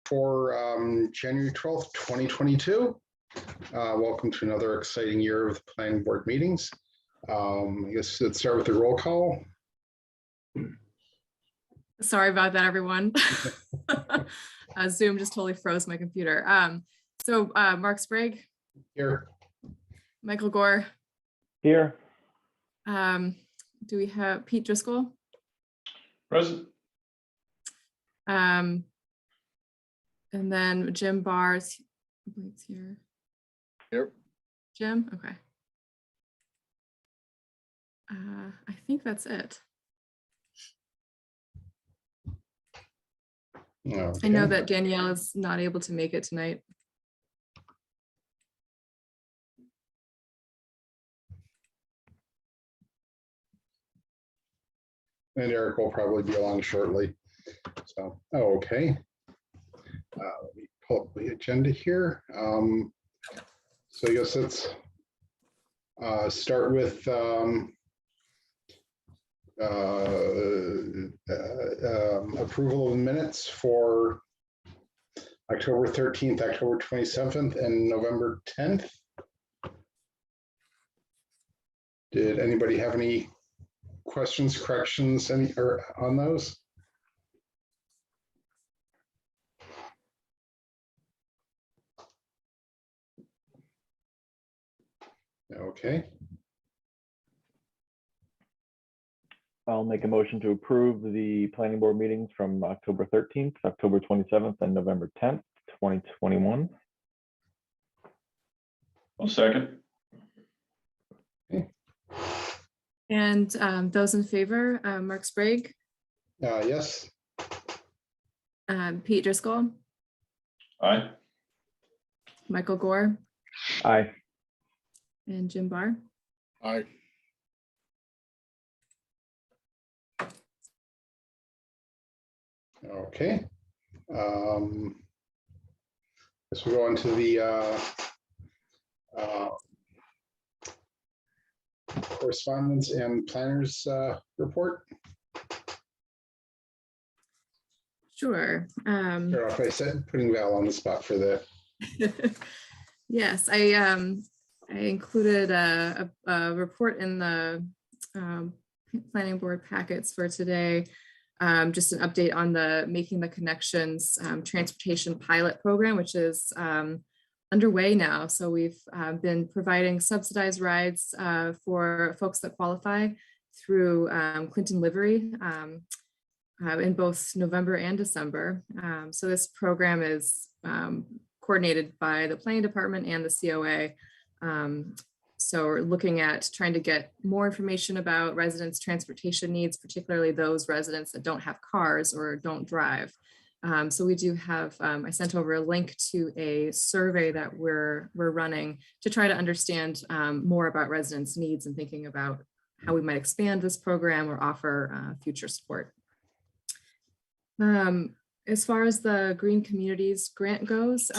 for January 12th, 2022. Welcome to another exciting year of the planning board meetings. I guess let's start with the roll call. Sorry about that, everyone. Zoom just totally froze my computer. Mark Sprague. Here. Michael Gore. Here. Do we have Pete Driscoll? Present. And then Jim Barrs. It's here. Here. Jim, okay. I think that's it. Okay. I know that Danielle is not able to make it tonight. And Eric will probably be along shortly. So, okay. Let me pull up the agenda here. So I guess let's start with approval of the minutes for October 13th, October 27th, and November 10th. Did anybody have any questions, corrections, on those? Okay. I'll make a motion to approve the planning board meetings from October 13th, October 27th, and November 10th, 2021. I'll second. Okay. And those in favor, Mark Sprague, Yes. Pete Driscoll, Aye. Michael Gore, Aye. and Jim Barr. Aye. Okay. Let's go on to the correspondence and planners report. Sure. Start off by putting Val on the spot for that. Yes, I included a report in the planning board packets for today. Just an update on the Making the Connections transportation pilot program, which is underway now. So we've been providing subsidized rides for folks that qualify through Clinton Livery in both November and December. So this program is coordinated by the planning department and the COA. So we're looking at trying to get more information about residents' transportation needs, particularly those residents that don't have cars or don't drive. So we do have, I sent over a link to a survey that we're running to try to understand more about residents' needs and thinking about how we might expand this program or offer future support. As far as the Green Communities grant goes,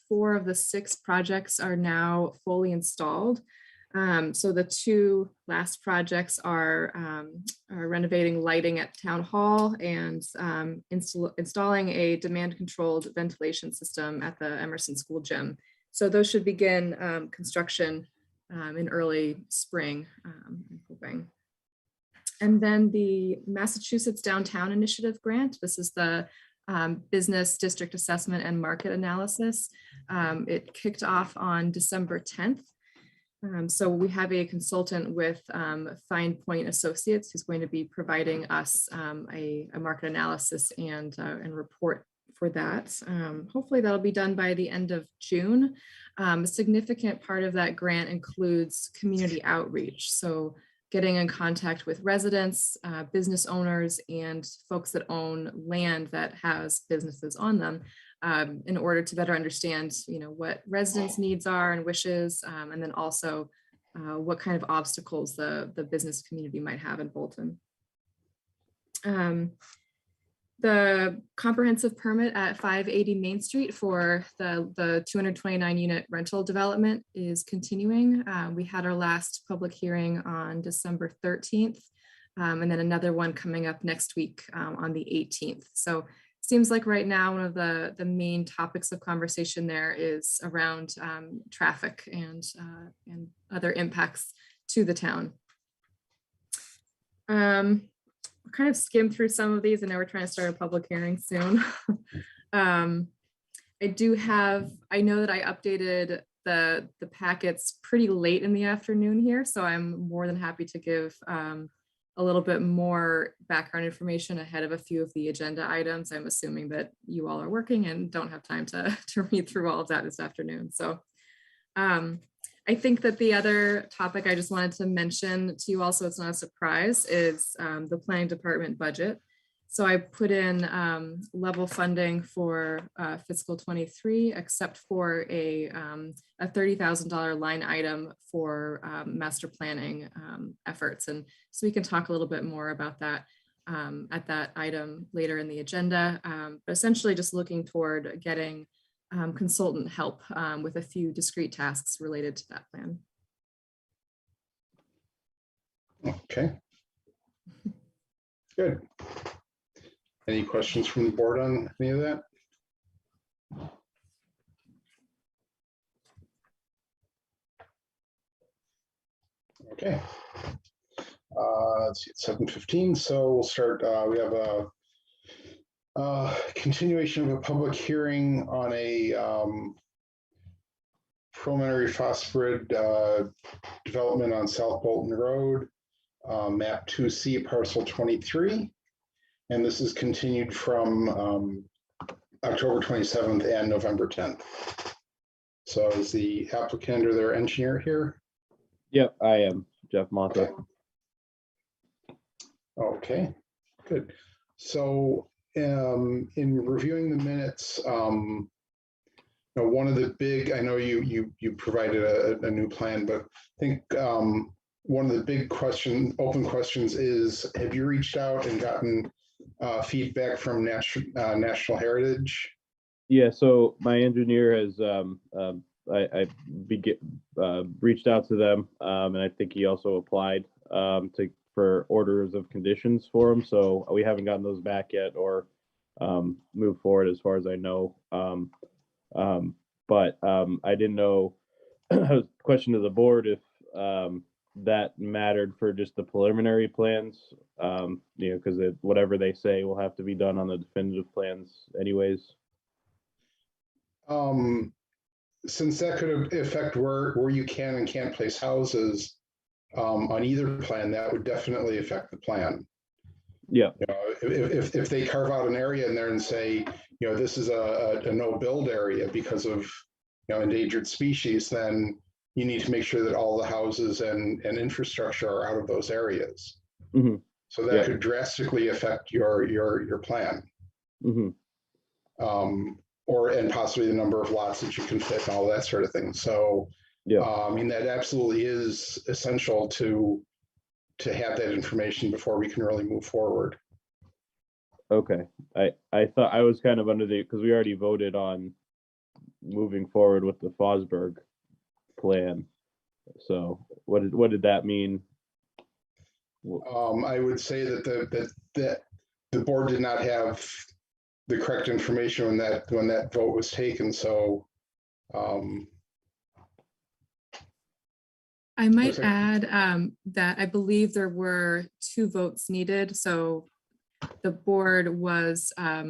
4 of the 6 projects are now fully installed. So the 2 last projects are renovating lighting at Town Hall and installing a demand-controlled ventilation system at the Emerson School Gym. So those should begin construction in early spring, I'm hoping. And then the Massachusetts Downtown Initiative grant. This is the business district assessment and market analysis. It kicked off on December 10th. So we have a consultant with Fine Point Associates who's going to be providing us a market analysis and report for that. Hopefully that'll be done by the end of June. A significant part of that grant includes community outreach. So getting in contact with residents, business owners, and folks that own land that has businesses on them in order to better understand, what residents' needs are and wishes, and then also what kind of obstacles the business community might have in Bolton. The comprehensive permit at 580 Main Street for the 229 unit rental development is continuing. We had our last public hearing on December 13th, and then another one coming up next week on the 18th. So seems like right now one of the main topics of conversation there is around traffic and other impacts to the town. We'll kind of skim through some of these. I know we're trying to start a public hearing soon. I know that I updated the packets pretty late in the afternoon here, so I'm more than happy to give a little bit more background information ahead of a few of the agenda items. I'm assuming that you all are working and don't have time to read through all of that this afternoon. So I think that the other topic I just wanted to mention to you also, it's not a surprise, is the planning department budget. So I put in level funding for fiscal 23, except for a $30,000 line item for master planning efforts. And so we can talk a little bit more about that at that item later in the agenda, but essentially just looking toward getting consultant help with a few discrete tasks related to that plan. Okay. Good. Any questions from the board on any of that? Okay. Let's see, it's 7:15, so we'll start. We have a continuation of a public hearing on a preliminary phosphorid development on South Bolton Road, map 2C, parcel 23. And this is continued from October 27th and November 10th. So is the applicant or their engineer here? Yep, I am, Jeff Monta. Okay, good. So in reviewing the minutes, one of the big, I know you provided a new plan, but I think one of the big open questions is, have you reached out and gotten feedback from National Heritage? Yeah, so my engineer has reached out to them, and I think he also applied for orders of conditions for them. So we haven't gotten those back yet or moved forward as far as I know. But I didn't know, question to the board if that mattered for just the preliminary plans, because whatever they say will have to be done on the definitive plans anyways. Since that could affect where you can and can't place houses on either plan, that would definitely affect the plan. Yeah. If they carve out an area in there and say, this is a no build area because of endangered species, then you need to make sure that all the houses and infrastructure are out of those areas. Mm-hmm. So that could drastically affect your plan. Mm-hmm. And possibly the number of lots that you can fit and all that sort of thing. So that absolutely is essential to have that information before we can really move forward. Okay. I thought I was kind of under because we already voted on moving forward with the Fosberg plan. So what did that mean? I would say that the board did not have the correct information when that vote was taken. So I might add that I believe there were 2 votes needed. So the board was, I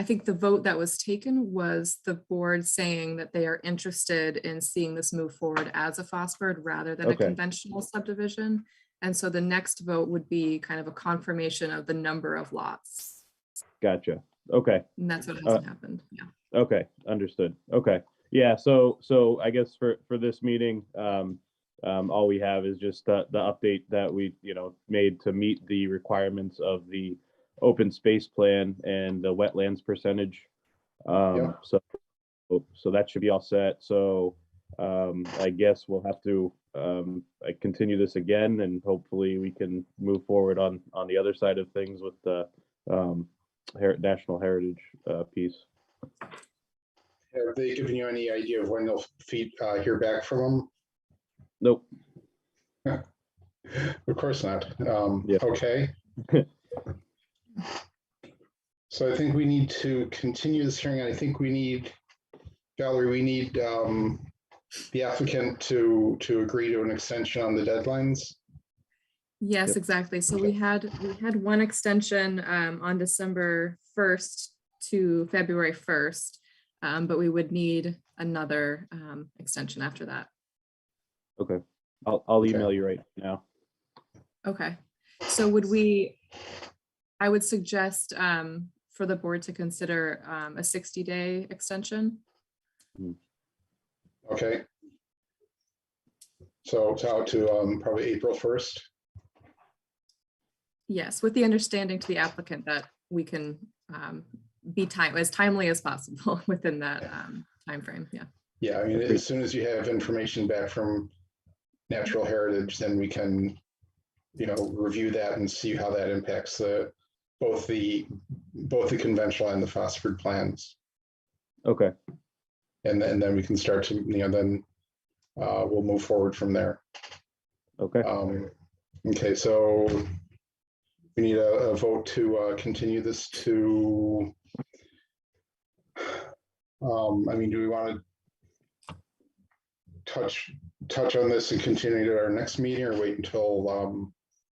think the vote that was taken was the board saying that they are interested in seeing this move forward as a phosphorid rather than a conventional subdivision. And so the next vote would be kind of a confirmation of the number of lots. Gotcha. Okay. And that's what hasn't happened. Yeah. Okay. Understood. Okay. Yeah. So I guess for this meeting, all we have is just the update that we made to meet the requirements of the open space plan and the wetlands percentage. So that should be all set. So I guess we'll have to continue this again, and hopefully we can move forward on the other side of things with the National Heritage piece. Have they given you any idea of when they'll hear back from them? Nope. Of course not. Yeah. Okay. So I think we need to continue this hearing. I think we need, Valerie, we need the applicant to agree to an extension on the deadlines. Yes, Yep. exactly. So we had one extension on December 1st to February 1st, but we would need another extension after that. Okay, I'll Okay. email you right now. Okay, so I would suggest for the board to consider a 60-day extension. Okay. So it's out to probably April 1st. Yes, with the understanding to the applicant that we can be as timely as possible within that timeframe. Yeah. Yeah, I mean, as soon as you have information back from Natural Heritage, then we can, review that and see how that impacts both the conventional and the Phosphorid plans. Okay, And then we can start to, then we'll move forward from there. okay. Okay, so we need a vote to continue this to, do we want to touch on this and continue to our next meeting, or wait until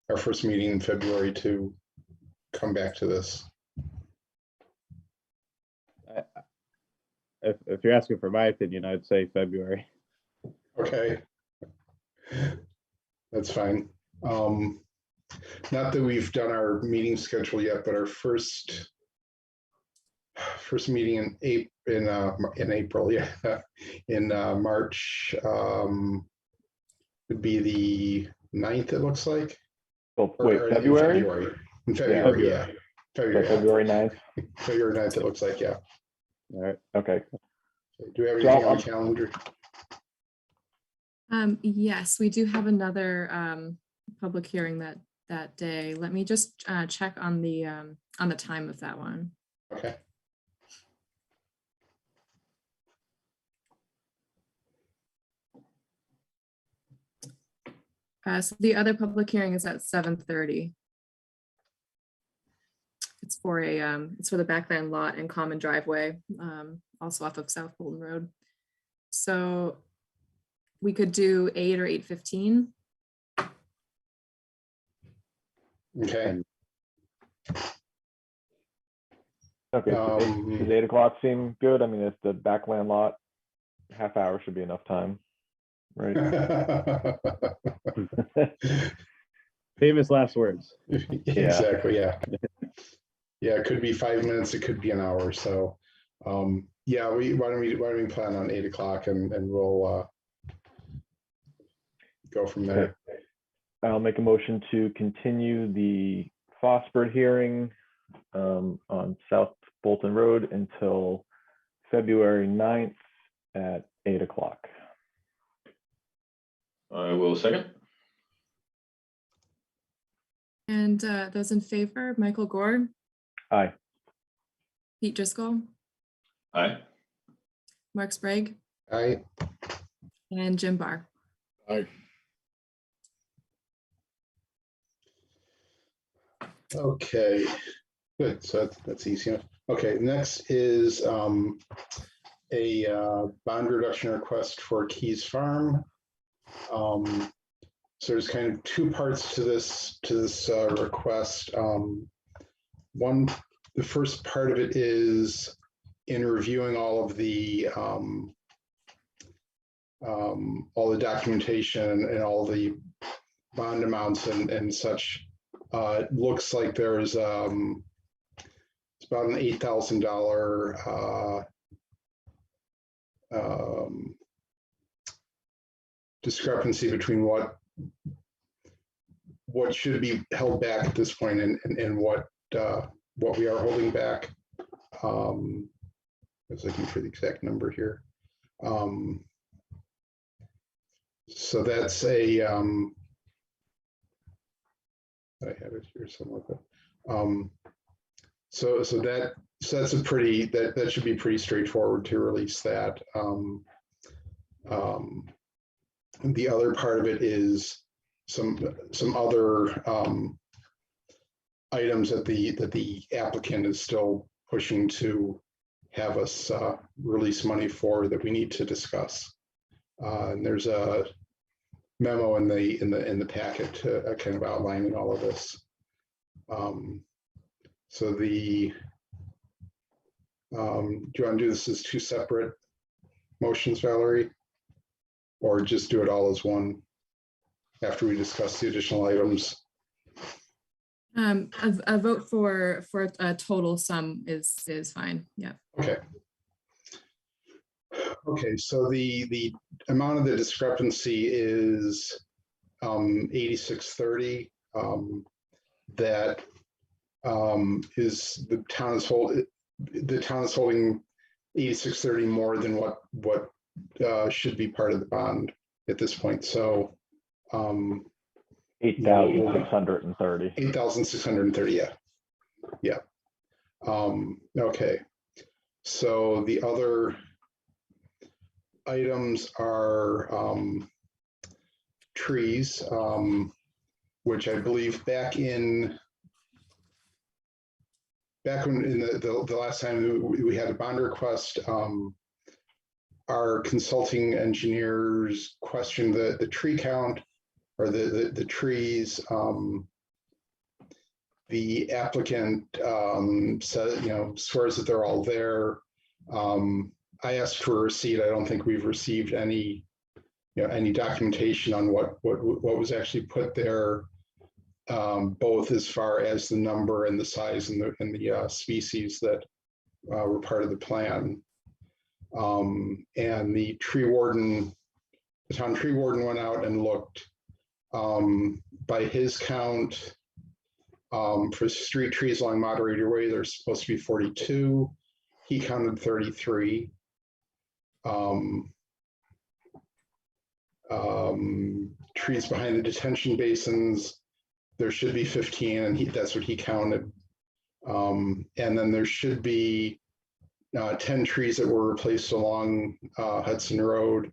our first meeting in February to come back to this? If you're asking for my opinion, I'd say February. Okay. That's fine. Not that we've done our meeting schedule yet, but our first meeting in April, yeah, in March would be the 9th, it looks like. Well, Or wait, in February? In February, yeah. February, February 9th? February 9th, it looks like, yeah. All right. Okay. Do we have So anything on I'll- the calendar? Yes, we do have another public hearing that day. Let me just check on the time of that one. Okay. So the other public hearing is at 7:30. It's for the backland lot and common driveway, also off of South Bolton Road. So we could do 8 or 8:15. Okay. Okay, does 8 o'clock seem good? I mean, if the backland lot, half hour should be enough time, right? Famous last words. Exactly, yeah. Yeah, it could be 5 minutes, it could be an hour, so, yeah, why don't we plan on 8 o'clock and we'll go from there. Okay. I'll make a motion to continue the Phosphorid hearing on South Bolton Road until February 9th at 8 o'clock. I will second. And those in favor, Michael Gore, Aye. Pete Driscoll, Aye. Mark Sprague, Aye. and Jim Barr. Aye. Okay, good, so that's easy enough. Okay, next is a bond reduction request for Keys Farm. So there's kind of two parts to this request. One, the first part of it is in reviewing all of the documentation and all the bond amounts and such. It looks like there's it's about an $8,000 discrepancy between what should be held back at this point and what we are holding back. I was looking for the exact number here. So that's a I have it here somewhere. So that's a pretty that should be pretty straightforward to release that. The other part of it is some other items that the applicant is still pushing to have us release money for that we need to discuss. And there's a memo in the packet kind of outlining all of this. So the do you want to do this as two separate motions, Valerie, or just do it all as one after we discuss the additional items? A vote for a total sum is fine. Yeah. Okay. Okay, so the amount of the discrepancy is 8630. That is the town is holding 8630 more than what should be part of the bond at this point. So 8,630. 8,630. Yeah. Okay. So the other items are trees, which I believe back when in the last time we had a bond request, our consulting engineers questioned the tree count or the trees. The applicant said, swears that they're all there. I asked for a receipt. I don't think we've received any documentation on what was actually put there, both as far as the number and the size and the species that were part of the plan. And the town tree warden went out and looked. By his count, for street trees along Moderator Way, there's supposed to be 42. He counted 33. Trees behind the detention basins, there should be 15, and that's what he counted. And then there should be 10 trees that were replaced along Hudson Road,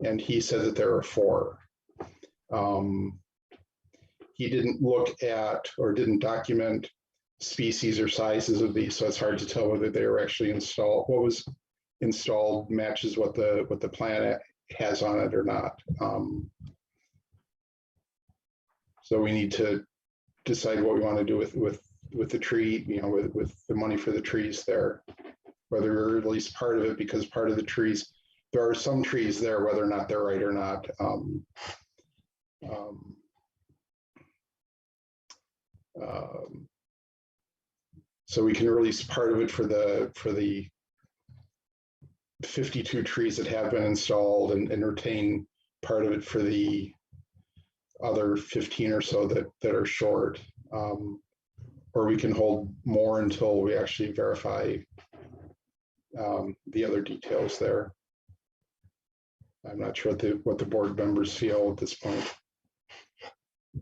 and he said that there are 4. He didn't look at or didn't document species or sizes of these, so it's hard to tell whether they were actually installed. What was installed matches what the plan has on it or not. So we need to decide what we want to do with the tree, with the money for the trees there, whether we release part of it, because part of the trees, there are some trees there, whether or not they're right or not. So we can release part of it for the 52 trees that have been installed and retain part of it for the other 15 or so that are short. Or we can hold more until we actually verify the other details there. I'm not sure what the board members feel at this point.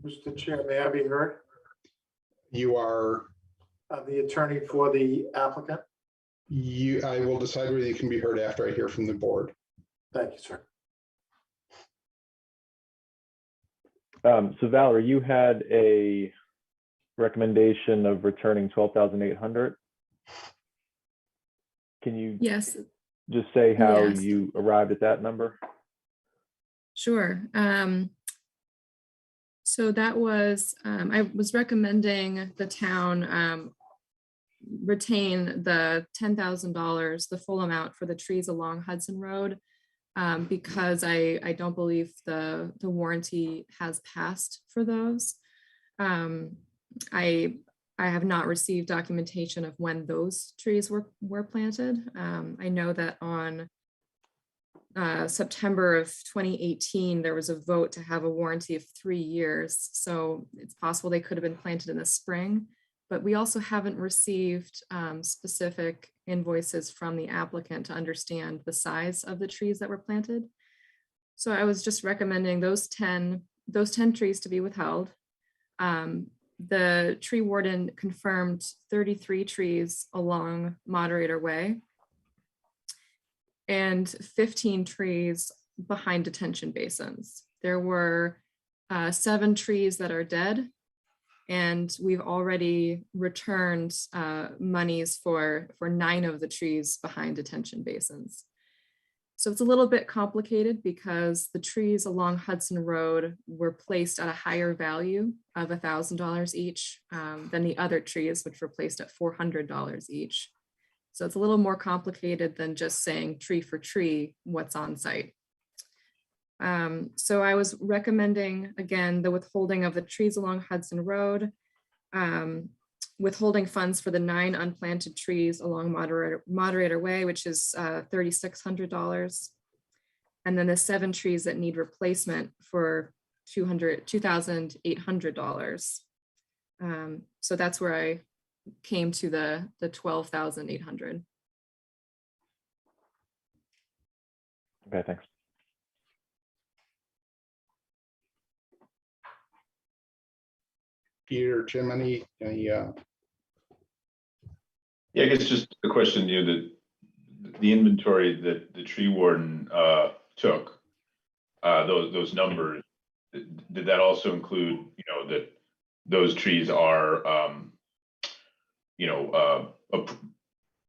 Mr. Chair, may I be heard? You are. The attorney for the applicant. I will decide whether you can be heard after I hear from the board. Thank you, sir. So Valerie, you had a recommendation of returning 12,800. Can you Yes. just say how Yes. you arrived at that number? Sure. So that was, I was recommending the town retain the $10,000, the full amount for the trees along Hudson Road, because I don't believe the warranty has passed for those. I have not received documentation of when those trees were planted. I know that on September of 2018, there was a vote to have a warranty of 3 years. So it's possible they could have been planted in the spring, but we also haven't received specific invoices from the applicant to understand the size of the trees that were planted. So I was just recommending those 10 trees to be withheld. The tree warden confirmed 33 trees along Moderator Way and 15 trees behind detention basins. There were 7 trees that are dead And we've already returned monies for 9 of the trees behind detention basins. So it's a little bit complicated because the trees along Hudson Road were placed at a higher value of $1,000 each than the other trees, which were placed at $400 each. So it's a little more complicated than just saying tree for tree, what's on site. So I was recommending, again, the withholding of the trees along Hudson Road, withholding funds for the 9 unplanted trees along Moderator Way, which is $3,600. And then the 7 trees that need replacement for $2,800. So that's where I came to the $12,800. Okay, thanks. Peter, Jim, any Yeah, I guess just a question, the inventory that the tree warden took, those numbers, did that also include, that those trees are,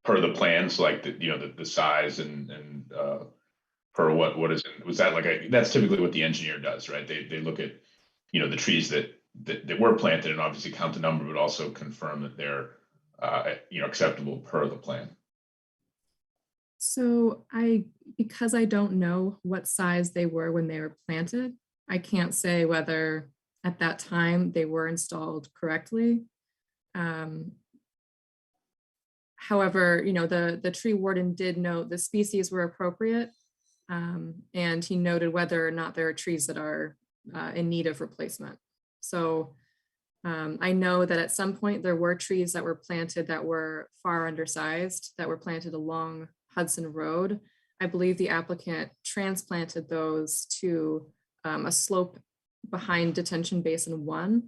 per the plans, like the size and per what is it? Was that that's typically what the engineer does, right? They look at, the trees that were planted and obviously count the number, but also confirm that they're acceptable per the plan. So because I don't know what size they were when they were planted, I can't say whether at that time they were installed correctly. However, the tree warden did note the species were appropriate, and he noted whether or not there are trees that are in need of replacement. So I know that at some point there were trees that were planted that were far undersized, that were planted along Hudson Road. I believe the applicant transplanted those to a slope behind Detention Basin 1.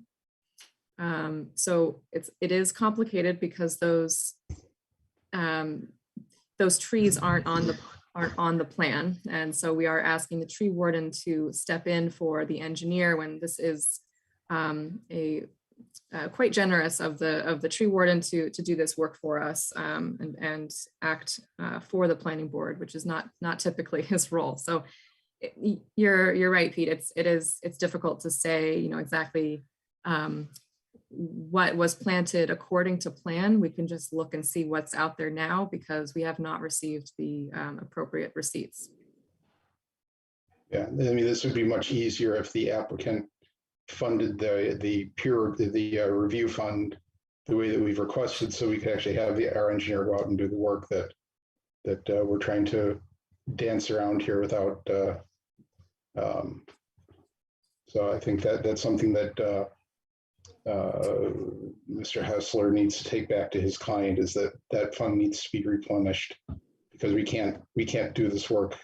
So it is complicated because those trees aren't on the plan, and so we are asking the tree warden to step in for the engineer when this is quite generous of the tree warden to do this work for us, and act for the planning board, which is not typically his role. So you're right, Pete. It's difficult to say exactly what was planted according to plan. We can just look and see what's out there now because we have not received the appropriate receipts. Yeah, I mean, this would be much easier if the applicant funded the review fund the way that we've requested, so we could actually have our engineer go out and do the work that we're trying to dance around here without. So I think that's something that Mr. Hessler needs to take back to his client, is that fund needs to be replenished, because we can't do this work.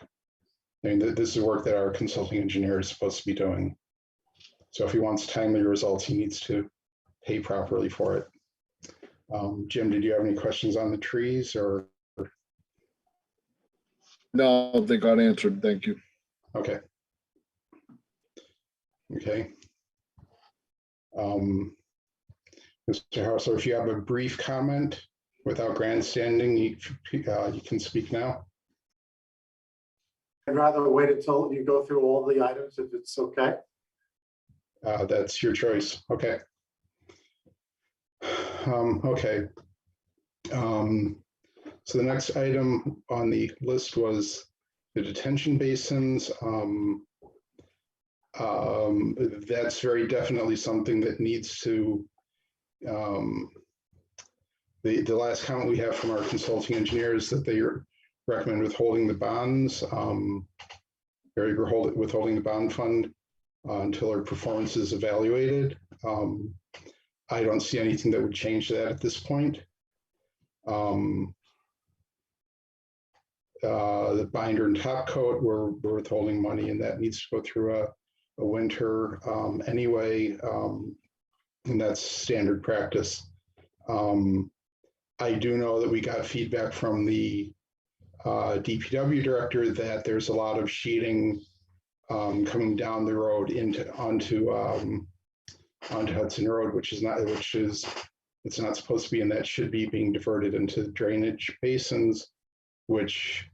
I mean, this is work that our consulting engineer is supposed to be doing. So if he wants timely results, he needs to pay properly for it. Jim, did you have any questions on the trees or? No, they got answered. Thank you. Okay. Okay. Mr. Hausler, if you have a brief comment without grandstanding, you can speak now. I'd rather wait until you go through all the items if it's okay. That's your choice. Okay. Okay. So the next item on the list was the detention basins. That's very definitely something that needs to, the last comment we have from our consulting engineers that they recommend withholding the bonds, withholding the bond fund until our performance is evaluated. I don't see anything that would change that at this point. The binder and top coat, we're withholding money, and that needs to go through a winter anyway, and that's standard practice. I do know that we got feedback from the DPW director that there's a lot of sheeting coming down the road onto onto Hudson Road, it's not supposed to be, and that should be being diverted into drainage basins, which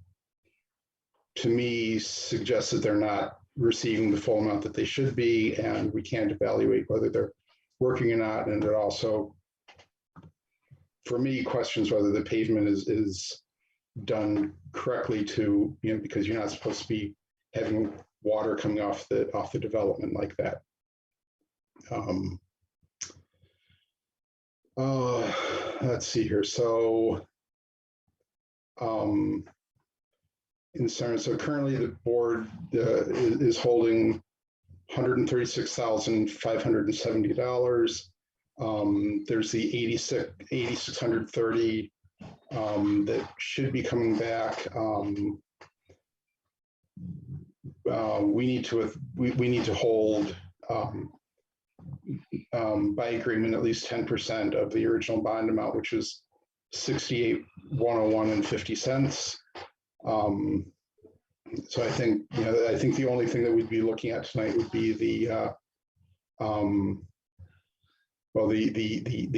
to me suggests that they're not receiving the full amount that they should be, and we can't evaluate whether they're working or not. And it also, for me, questions whether the pavement is done correctly to, because you're not supposed to be having water coming off the development like that. Let's see here. So, so currently the board is holding $136,570. There's the 8,630 that should be coming back. We need to hold by agreement at least 10% of the original bond amount, which is $68,101.50. So I think the only thing that we'd be looking at tonight would be the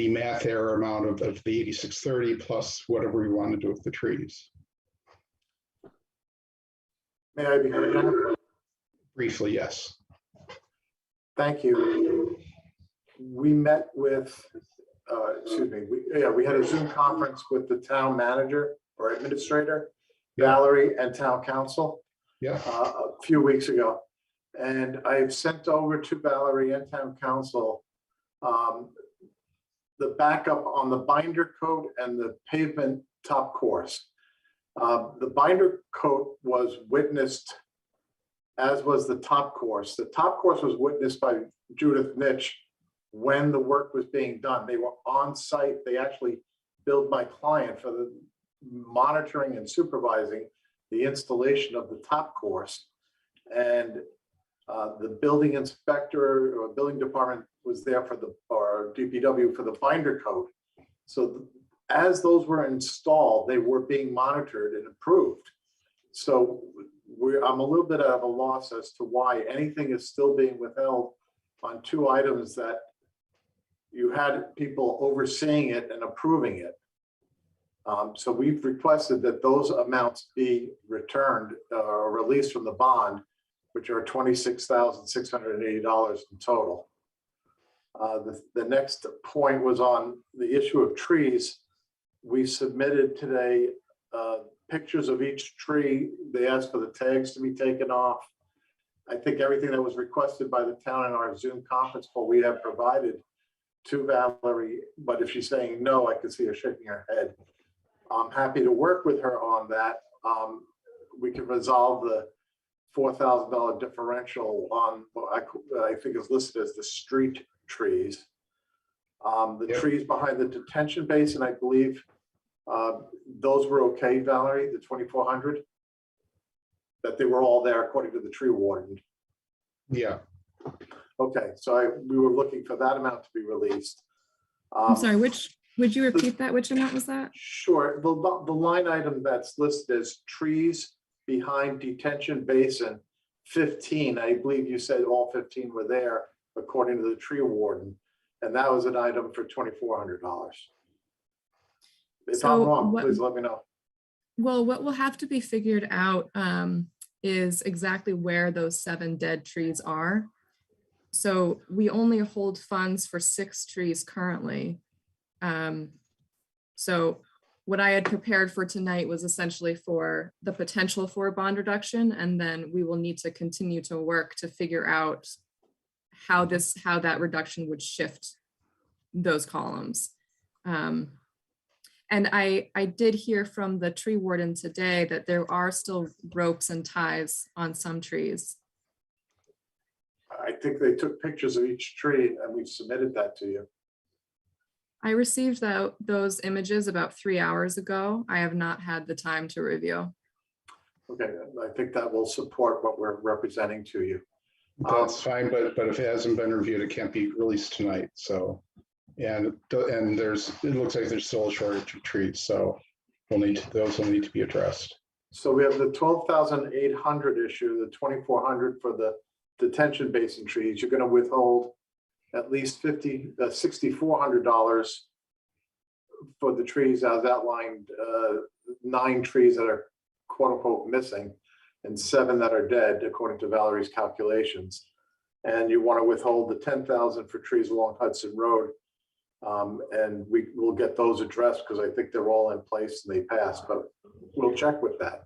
math error amount of the 8,630 plus whatever we want to do with the trees. May I be heard now? Briefly, yes. Thank you. We met with, we had a Zoom conference with the town manager or administrator, Valerie, and town council. Yeah. A few weeks ago. And I've sent over to Valerie and town council the backup on the binder coat and the pavement top course. The binder coat was witnessed, as was the top course. The top course was witnessed by Judith Mitch when the work was being done. They were on site. They actually billed my client for the monitoring and supervising the installation of the top course. And the building inspector or building department was there for or DPW for the binder coat. So as those were installed, they were being monitored and approved. So I'm a little bit at a loss as to why anything is still being withheld on two items that you had people overseeing it and approving it. So we've requested that those amounts be returned or released from the bond, which are $26,680 in total. The next point was on the issue of trees. We submitted today pictures of each tree. They asked for the tags to be taken off. I think everything that was requested by the town in our Zoom conference call we have provided to Valerie, but if she's saying no, I can see her shaking her head. I'm happy to work with her on that. We can resolve the $4,000 differential on what I think is listed as the street trees. The trees behind the detention basin, I believe, those were okay, Valerie, the 2,400? That they were all there according to the tree warden. Yeah. Okay, so we were looking for that amount to be released. I'm sorry, would you repeat that? Which amount was that? Sure. The line item that's listed as trees behind detention basin 15. I believe you said all 15 were there according to the tree warden. And that was an item for $2,400. If I'm wrong, please let me know. Well, what will have to be figured out is exactly where those 7 dead trees are. So we only hold funds for 6 trees currently. So what I had prepared for tonight was essentially for the potential for a bond reduction, and then we will need to continue to work to figure out how that reduction would shift those columns. And I did hear from the tree warden today that there are still ropes and ties on some trees. I think they took pictures of each tree and we submitted that to you. I received those images about 3 hours ago. I have not had the time to review. Okay, I think that will support what we're representing to you. That's fine, but if it hasn't been reviewed, it can't be released tonight. So, and it looks like there's still a shortage of trees, so those will need to be addressed. So we have the 12,800 issue, the 2,400 for the detention basin trees. You're going to withhold at least $6,400 for the trees as outlined, 9 trees that are quote unquote missing and 7 that are dead, according to Valerie's calculations. And you want to withhold the $10,000 for trees along Hudson Road. And we will get those addressed because I think they're all in place and they passed, but we'll check with that.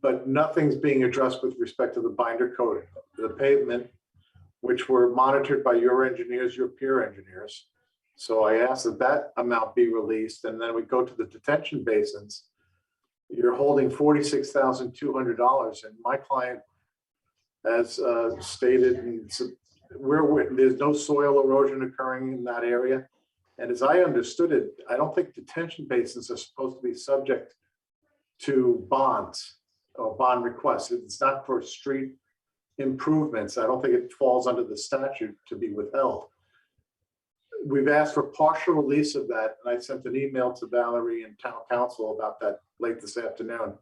But nothing's being addressed with respect to the binder coating, the pavement, which were monitored by your engineers, your peer engineers. So I asked that that amount be released, and then we go to the detention basins. You're holding $46,200, and my client has stated, and there's no soil erosion occurring in that area. And as I understood it, I don't think detention basins are supposed to be subject to bonds or bond requests. It's not for street improvements. I don't think it falls under the statute to be withheld. We've asked for partial release of that, and I sent an email to Valerie and town council about that late this afternoon.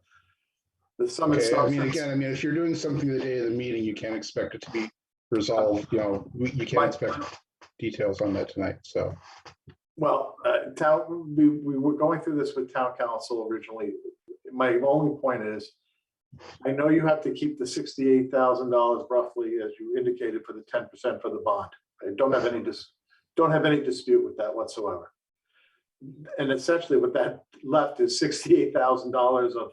The sum and Okay, I mean, substance. again, I mean, if you're doing something the day of the meeting, you can't expect it to be resolved, you know, you can't expect details on that tonight, so. Well, we were going through this with town council originally. My only point is, I know you have to keep the $68,000 roughly, as you indicated, for the 10% for the bond. I don't have any dispute with that whatsoever. And essentially what that left is $68,000 of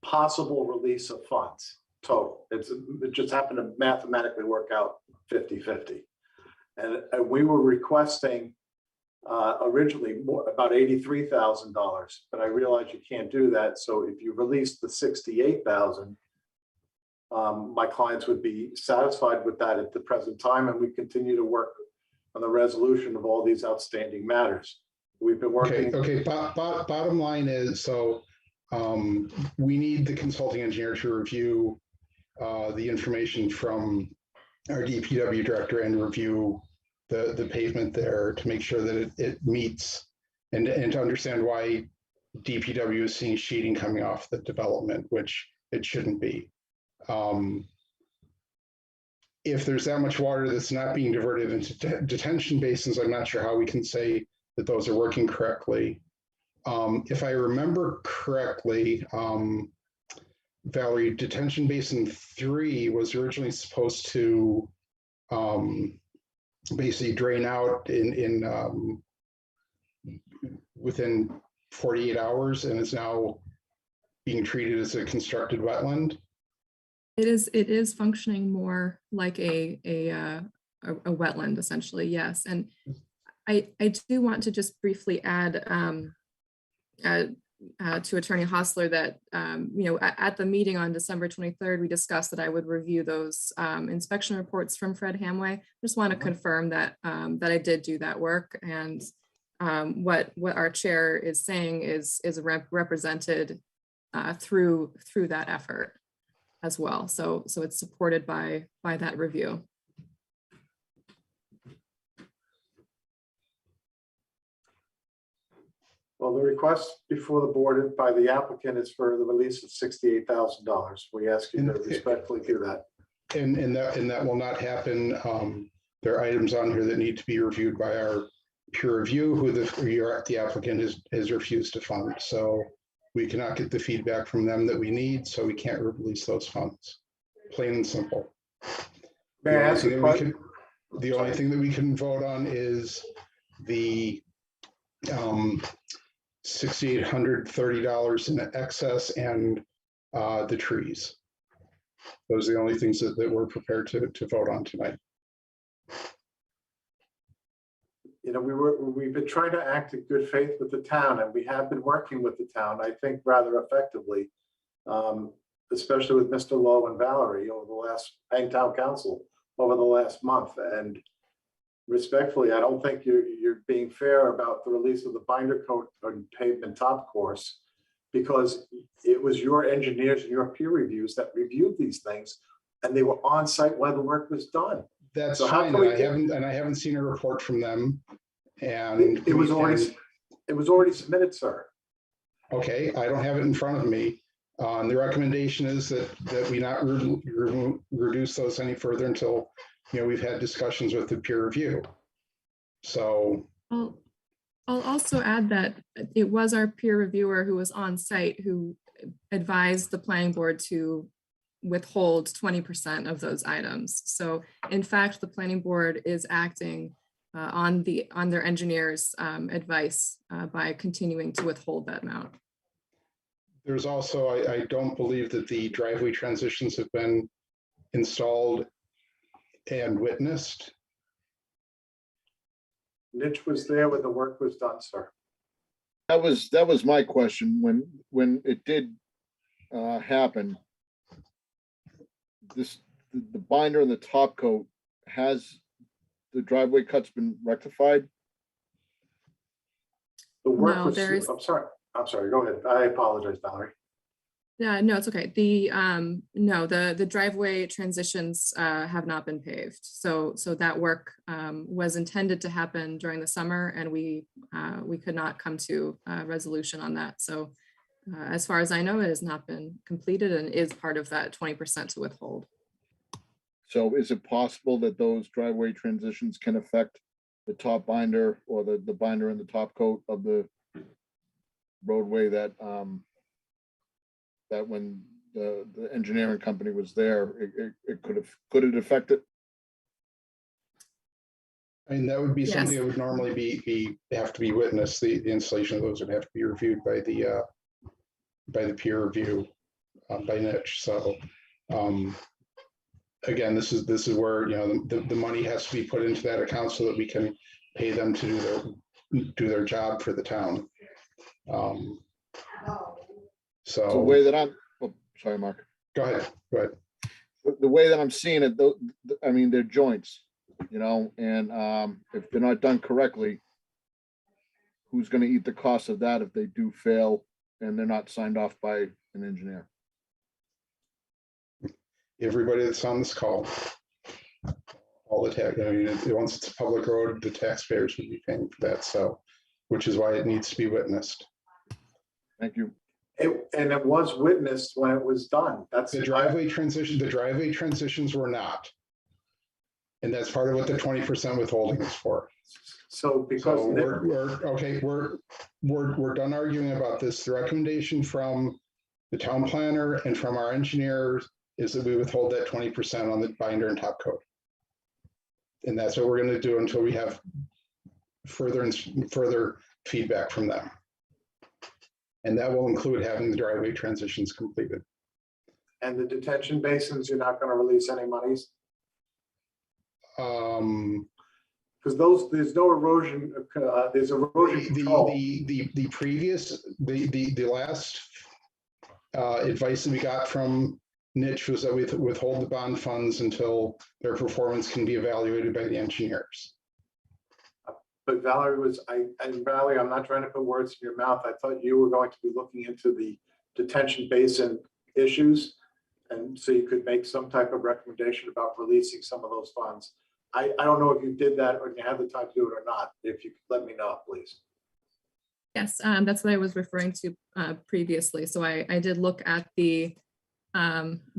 possible release of funds total. It just happened to mathematically work out 50-50. And we were requesting originally about $83,000, but I realized you can't do that. So if you release the $68,000, my clients would be satisfied with that at the present time, and we continue to work on the resolution of all these outstanding matters. We've been working. Okay. Bottom line is, so we need the consulting engineer to review the information from our DPW director and review the pavement there to make sure that it meets and to understand why DPW is seeing sheeting coming off the development, which it shouldn't be. If there's that much water that's not being diverted into detention basins, I'm not sure how we can say that those are working correctly. If I remember correctly, Valerie, detention basin 3 was originally supposed to basically drain out in within 48 hours and is now being treated as a constructed wetland. It is functioning more like a wetland, essentially, yes. And I do want to just briefly add to Attorney Hostler that at the meeting on December 23rd, we discussed that I would review those inspection reports from Fred Hamway. Just want to confirm that that I did do that work, and what our chair is saying is represented through that effort as well. So it's supported by that review. Well, the request before the board by the applicant is for the release of $68,000. We ask you to respectfully do that. And that will not happen. There are items on here that need to be reviewed by our peer review, who the applicant has refused to fund. So we cannot get the feedback from them that we need, so we can't release those funds. Plain and simple. May I ask a question? The only thing that we can vote on is the $6,830 in excess and the trees. Those are the only things that we're prepared to vote on tonight. You know, we've been trying to act in good faith with the town, and we have been working with the town, I think, rather effectively, especially with Mr. Lowe and Valerie over the last, and town council over the last month. And respectfully, I don't think you're being fair about the release of the binder coat on pavement top course, because it was your engineers and your peer reviews that reviewed these things, and they were on site while the work was done. That's so fine, and I haven't seen a report from them. And it was already submitted, sir. Okay, I don't have it in front of me. The recommendation is that we not reduce those any further until we've had discussions with the peer review. So, I'll also add that it was our peer reviewer who was on site who advised the planning board to withhold 20% of those items. So in fact, the planning board is acting on their engineer's advice by continuing to withhold that amount. there's also, I don't believe that the driveway transitions have been installed and witnessed. Niche was there when the work was done, sir. That was my question when it did happen. The binder and the top coat, has the driveway cuts been rectified? The work No, was, there is- I'm sorry, go ahead. I apologize, Valerie. Yeah, no, it's okay. The driveway transitions have not been paved. So that work was intended to happen during the summer, and we could not come to a resolution on that. So as far as I know, it has not been completed and is part of that 20% to withhold. So is it possible that those driveway transitions can affect the top binder or the binder and the top coat of the roadway that that when the engineering company was there, it could it affect it? I mean, that would be Yes. something that would normally have to be witnessed. The installation of those would have to be reviewed by the peer review by niche. So again, this is where the money has to be put into that account so that we can pay them to do their job for the town. The So way that sorry, Mark. go ahead. The way that I'm seeing it, though, I mean, they're joints, and if they're not done correctly, who's going to eat the cost of that if they do fail and they're not signed off by an engineer? Everybody that's on this call, all the tax. I mean, once it's a public road, the taxpayers would be paying for that. So, which is why it needs to be witnessed. Thank you. And it was witnessed when it was done. That's The driveway transitions were not. And that's part of what the 20% withholding is for. So because So we're done arguing about this. The recommendation from the town planner and from our engineers is that we withhold that 20% on the binder and top coat. And that's what we're going to do until we have further feedback from them. And that will include having the driveway transitions completed. And the detention basins, you're not going to release any monies? Because there's no erosion, there's erosion control. The last advice that we got from niche was that we withhold the bond funds until their performance can be evaluated by the engineers. But Valerie Valerie, I'm not trying to put words in your mouth. I thought you were going to be looking into the detention basin issues. And so you could make some type of recommendation about releasing some of those funds. I don't know if you did that or you have the time to do it or not. If you could let me know, please. Yes, that's what I was referring to previously. So I did look at the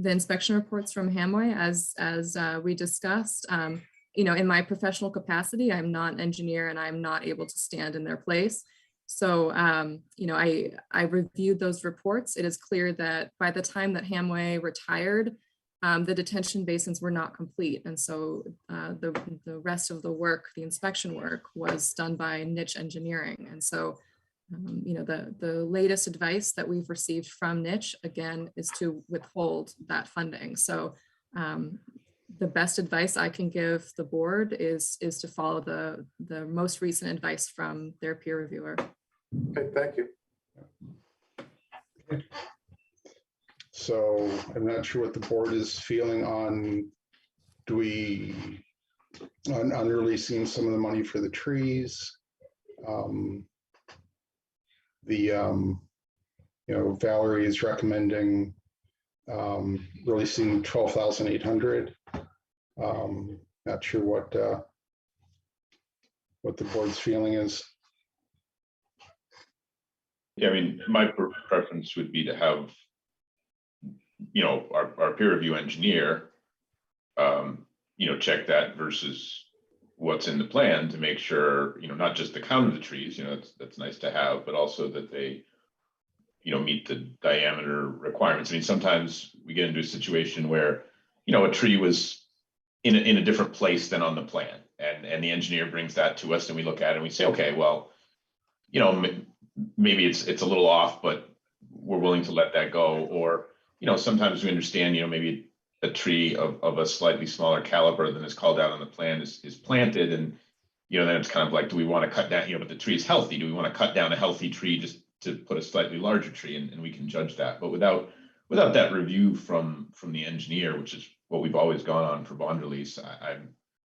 inspection reports from Hamway as we discussed. In my professional capacity, I'm not an engineer and I'm not able to stand in their place. So, I reviewed those reports. It is clear that by the time that Hamway retired, the detention basins were not complete. And so the rest of the work, the inspection work, was done by niche engineering. And so, the latest advice that we've received from niche, again, is to withhold that funding. So the best advice I can give the board is to follow the most recent advice from their peer reviewer. Okay, thank you. So I'm not sure what the board is feeling on, on releasing some of the money for the trees. Valerie is recommending releasing 12,800. Not sure what the board's feeling is. Yeah, I mean, my preference would be to have, our peer review engineer, check that versus what's in the plan to make sure, not just the count of the trees, that's nice to have, but also that they, meet the diameter requirements. I mean, sometimes we get into a situation where, a tree was in a different place than on the plan. And the engineer brings that to us and we look at it and we say, okay, well, maybe it's a little off, but we're willing to let that go. Or, sometimes we understand, maybe a tree of a slightly smaller caliber than is called out on the plan is planted. And, then it's kind of like, do we want to cut down, but the tree is healthy. Do we want to cut down a healthy tree just to put a slightly larger tree? And we can judge that. But without that review from the engineer, which is what we've always gone on for bond release,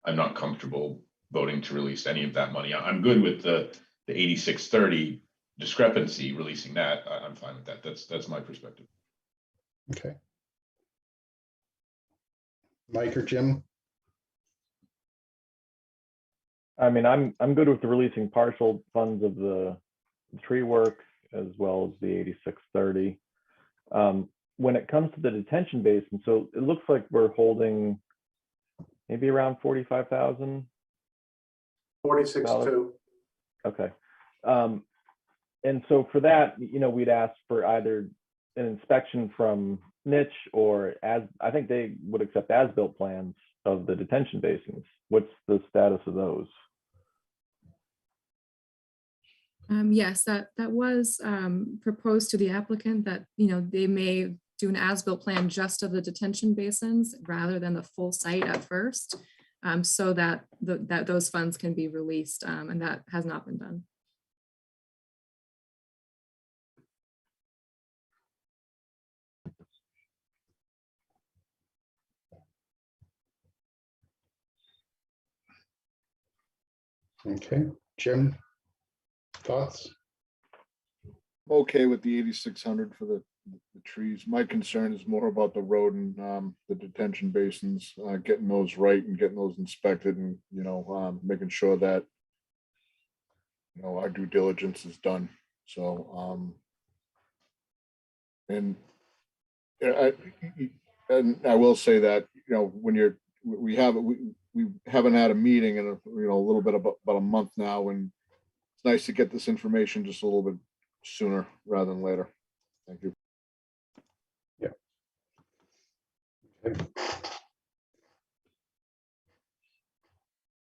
I'm not comfortable voting to release any of that money. I'm good with the 8630 discrepancy, releasing that. I'm fine with that. That's my perspective. Okay. Mike or Jim? I mean, I'm good with the releasing partial funds of the tree work as well as the 8630. When it comes to the detention basin, so it looks like we're holding maybe around 45,000. 46.2. Okay. And so for that, we'd ask for either an inspection from Niche or I think they would accept as-built plans of the detention basins. What's the status of those? Yes, that was proposed to the applicant that, they may do an as-built plan just of the detention basins rather than the full site at first, so that those funds can be released, and that has not been done. Okay, Jim, thoughts? Okay with the 8,600 for the trees. My concern is more about the road and the detention basins, getting those right and getting those inspected and, making sure that, our due diligence is done. So, and I will say that, when we haven't had a meeting in a little bit about a month now, and it's nice to get this information just a little bit sooner rather than later. Thank you. Yeah. Okay.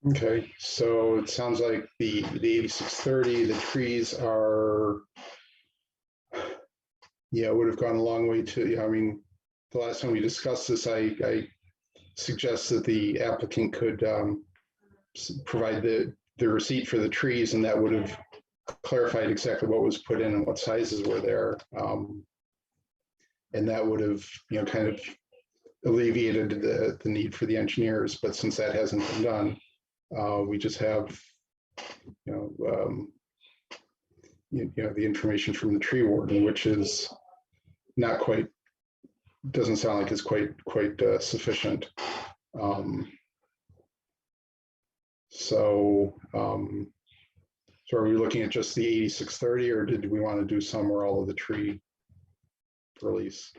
Okay, so it sounds like the 8630, the trees are, would have gone a long way to, I mean, the last time we discussed this, I suggest that the applicant could provide the receipt for the trees, and that would have clarified exactly what was put in and what sizes were there. And that would have, kind of alleviated the need for the engineers. But since that hasn't been done, we just have, the information from the tree warden, which is not quite, doesn't sound like it's quite sufficient. So are we looking at just the 8630, or did we want to do some or all of the tree release?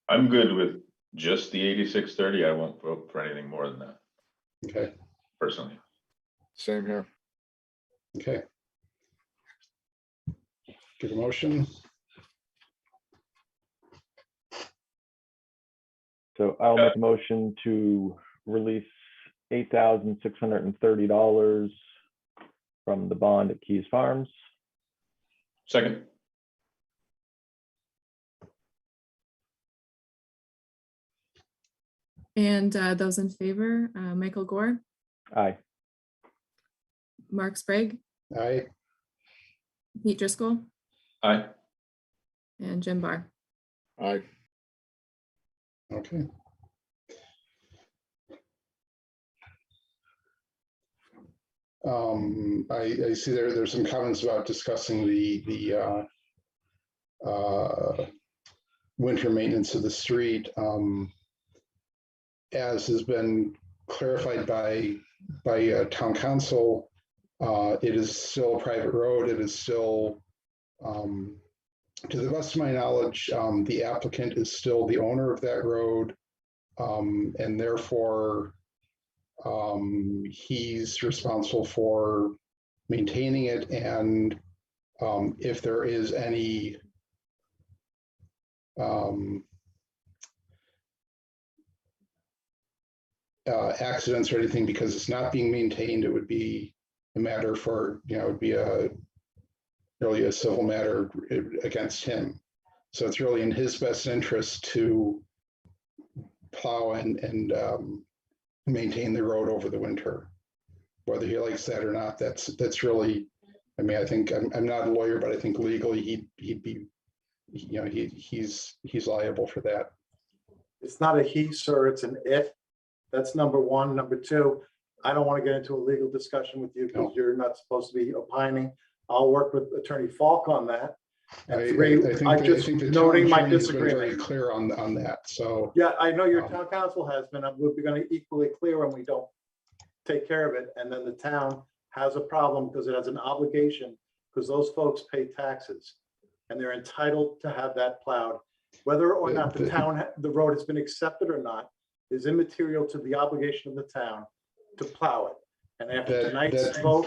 I'm good with just the 8630. I won't vote for anything more than that. Okay. Personally. Same here. Okay. Give a motion. So I'll make a motion to release $8,630 from the bond at Keys Farms. Second. And those in favor, Michael Gore, Aye. Mark Sprague, Aye. Pete Driscoll, Aye. and Jim Barr. Aye. Okay. I see there's some comments about discussing the winter maintenance of the street. As has been clarified by town council, it is still a private road. It is still, to the best of my knowledge, the applicant is still the owner of that road. And therefore, he's responsible for maintaining it, and if there is any accidents or anything because it's not being maintained, it would be a matter for, it would be really a civil matter against him. So it's really in his best interest to plow and maintain the road over the winter. Whether he likes that or not, that's really, I mean, I think I'm not a lawyer, but I think legally he'd be, he's liable for that. It's not a he, sir, it's an if. That's number one. Number two, I don't want to get into a legal discussion with you because No. you're not supposed to be opining. I'll work with Attorney Falk on that. And I three, think, I'm just the town noting my attorney has been very disagreement. clear on that. So Yeah, I know your town council has been. We'll be going to equally clear when we don't take care of it. And then the town has a problem because it has an obligation because those folks pay taxes and they're entitled to have that plowed. Whether or not the road has been accepted or not is immaterial to the obligation of the town to plow it. And after tonight's vote,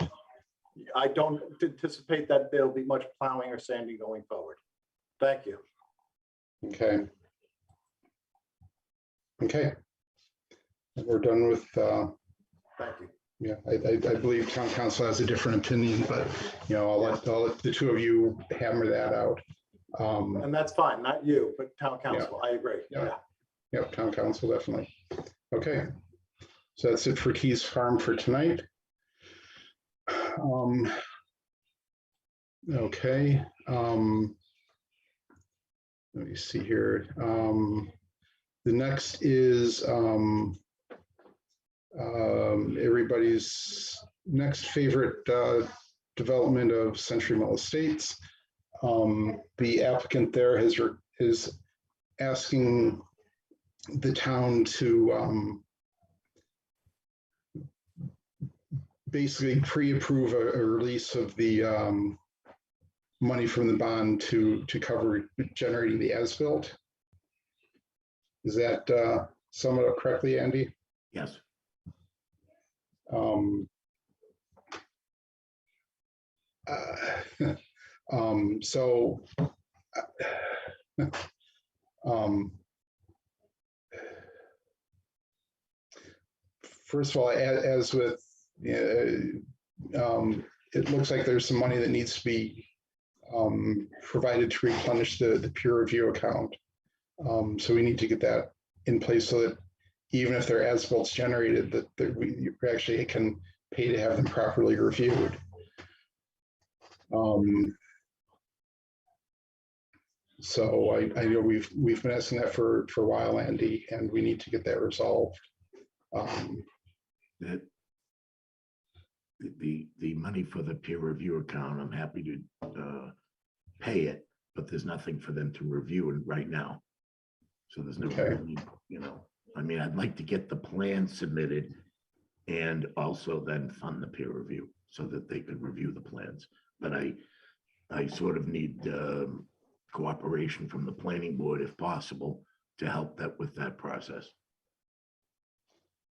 I don't anticipate that there'll be much plowing or sanding going forward. Thank you. okay. Okay. We're done with, Thank you. yeah, I believe town council has a different opinion, but, I'll let the two of you hammer that out. And that's fine, not you, but town council. I agree. Yeah. Yeah, town council, definitely. Okay. So that's it for Keys Farm for tonight. Okay. Let me see here. The next is everybody's next favorite development of Century Mill Estates. The applicant there is asking the town to basically pre-approve a release of the money from the bond to cover generating the as-built. Is that sum it up correctly, Andy? Yes. So first of all, as with, it looks like there's some money that needs to be provided to replenish the peer review account. So we need to get that in place so that even if they're as-built generated, that we actually can pay to have them properly reviewed. So I know we've been asking that for a while, Andy, and we need to get that resolved. That the money for the peer review account, I'm happy to pay it, but there's nothing for them to review it right now. So there's no, really, I mean, I'd like to get the plan submitted and also then fund the peer review so that they could review the plans. But I sort of need cooperation from the planning board, if possible, to help with that process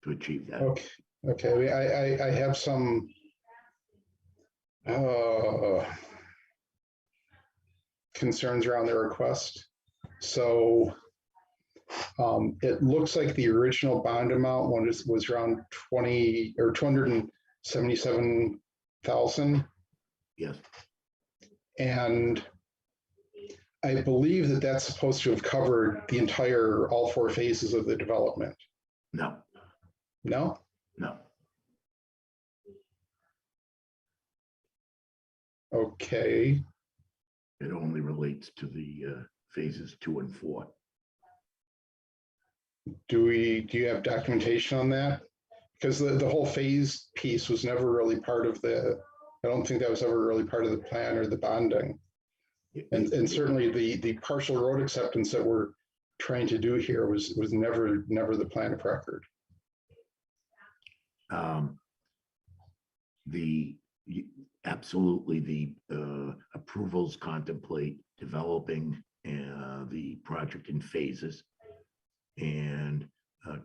to achieve that. Okay. I have some concerns around the request. So it looks like the original bond amount was around 277,000. Yes. And I believe that that's supposed to have covered all 4 phases of the development. No. No? No. Okay. It only relates to the phases 2 and 4. Do you have documentation on that? Because the whole phase piece was never really part of I don't think that was ever really part of the plan or the bonding. And certainly the partial road acceptance that we're trying to do here was never the plan of record. Absolutely, the approvals contemplate developing the project in phases, and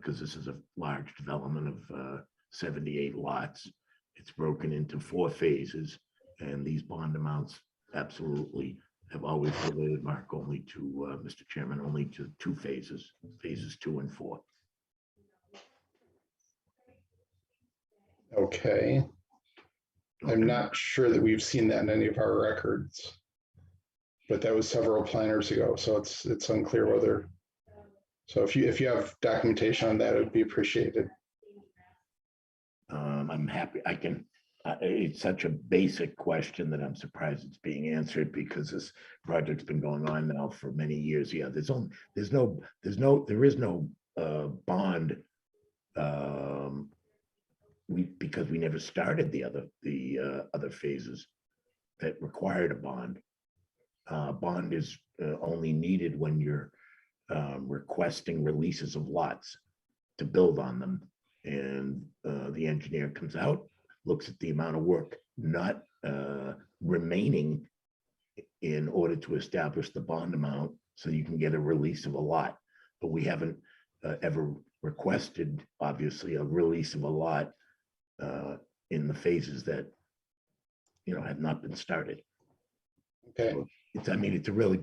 because this is a large development of 78 lots. It's broken into 4 phases, and these bond amounts absolutely have always related, Mark, only to, Mr. Chairman, only to 2 phases, phases 2 and 4. Okay. I'm not sure that we've seen that in any of our records. But that was several planners ago, so it's unclear whether. So if you have documentation on that, it would be appreciated. I'm happy I can, it's such a basic question that I'm surprised it's being answered, because this project's been going on now for many years. Yeah, there is no bond. Because we never started the other phases that required a bond. Bond is only needed when you're requesting releases of lots to build on them. And the engineer comes out, looks at the amount of work not remaining in order to establish the bond amount, so you can get a release of a lot. But we haven't ever requested, obviously, a release of a lot in the phases that, have not been started. Okay. So it's a really,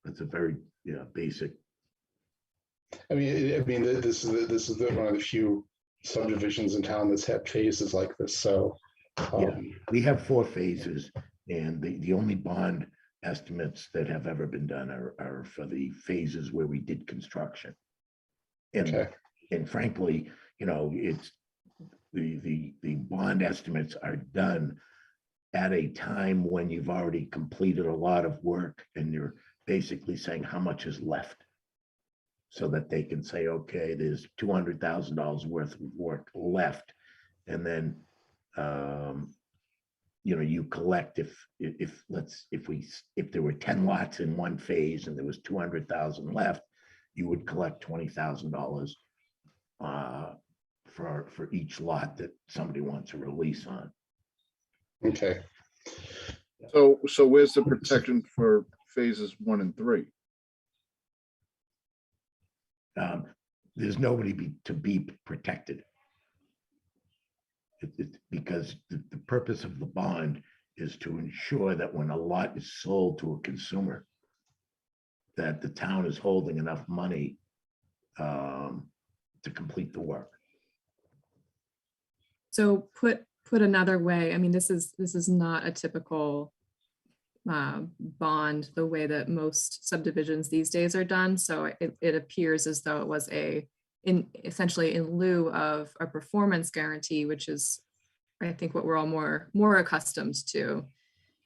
it's a very basic. This is one of the few subdivisions in town that's had phases like this. So We have 4 phases, and the only bond estimates that have ever been done are for the phases where we did construction. okay. And frankly, it's the bond estimates are done at a time when you've already completed a lot of work, and you're basically saying how much is left, so that they can say, okay, there's $200,000 worth of work left. And then, you collect if there were 10 lots in one phase and there was 200,000 left, you would collect $20,000 for each lot that somebody wants a release on. Okay. So where's the protection for phases 1 and 3? There's nobody to be protected. It's because the purpose of the bond is to ensure that when a lot is sold to a consumer, that the town is holding enough money to complete the work. So put another way, this is not a typical bond the way that most subdivisions these days are done. So it appears as though it was essentially in lieu of a performance guarantee, which is, I think, what we're all more accustomed to.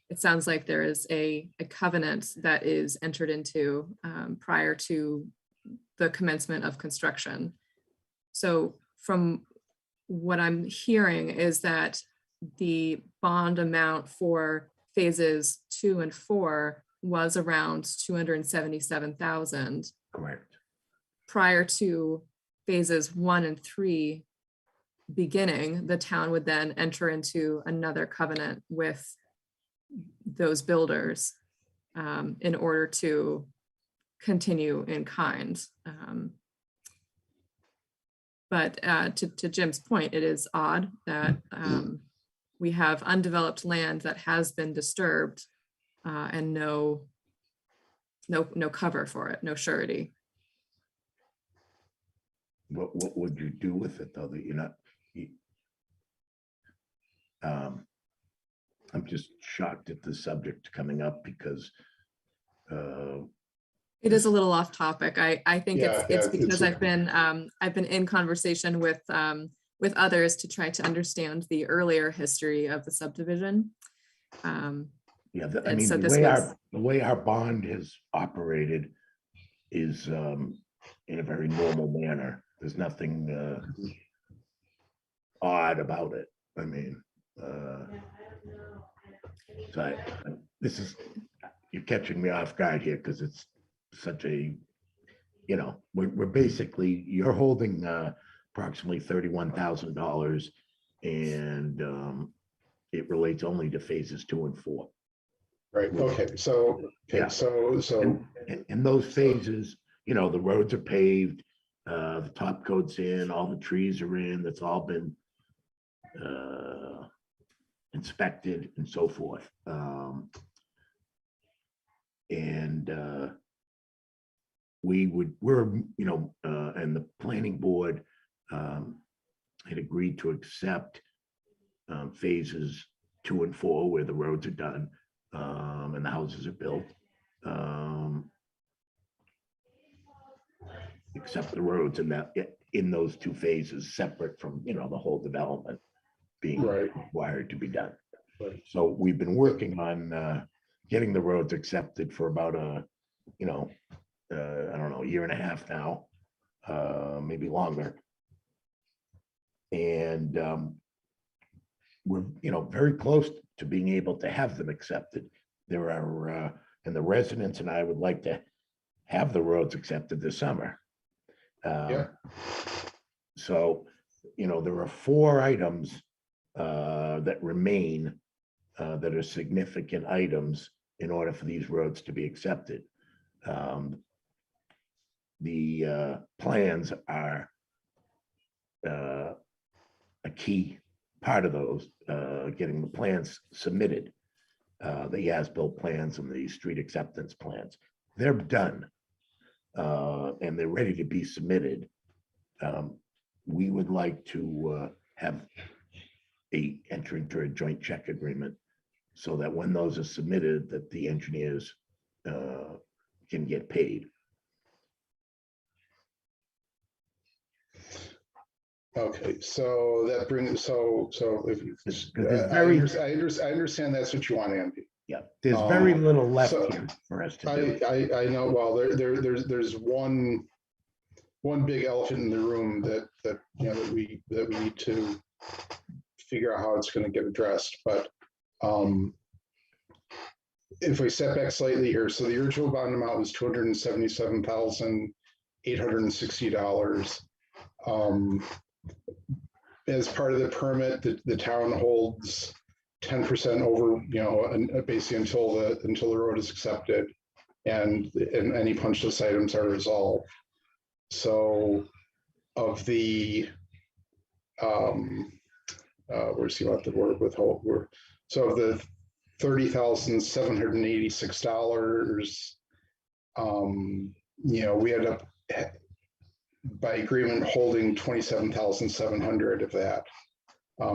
It sounds like there is a covenant that is entered into prior to the commencement of construction. So from what I'm hearing is that the bond amount for phases 2 and 4 was around $277,000. Correct. Prior to phases 1 and 3 beginning, the town would then enter into another covenant with those builders in order to continue in kind. But to Jim's point, it is odd that we have undeveloped land that has been disturbed and no cover for it, no surety. What would you do with it, though, that you're not? I'm just shocked at the subject coming up, because it is a little off topic. I think it's because it's I've been in conversation with others to try to understand the earlier history of the subdivision. The way our bond has operated is in a very normal manner. There's nothing odd about it. You're catching me off guard here, because it's such a, we're basically, you're holding approximately $31,000, and it relates only to phases 2 and 4. Right. Okay. So Yeah. so And those phases you know, the roads are paved, the top coat's in, all the trees are in, that's all been inspected and so forth. We're, you know, and the planning board had agreed to accept phases 2 and 4 where the roads are done and the houses are built. Accept the roads in those 2 phases, separate from, you know, the whole development being Right. required to be done. Right. So we've been working on getting the roads accepted for about you know, I don't know, 1.5 years now, maybe longer. And we're, you know, very close to being able to have them accepted. There are, and the residents and I would like to have the roads accepted this summer. Yeah. So, you know, there are 4 items that remain that are significant items in order for these roads to be accepted. The plans are a key part of those, getting the plans submitted, the as-built plans and the street acceptance plans. They're done and they're ready to be submitted. We would like to have enter into a joint check agreement so that when those are submitted, that the engineers can get paid. Okay, so that brings, so if, There's I very, understand that's what you want, Andy. yeah, there's very little left so here for us to do. I know, well, there's one big elephant in the room that you know that we need to figure out how it's going to get addressed. But if we step back slightly here, so the original bond amount was $277,860. As part of the permit, the town holds 10% over, you know, and basically until the road is accepted and any punch list items are resolved. So of the where's he about the word withhold? So of the $30,786, you know, we end up by agreement holding 27,700 of that.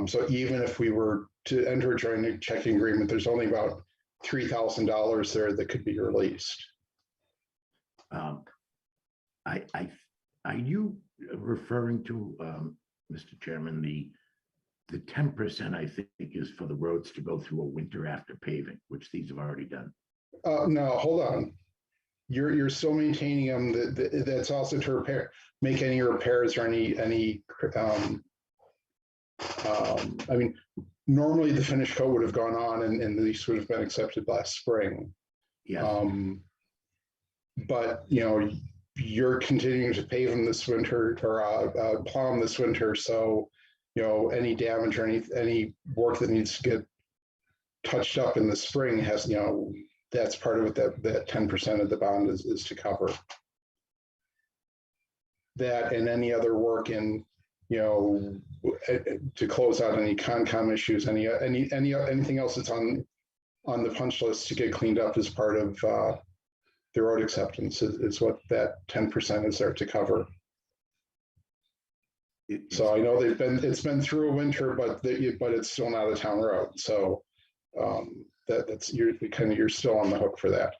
So even if we were to enter a joint checking agreement, there's only about $3,000 there that could be released. Are you referring to, Mr. Chairman, the 10% I think is for the roads to go through a winter after paving, which these have already done? No, hold on. You're still maintaining them. That's also to make any repairs or any. I mean, normally the finish coat would have gone on and these would have been accepted last spring. Yeah. But you know, you're continuing to pave them this winter or plow them this winter. So, you know, any damage or any work that needs to get touched up in the spring has, you know, that's part of it that 10% of the bond is to cover. That and any other work in, you know, to close out any Concom issues, anything else that's on the punch list to get cleaned up as part of the road acceptance is what that 10% is there to cover. So I know it's been through a winter, but it's still not a town road. So you're still on the hook for that.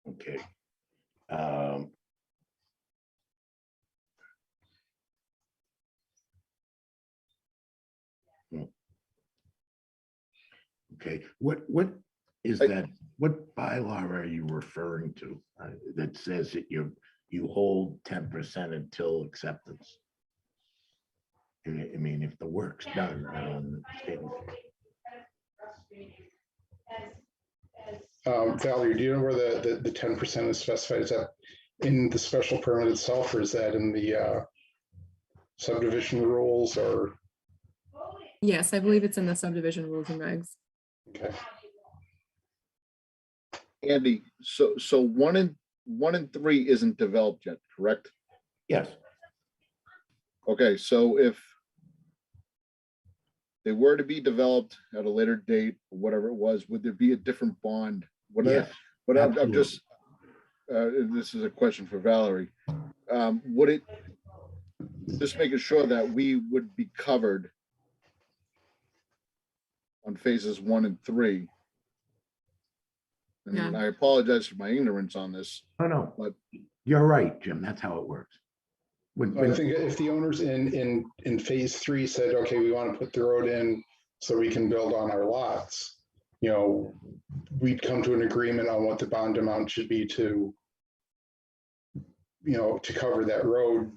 Okay. Okay, what is that? What bylaw are you referring to that says that you hold 10% until acceptance? I mean, if the work's done, Valerie, do you know where the 10% is specified? Is that in the special permit itself, or is that in the subdivision rules? Or Yes, I believe it's in the subdivision rules and regs. okay. Andy, so 1 and 1 and 3 isn't developed yet, correct? Yes, Okay, so if they were to be developed at a later date, or whatever it was, would there be a different bond? yes. But I'm absolutely. just, this is a question for Valerie. Would it, just making sure that we would be covered on phases 1 and 3. And Yeah. I apologize for my ignorance on this. Oh, no, But- you're right, Jim. That's how it works. I think if the owners in phase 3 said, okay, we want to put the road in so we can build on our lots, you know, we'd come to an agreement on what the bond amount should be to, you know, to cover that road.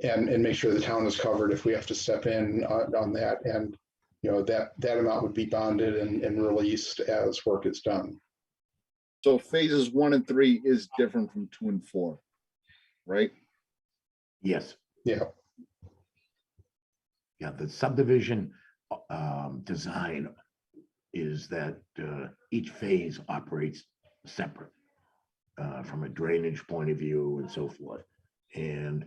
And make sure the town is covered if we have to step in on that. And, you know, that amount would be bonded and released as work is done. So phases 1 and 3 is different from 2 and 4, right? Yes, Yeah, yeah, the subdivision design is that each phase operates separate from a drainage point of view and so forth. And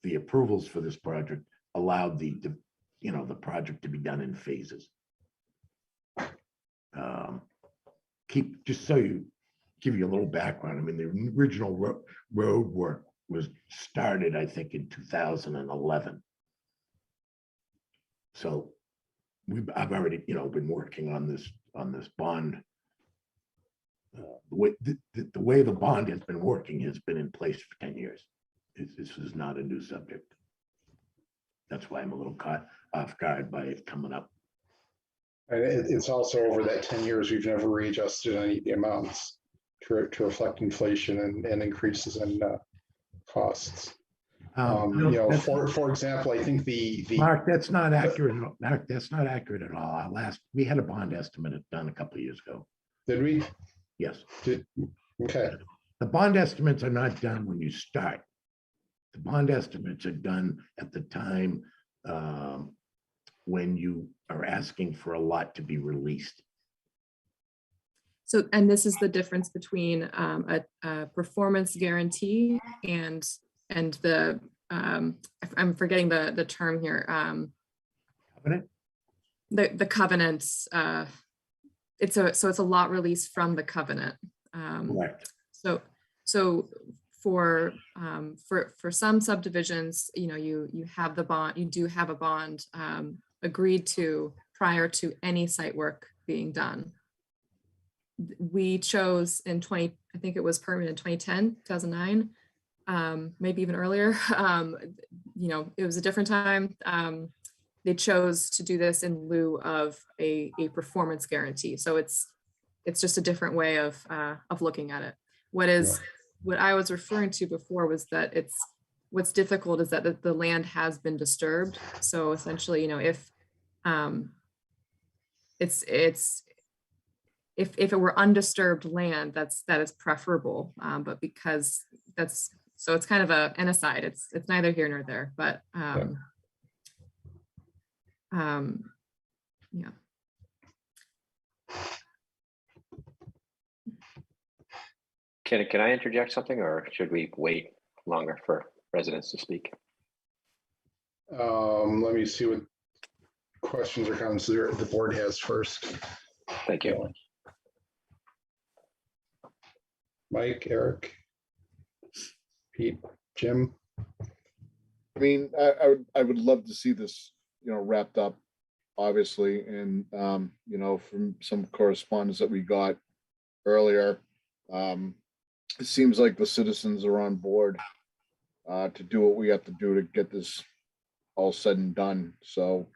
the approvals for this project allowed the project to be done in phases. Just so give you a little background. I mean, the original road work was started, I think, in 2011. So I've already, been working on this bond. The way the bond has been working has been in place for 10 years. This is not a new subject. That's why I'm a little caught off guard by it coming up. and it's also over that 10 years, we've never readjusted any of the amounts to reflect inflation and increases in costs. No, that's- For example, I think the Mark, that's not accurate. Mark, that's not accurate at all. We had a bond estimate done a couple of years ago. did we? Yes, Okay, the bond estimates are not done when you start. The bond estimates are done at the time when you are asking for a lot to be released. So, and this is the difference between a performance guarantee and the, I'm forgetting the term here, Covenant? the covenants. So it's a lot release from the covenant. Correct. So for some subdivisions, you have the bond, you do have a bond agreed to prior to any site work being done. We chose in I think it was permitted in 2010, 2009, maybe even earlier. It was a different time. They chose to do this in lieu of a performance guarantee. So it's just a different way of looking at it. What I was referring to before was that what's difficult is that the land has been disturbed. So essentially, if if it were undisturbed land, that is preferable. But because so it's kind of an aside. It's neither here nor there. But yeah. Can I interject something, or should we wait longer for residents to speak? let me see what questions or comments the board has first. Thank you. Mike, Eric, Pete, Jim. I mean, I would love to see this, wrapped up, obviously, and, from some correspondence that we got earlier, it seems like the citizens are on board to do what we have to do to get this all said and done. So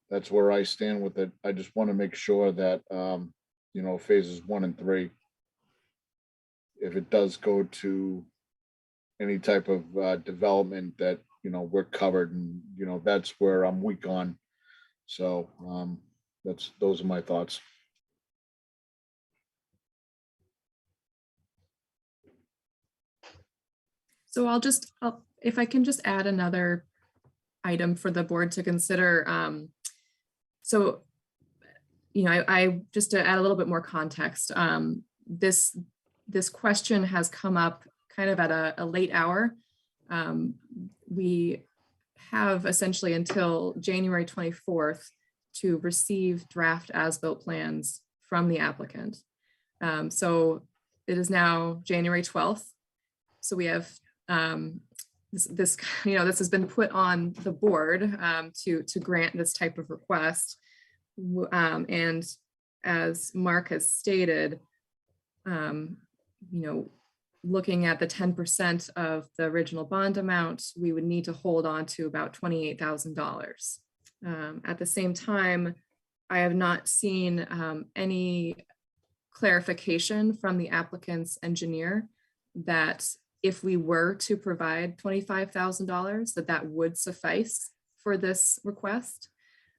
that's where I stand with it. I just want to make sure that, phases 1 and 3, if it does go to any type of development, that, we're covered, and, that's where I'm weak on. So those are my thoughts. So if I can just add another item for the board to consider. So I just to add a little bit more context, this question has come up kind of at a late hour. We have essentially until January 24th to receive draft as-built plans from the applicant. So it is now January 12th. So we have this has been put on the board to grant this type of request. And as Mark has stated, looking at the 10% of the original bond amount, we would need to hold on to about $28,000. At the same time, I have not seen any clarification from the applicant's engineer that if we were to provide $25,000, that would suffice for this request.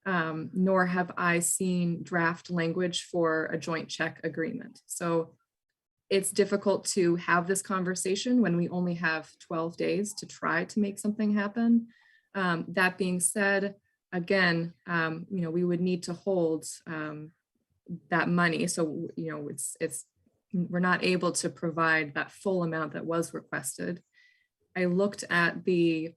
Nor have I seen draft language for a joint check agreement. So it's difficult to have this conversation when we only have 12 days to try to make something happen. That being said, again, we would need to hold that money. So, we're not able to provide that full amount that was requested. I looked at the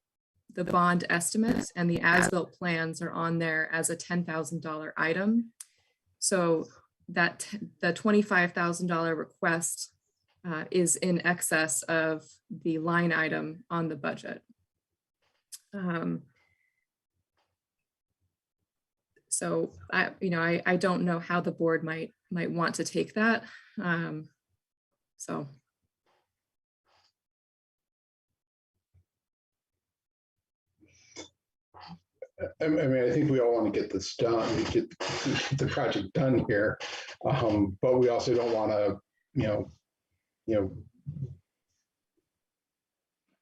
bond estimates, and the as-built plans are on there as a $10,000 item. So that the $25,000 request is in excess of the line item on the budget. So I don't know how the board might want to take that. So. I mean, I think we all want to get this done, get the project done here, but we also don't want to,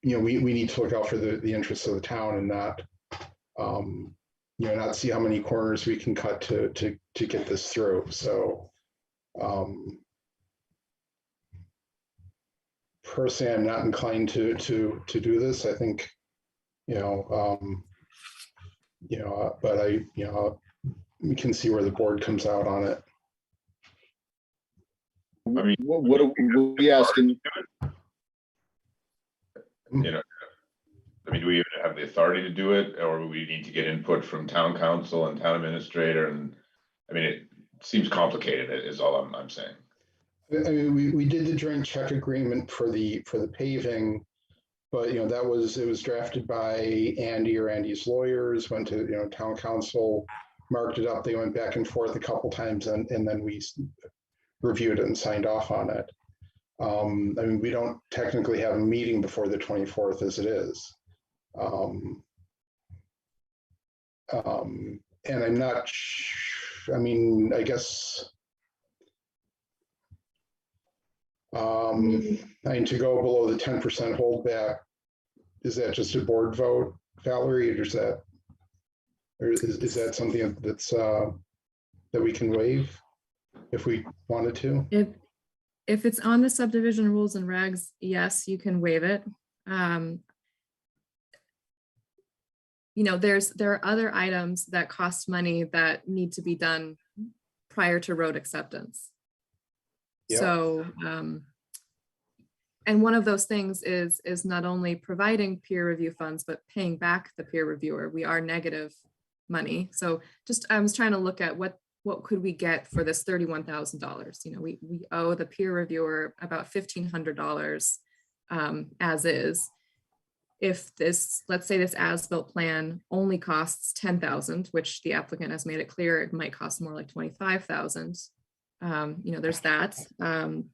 we need to look out for the interests of the town and not, not see how many corners we can cut to get this through. So, personally, I'm not inclined to do this. I think, but we can see where the board comes out on it. What are we asking? Do we even have the authority to do it, or do we need to get input from town council and town administrator? And it seems complicated is all I'm saying. I mean, we did the joint check agreement for the paving, but it was drafted by Andy or Andy's lawyers, went to town council, marked it up. They went back and forth a couple times, and then we reviewed it and signed off on it. We don't technically have a meeting before the 24th as it is. And I'm not, I guess, to go below the 10% holdback, is that just a board vote, Valerie, or is that something that's that we can waive if we wanted to? If it's on the subdivision rules and regs, yes, you can waive it. There are other items that cost money that need to be done prior to road acceptance. Yeah. So, and one of those things is not only providing peer review funds, but paying back the peer reviewer. We are negative money. So I was trying to look at what could we get for this $31,000? We owe the peer reviewer about $1,500 as is. If let's say this as-built plan only costs $10,000, which the applicant has made it clear it might cost more like $25,000. There's that.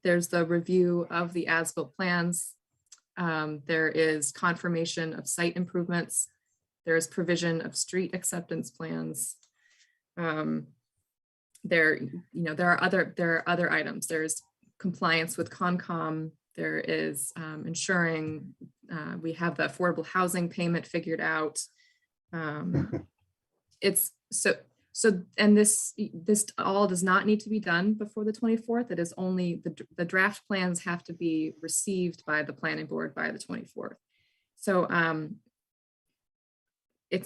There's the review of the as-built plans. There is confirmation of site improvements. There is provision of street acceptance plans. There are other items. There's compliance with Concom. There is ensuring we have the affordable housing payment figured out. It's and this all does not need to be done before the 24th. It is only the draft plans have to be received by the planning board by the 24th. So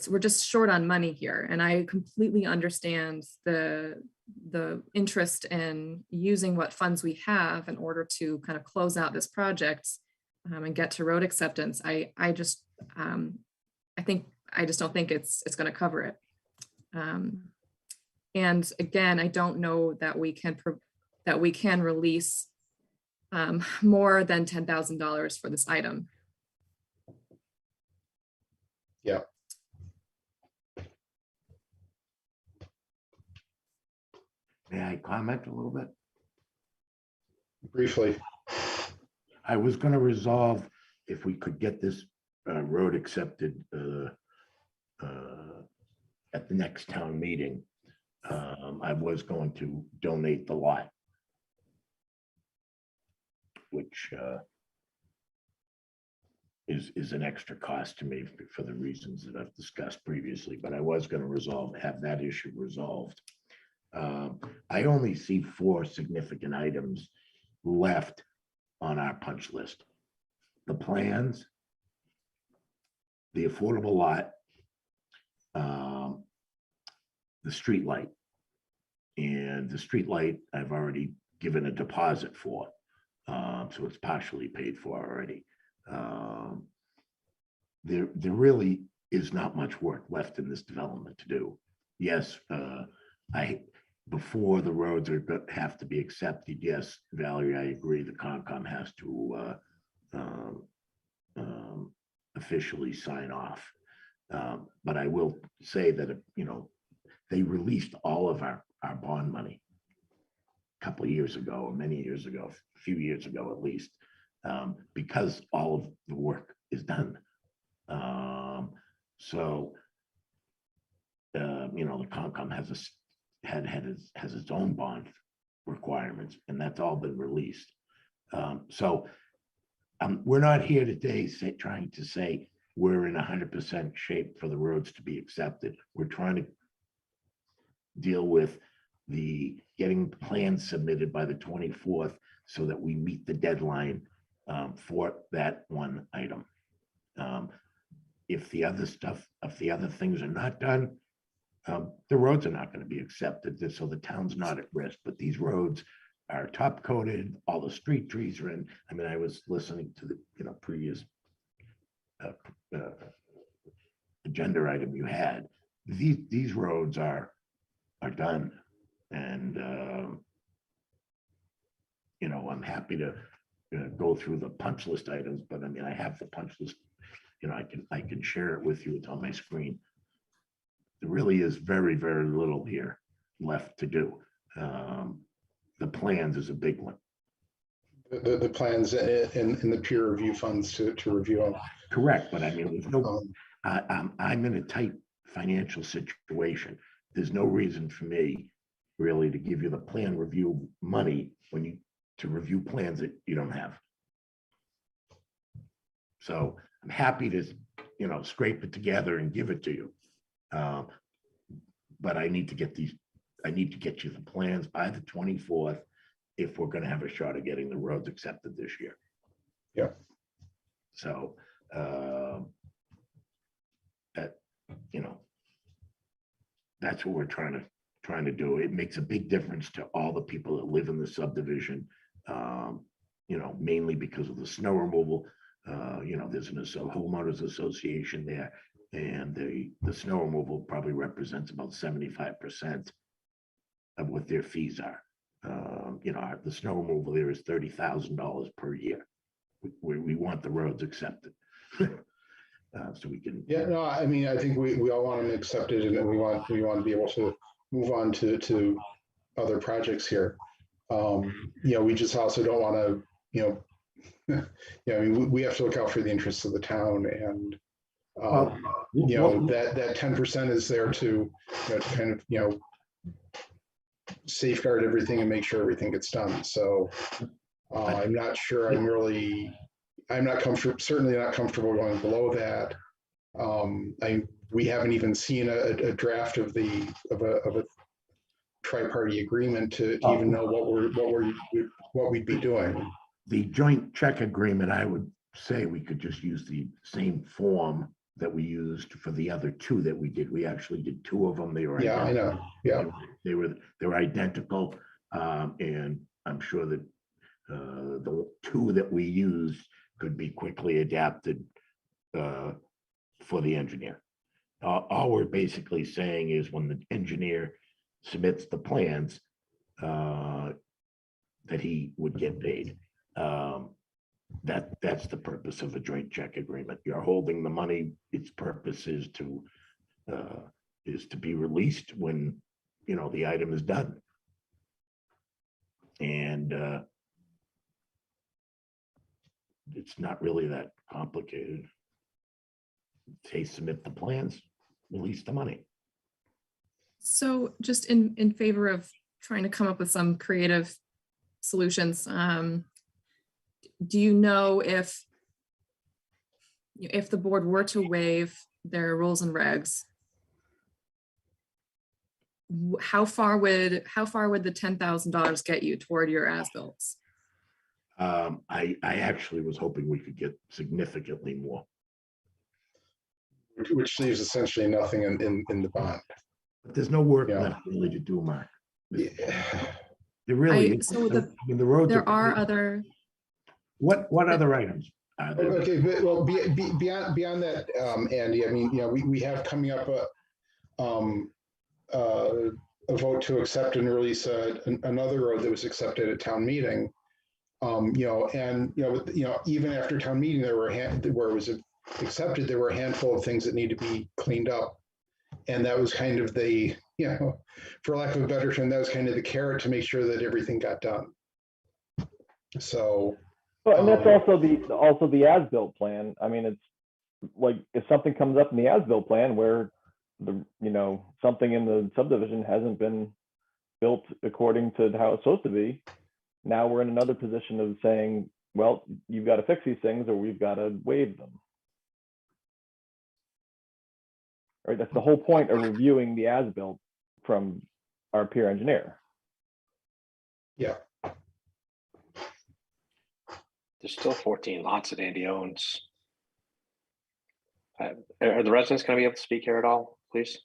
we're just short on money here, and I completely understand the interest in using what funds we have in order to kind of close out this project and get to road acceptance, I just don't think it's going to cover it. And again, I don't know that we can release more than $10,000 for this item. Yeah. May I comment a little bit? Briefly. I was gonna resolve if we could get this road accepted at the next town meeting. I was going to donate the lot, which is an extra cost to me for the reasons that I've discussed previously, but I was going to have that issue resolved. I only see 4 significant items left on our punch list: the plans, the affordable lot, the street light. And the street light I've already given a deposit for, so it's partially paid for already. There really is not much work left in this development to do. Yes, before the roads have to be accepted, yes, Valerie, I agree, the Concom has to officially sign off. But I will say that, they released all of our bond money a couple of years ago, or many years ago, a few years ago at least, because all of the work is done. So the Concom has its own bond requirements, and that's all been released. So we're not here today trying to say we're in 100% shape for the roads to be accepted. We're trying to deal with getting plans submitted by the 24th so that we meet the deadline for that one item. If the other things are not done, the roads are not going to be accepted, so the town's not at risk. But these roads are top coated, all the street trees are in. I mean, I was listening to the previous agenda item you had. These roads are done, and I'm happy to go through the punch list items, but I mean, I have the punch list, I can share it with you. It's on my screen. There really is very, very little here left to do. The plans is a big one. The plans in the peer review funds to review them. Correct, but I mean, there's no, I'm in a tight financial situation. There's no reason for me really to give you the plan review money to review plans that you don't have. So I'm happy to, scrape it together and give it to you. But I need to get you the plans by the 24th if we're going to have a shot at getting the roads accepted this year. Yeah. So, that's what we're trying to do. It makes a big difference to all the people that live in the subdivision, mainly because of the snow removal. There's a homeowners association there, and the snow removal probably represents about 75% of what their fees are. The snow removal there is $30,000 per year. We want the roads accepted. So we can. Yeah, no, I mean, I think we all want them accepted, and we want to be able to move on to other projects here. We just also don't want to, I mean, we have to look out for the interests of the town, and that 10% is there to kind of safeguard everything and make sure everything gets done. So I'm not sure. I'm not comfortable. Certainly not comfortable going below that. We haven't even seen a draft of a tri-party agreement to even know what we'd be doing. The joint check agreement, I would say we could just use the same form that we used for the other two that we did. We actually did two of them. They were Yeah, I know. Yeah. They were identical, and I'm sure that the two that we used could be quickly adapted for the engineer. All we're basically saying is when the engineer submits the plans, that he would get paid. That's the purpose of a joint check agreement. You're holding the money. Its purpose is to be released when, you know, the item is done. And it's not really that complicated. Say submit the plans, release the money. So just in favor of trying to come up with some creative solutions, do you know if the board were to waive their rules and regs, how far would the $10,000 get you toward your as-bills? I actually was hoping we could get significantly more. Which leaves essentially nothing in the bond. But there's no work Yeah. left really to do, Mark. Yeah. There really is. So I mean, the roads there are paved. other. What other items are there? Okay, but well, beyond that, Andy, I mean, you know, we have coming up a vote to accept and release another road that was accepted at town meeting. You know, and you know, even after town meeting, where it was accepted, there were a handful of things that need to be cleaned up, and that was kind of the, you know, for lack of a better term, that was kind of the carrot to make sure that everything got done. So. But and that's also the as-built plan. I mean, it's like if something comes up in the as-built plan where something in the subdivision hasn't been built according to how it's supposed to be, now we're in another position of saying, well, you've got to fix these things or we've got to waive them. Right? That's the whole point of reviewing the as-built from our peer engineer. Yeah. There's still 14 lots that Andy owns. Are the residents going to be able to speak here at all, please?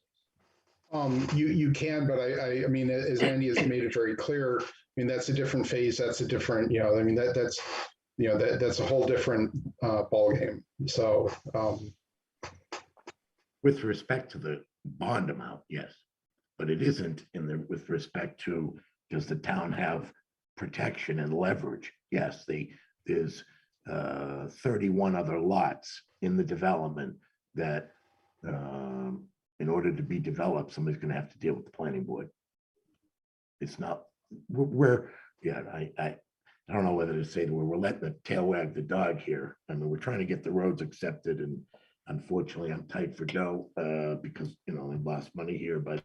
You can, but I mean, as Andy has made it very clear, I mean, that's a different phase. That's a different, you know, I mean, that's a whole different ballgame. So. With respect to the bond amount, yes, but it isn't with respect to, does the town have protection and leverage? Yes, there's 31 other lots in the development that in order to be developed, somebody's going to have to deal with the planning board. It's not, I don't know whether to say that we're letting the tail wag the dog here. I mean, we're trying to get the roads accepted, and unfortunately I'm tight for dough because, you know, I lost money here, but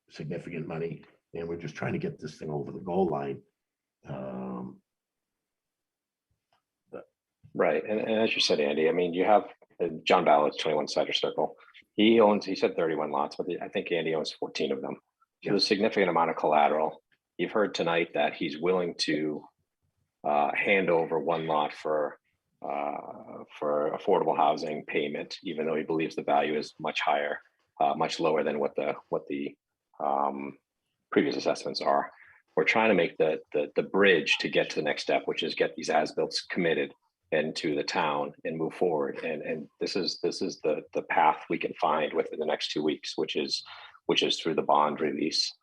significant money, and we're just trying to get this thing over the goal line. Right, and as you said, Andy, I mean, you have John Ballard's 21 Cider Circle. He said 31 lots, but I think Andy owns 14 of them. So there's a significant amount of collateral. You've heard tonight that he's willing to hand over one lot for affordable housing payment, even though he believes the value is much higher, much lower than what the previous assessments are. We're trying to make the bridge to get to the next step, which is get these as-bills committed into the town and move forward. And this is the path we can find within the next 2 weeks, which is through the bond release.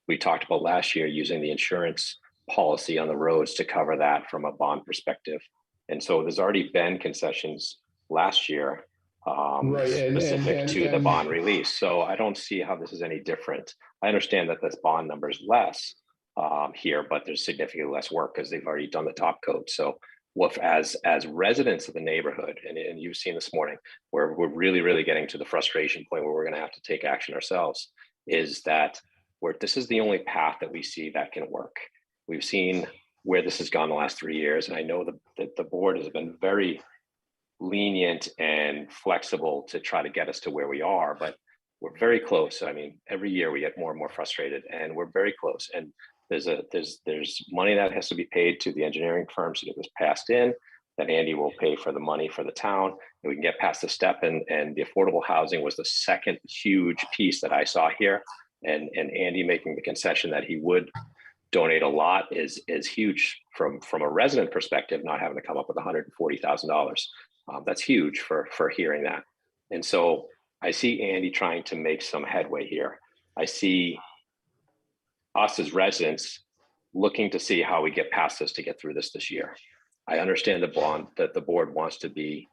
We talked about last year using the insurance policy on the roads to cover that from a bond perspective. And so there's already been concessions last year specific to the bond release. So I don't see how this is any different. I understand that this bond number is less here, but there's significantly less work because they've already done the top coat. So as residents of the neighborhood, and you've seen this morning, where we're really getting to the frustration point where we're going to have to take action ourselves, is that this is the only path that we see that can work. We've seen where this has gone the last 3 years, and I know that the board has been very lenient and flexible to try to get us to where we are, but we're very close. I mean, every year we get more and more frustrated, and we're very close. And there's money that has to be paid to the engineering firms to get this passed in. that Andy will pay for the money for the town, and we can get past the step. And the affordable housing was the second huge piece that I saw here. And Andy making the concession that he would donate a lot is huge from a resident perspective, not having to come up with $140,000. That's huge for hearing that. And so I see Andy trying to make some headway here. I see us as residents looking to see how we get past this to get through this year. I understand the bond that the board wants to be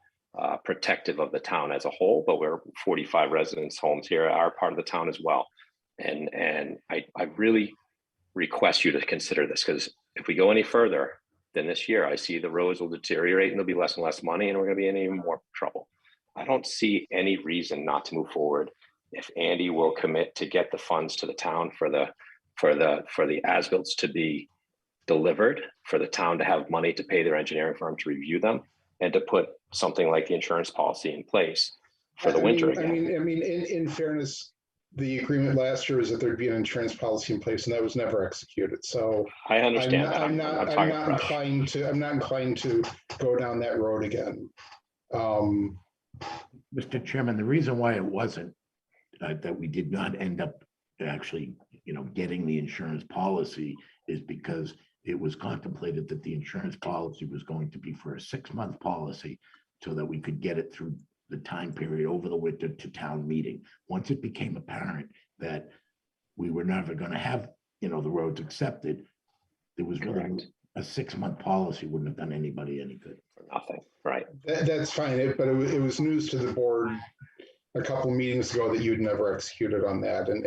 protective of the town as a whole, but we're 45 residents' homes here are part of the town as well. And I really request you to consider this, because if we go any further than this year, I see the roads will deteriorate and there'll be less and less money and we're going to be in even more trouble. I don't see any reason not to move forward if Andy will commit to get the funds to the town for the as-bills to be delivered, for the town to have money to pay their engineering firm to review them, and to put something like the insurance policy in place for the winter again. I mean, in fairness, the agreement last year was that there'd be an insurance policy in place, and that was never executed. So I understand that. I'm not inclined to go down that road again. Mr. Chairman, the reason why it wasn't that we did not end up actually, getting the insurance policy is because it was contemplated that the insurance policy was going to be for a 6-month policy so that we could get it through the time period over the winter to town meeting. Once it became apparent that we were never going to have, the roads accepted, there was really a 6-month policy wouldn't have done anybody any good. For nothing, right? That's fine, but it was news to the board a couple meetings ago that you'd never executed on that, and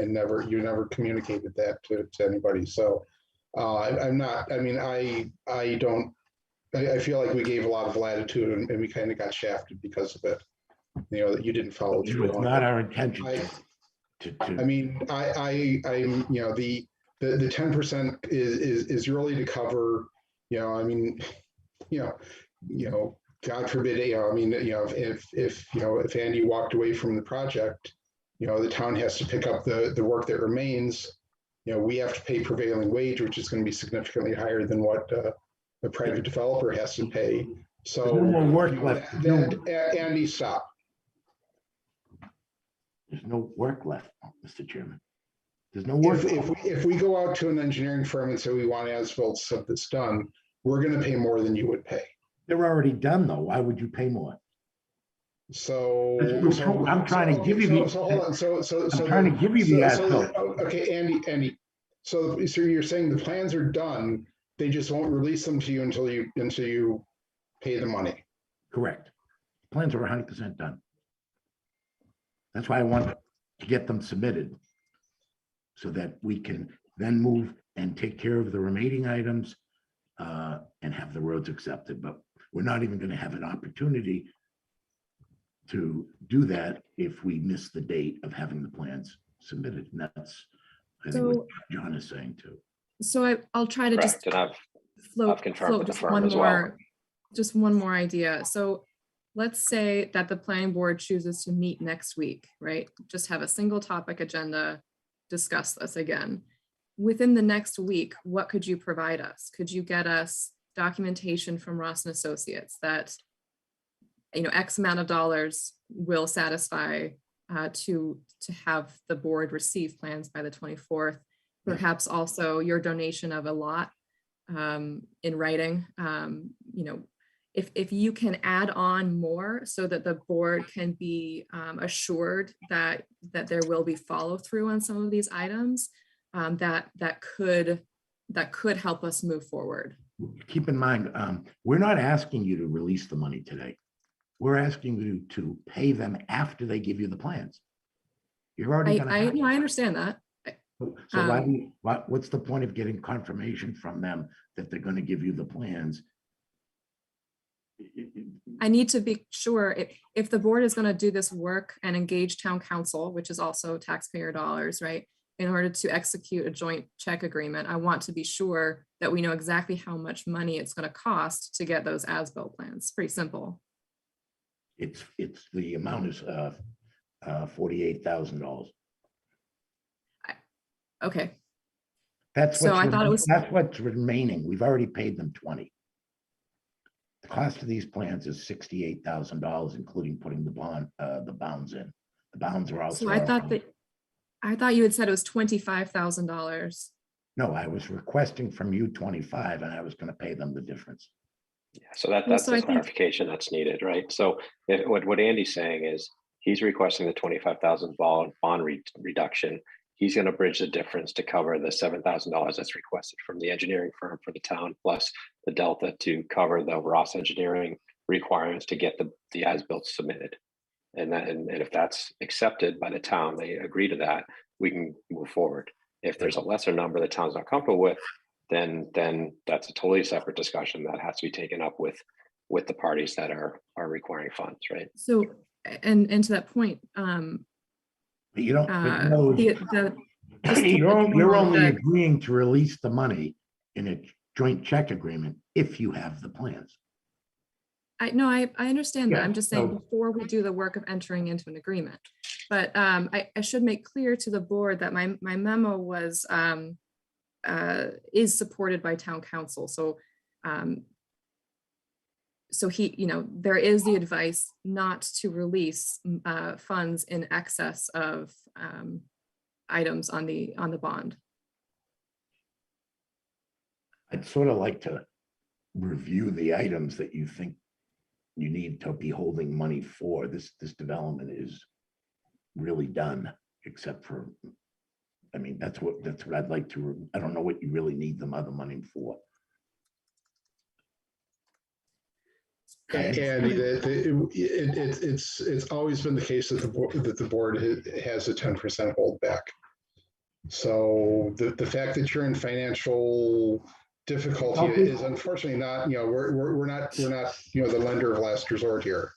you never communicated that to anybody. So I feel like we gave a lot of latitude and we kind of got shafted because of it. That you didn't follow It through. was not our intention to. I mean, the 10% is really to cover, God forbid, if Andy walked away from the project, the town has to pick up the work that remains. We have to pay prevailing wage, which is going to be significantly higher than what a private developer has to pay. So There's no more work left. Andy, stop. There's no work left, Mr. Chairman. There's no work. If we go out to an engineering firm and say we want as-built stuff that's done, we're going to pay more than you would pay. They're already done, though. Why would you pay more? So I'm trying to give you the. So hold on. I'm trying to give you the as-built. Okay, Andy. So you're saying the plans are done. They just won't release them to you until you pay the money. Correct. Plans are 100% done. That's why I want to get them submitted so that we can then move and take care of the remaining items and have the roads accepted. But we're not even going to have an opportunity to do that if we miss the date of having the plans submitted. And that's, I think, what John is saying too. So I'll try to Correct. just And float confirmed with the just firm one as well. more, just one more idea. So let's say that the planning board chooses to meet next week, right? Just have a single topic agenda, discuss this again. Within the next week, what could you provide us? Could you get us documentation from Ross and Associates that, X amount of dollars will satisfy to have the board receive plans by the 24th? Perhaps also your donation of a lot in writing. If you can add on more so that the board can be assured that there will be follow through on some of these items, that could help us move forward. Keep in mind, we're not asking you to release the money today. We're asking you to pay them after they give you the plans. You're already going to. I understand that. So what's the point of getting confirmation from them that they're going to give you the plans? I need to be sure if the board is going to do this work and engage town council, which is also taxpayer dollars, right? In order to execute a joint check agreement, I want to be sure that we know exactly how much money it's going to cost to get those as-built plans. Pretty simple. It's the amount is $48,000. Okay. That's so I thought it was. That's what's remaining. We've already paid them 20. cost of these plans is $68,000, including putting the bounds in. The bounds are also. So I thought you had said it was $25,000. No, I was requesting from you 25 and I was gonna pay them the difference. Yeah, so Well, that's so the I think- clarification that's needed, right? So what Andy's saying is he's requesting the 25,000 bond reduction. He's going to bridge the difference to cover the $7,000 that's requested from the engineering firm for the town, plus the delta to cover the Ross engineering requirements to get the as-built submitted. And if that's accepted by the town, they agree to that, we can move forward. If there's a lesser number the town's not comfortable with, then that's a totally separate discussion that has to be taken up with the parties that are requiring funds, right? So, and to that point, But you don't, but just to you're only the- agreeing to release the money in a joint check agreement if you have the plans. I understand that. Yeah, I'm just saying so- before we do the work of entering into an agreement. But I should make clear to the board that my memo was is supported by town council. So so there is the advice not to release funds in excess of items on the bond. I'd sort of like to review the items that you think you need to be holding money for. This development is really done, except for, I mean, that's what I'd like to, I don't know what you really need the other money for. And it's always been the case that the board has a 10% holdback. So the fact that you're in financial difficulty is unfortunately not, we're not the lender of last resort here.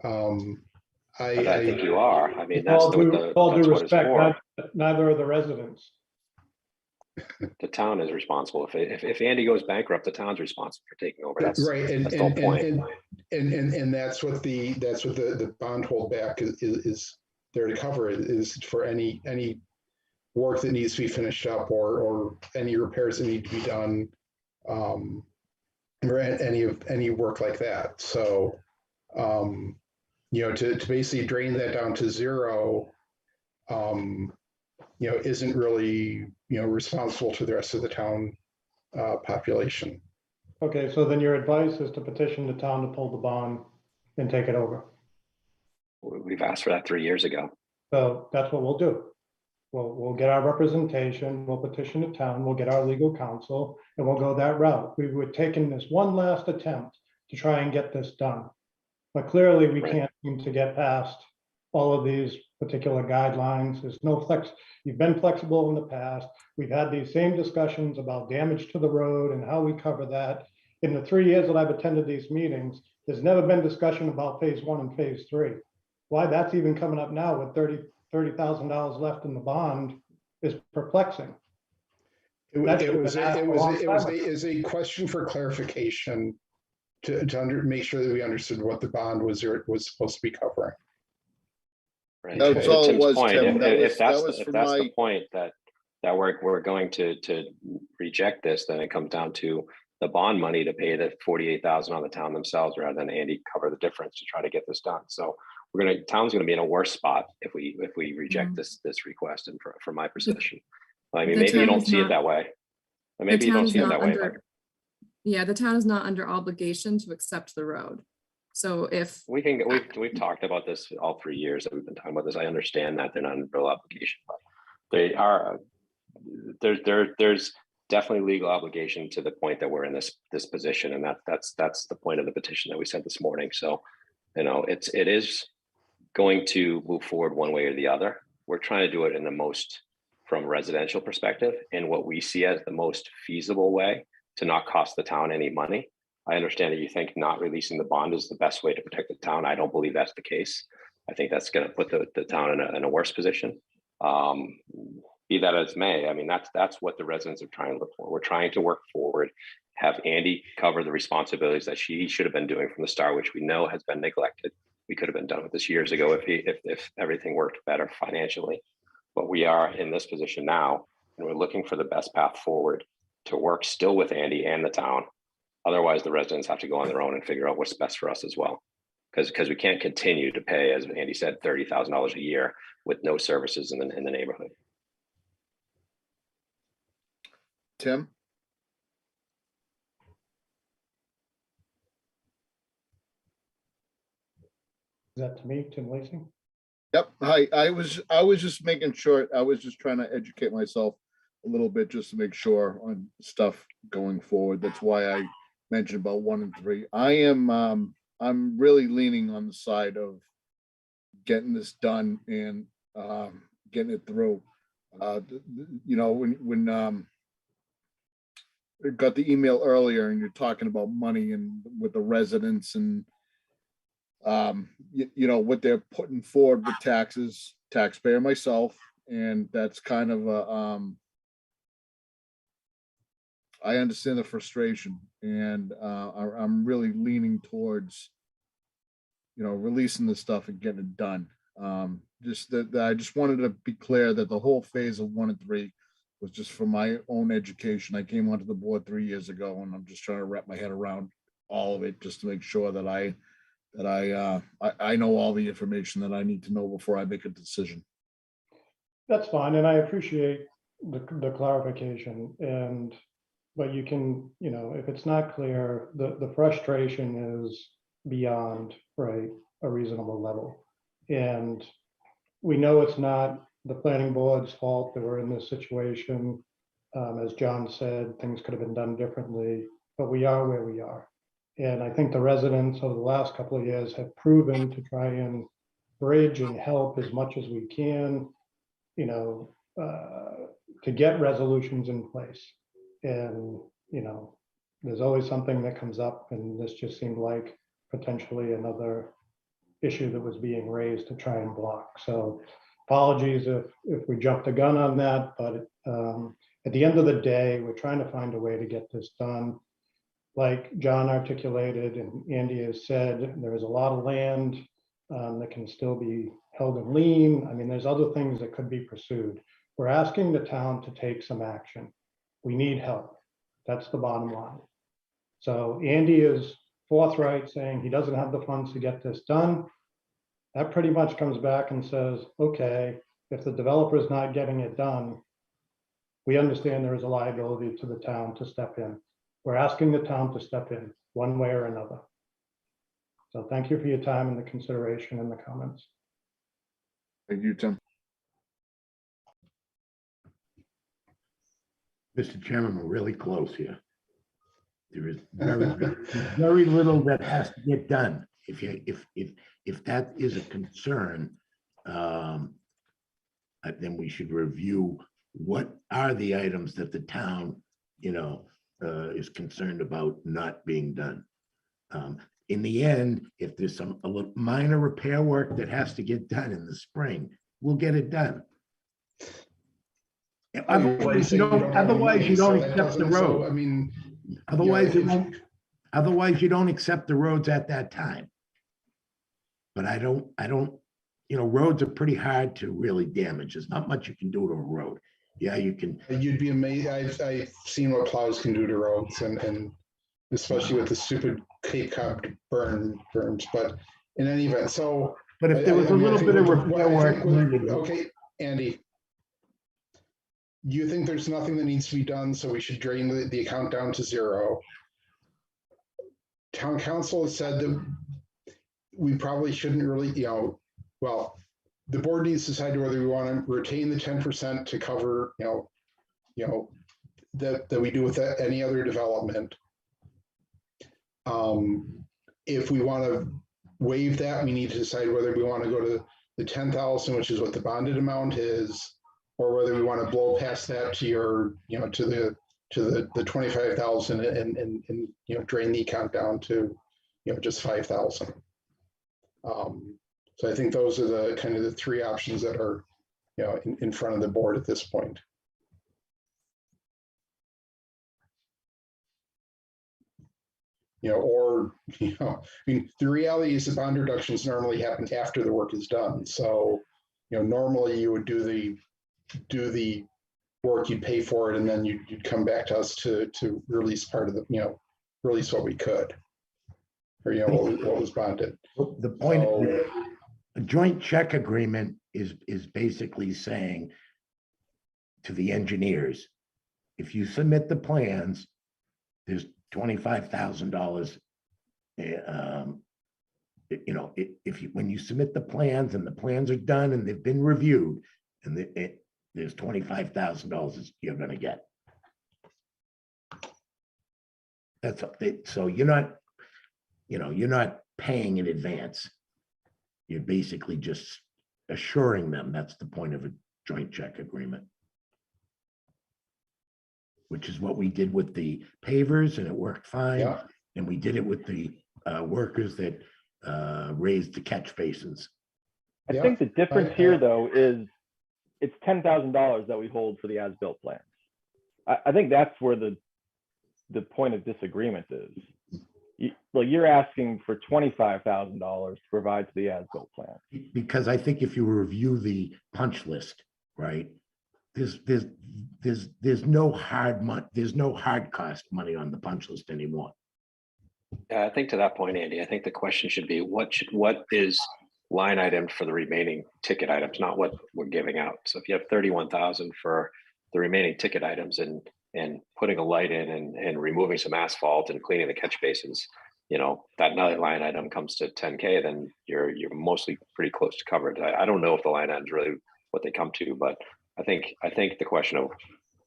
I think you are. I mean, that's All due what it's respect, for. neither are the residents. The town is responsible. If Andy goes bankrupt, the town's responsible for taking over. That's right, that's the whole point. And that's what the bond holdback is there to cover. It is for any work that needs to be finished up or any repairs that need to be done, or any work like that. So to basically drain that down to zero, isn't really, responsible to the rest of the town population. Okay, so then your advice is to petition the town to pull the bond and take it over. We've asked for that 3 years ago. So that's what we'll do. We'll get our representation, we'll petition the town, we'll get our legal counsel, and we'll go that route. We were taking this one last attempt to try and get this done. But clearly we can't seem to get past all of these particular guidelines. There's no flex. You've been flexible in the past. We've had these same discussions about damage to the road and how we cover that. In the 3 years that I've attended these meetings, there's never been discussion about phase 1 and phase 3. Why that's even coming up now with $30,000 left in the bond is perplexing. It was a question for clarification to make sure that we understood what the bond was supposed to be covering. Right. That's all it was, Tim. If that's for the point that we're going to reject this, then it comes down to the bond money to pay the $48,000 on the town themselves, rather than Andy cover the difference to try to get this done. So town's gonna be in a worse spot if we reject this request. And from my position, I mean, maybe you don't see it that way. Maybe you don't see it that way. Yeah, the town is not under obligation to accept the road. So if we've talked about this all 3 years that we've been talking about this. I understand that they're not under real obligation, but they are. There's definitely legal obligation to the point that we're in this position, and that's the point of the petition that we sent this morning. So, it is going to move forward one way or the other. We're trying to do it in the most, from a residential perspective, in what we see as the most feasible way to not cost the town any money. I understand that you think not releasing the bond is the best way to protect the town. I don't believe that's the case. I think that's going to put the town in a worse position. Be that as may, I mean, that's what the residents are trying to look for. We're trying to work forward, have Andy cover the responsibilities that he should have been doing from the start, which we know has been neglected. We could have been done with this years ago if everything worked better financially. But we are in this position now, and we're looking for the best path forward to work still with Andy and the town Otherwise, the residents have to go on their own and figure out what's best for us as well. Because we can't continue to pay, as Andy said, $30,000 a year with no services in the neighborhood. Tim? Is that to me, Tim Lacy? Yep. Hi, I was just making sure, I was just trying to educate myself a little bit just to make sure on stuff going forward. That's why I mentioned about 1 and 3. I'm really leaning on the side of getting this done and getting it through. You know, when I got the email earlier and you're talking about money and with the residents and you know what they're putting forward with taxes, taxpayer myself, and that's kind of a I understand the frustration, and I'm really leaning towards, you know, releasing this stuff and getting it done. Just that I just wanted to be clear that the whole phase of 1 and 3 was just for my own education. I came onto the board 3 years ago, and I'm just trying to wrap my head around all of it just to make sure that I know all the information that I need to know before I make a decision. That's fine, and I appreciate the clarification, but you can, you know, if it's not clear, the frustration is beyond, right, a reasonable level. And we know it's not the planning board's fault that we're in this situation. As John said, things could have been done differently, but we are where we are. And I think the residents over the last couple of years have proven to try and bridge and help as much as we can, you know, to get resolutions in place. And, you know, there's always something that comes up, and this just seemed like potentially another issue that was being raised to try and block. So apologies if we jumped the gun on that, but at the end of the day, we're trying to find a way to get this done. Like John articulated and Andy has said, there is a lot of land that can still be held in lien. I mean, there's other things that could be pursued. We're asking the town to take some action. We need help. That's the bottom line. So Andy is forthright saying he doesn't have the funds to get this done. That pretty much comes back and says, okay, if the developer is not getting it done, we understand there is a liability to the town to step in. We're asking the town to step in one way or another. So thank you for your time and the consideration and the comments. Thank you, Tim. Mr. Chairman, we're really close here. There is very little that has to get done. If that is a concern, then we should review what are the items that the town, you know, is concerned about not being done. In the end, if there's a little minor repair work that has to get done in the spring, we'll get it done. Otherwise, you don't accept the road. I mean, Otherwise, you don't accept the roads at that time. But I don't, you know, roads are pretty hard to really damage. There's not much you can do to a road. Yeah, you can. you'd be amazed. I've seen what plows can do to roads, and especially with the stupid Cape Cod berms. But in any event, so. But if there was a little bit of repair work needed. Okay, Andy. You think there's nothing that needs to be done, so we should drain the account down to 0. Town council has said that we probably shouldn't really, you know, well, the board needs to decide whether we want to retain the 10% to cover, you know, that we do with any other development. If we want to waive that, we need to decide whether we want to go to the 10,000, which is what the bonded amount is, or whether we want to blow past that to your, you know, to the 25,000 and you know, drain the account down to, you know, just 5,000. So I think those are the kind of the 3 options that are, you know, in front of the board at this point. You know, or, you know, I mean, the reality is the bond reductions normally happen after the work is done. So, you know, normally you would do the work, you'd pay for it, and then you'd come back to us to release part of the, you know, release what we could. Or, you know, what was bonded. The point, So, a joint check agreement is basically saying to the engineers, if you submit the plans, there's $25,000. You know, if you, when you submit the plans and the plans are done and they've been reviewed, and there's $25,000 you're gonna get. That's so you're not, you know, you're not paying in advance. You're basically just assuring them. That's the point of a joint check agreement. Which is what we did with the pavers, and it worked fine. yeah, And we did it with the workers that raised the catch basins. I Yeah, think the difference I- here, though, is it's $10,000 that we hold for the as-built plans. I think that's where the point of disagreement is. Well, you're asking for $25,000 to provide to the as-built plan. Because I think if you review the punch list, right, there's no hard money, there's no hard cost money on the punch list anymore. I think to that point, Andy, I think the question should be what is line item for the remaining ticket items, not what we're giving out. So if you have 31,000 for the remaining ticket items and putting a light in and removing some asphalt and cleaning the catch basins, you know, that another line item comes to 10K, then you're mostly pretty close to covered. I don't know if the line items really what they come to, but I think the question of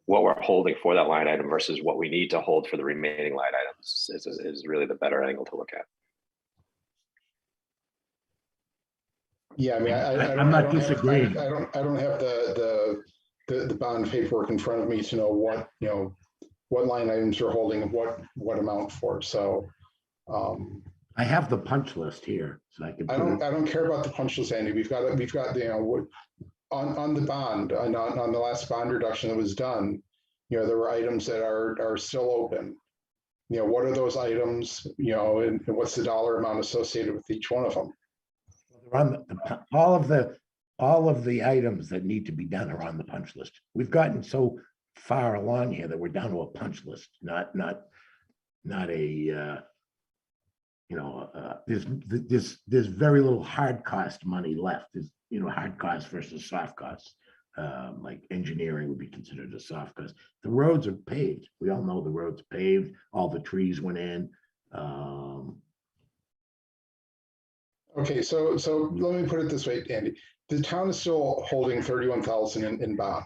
what we're holding for that line item versus what we need to hold for the remaining line items is really the better angle to look at. yeah, I mean, I'm not disagreeing. I don't have the bond paperwork in front of me to know what, you know, what line items are holding and what amount for. So I have the punch list here, so I can. I don't care about the punch list, Andy. We've got, you know, on the bond, on the last bond reduction that was done, you know, there were items that are still open. You know, what are those items, you know, and what's the dollar amount associated with each one of them? On all of the items that need to be done are on the punch list. We've gotten so far along here that we're down to a punch list, not a you know, there's very little hard cost money left. There's, you know, hard cost versus soft costs. Like engineering would be considered a soft cost. The roads are paved. We all know the roads are paved. All the trees went in. Okay, so let me put it this way, Andy. The town is still holding 31,000 in bond.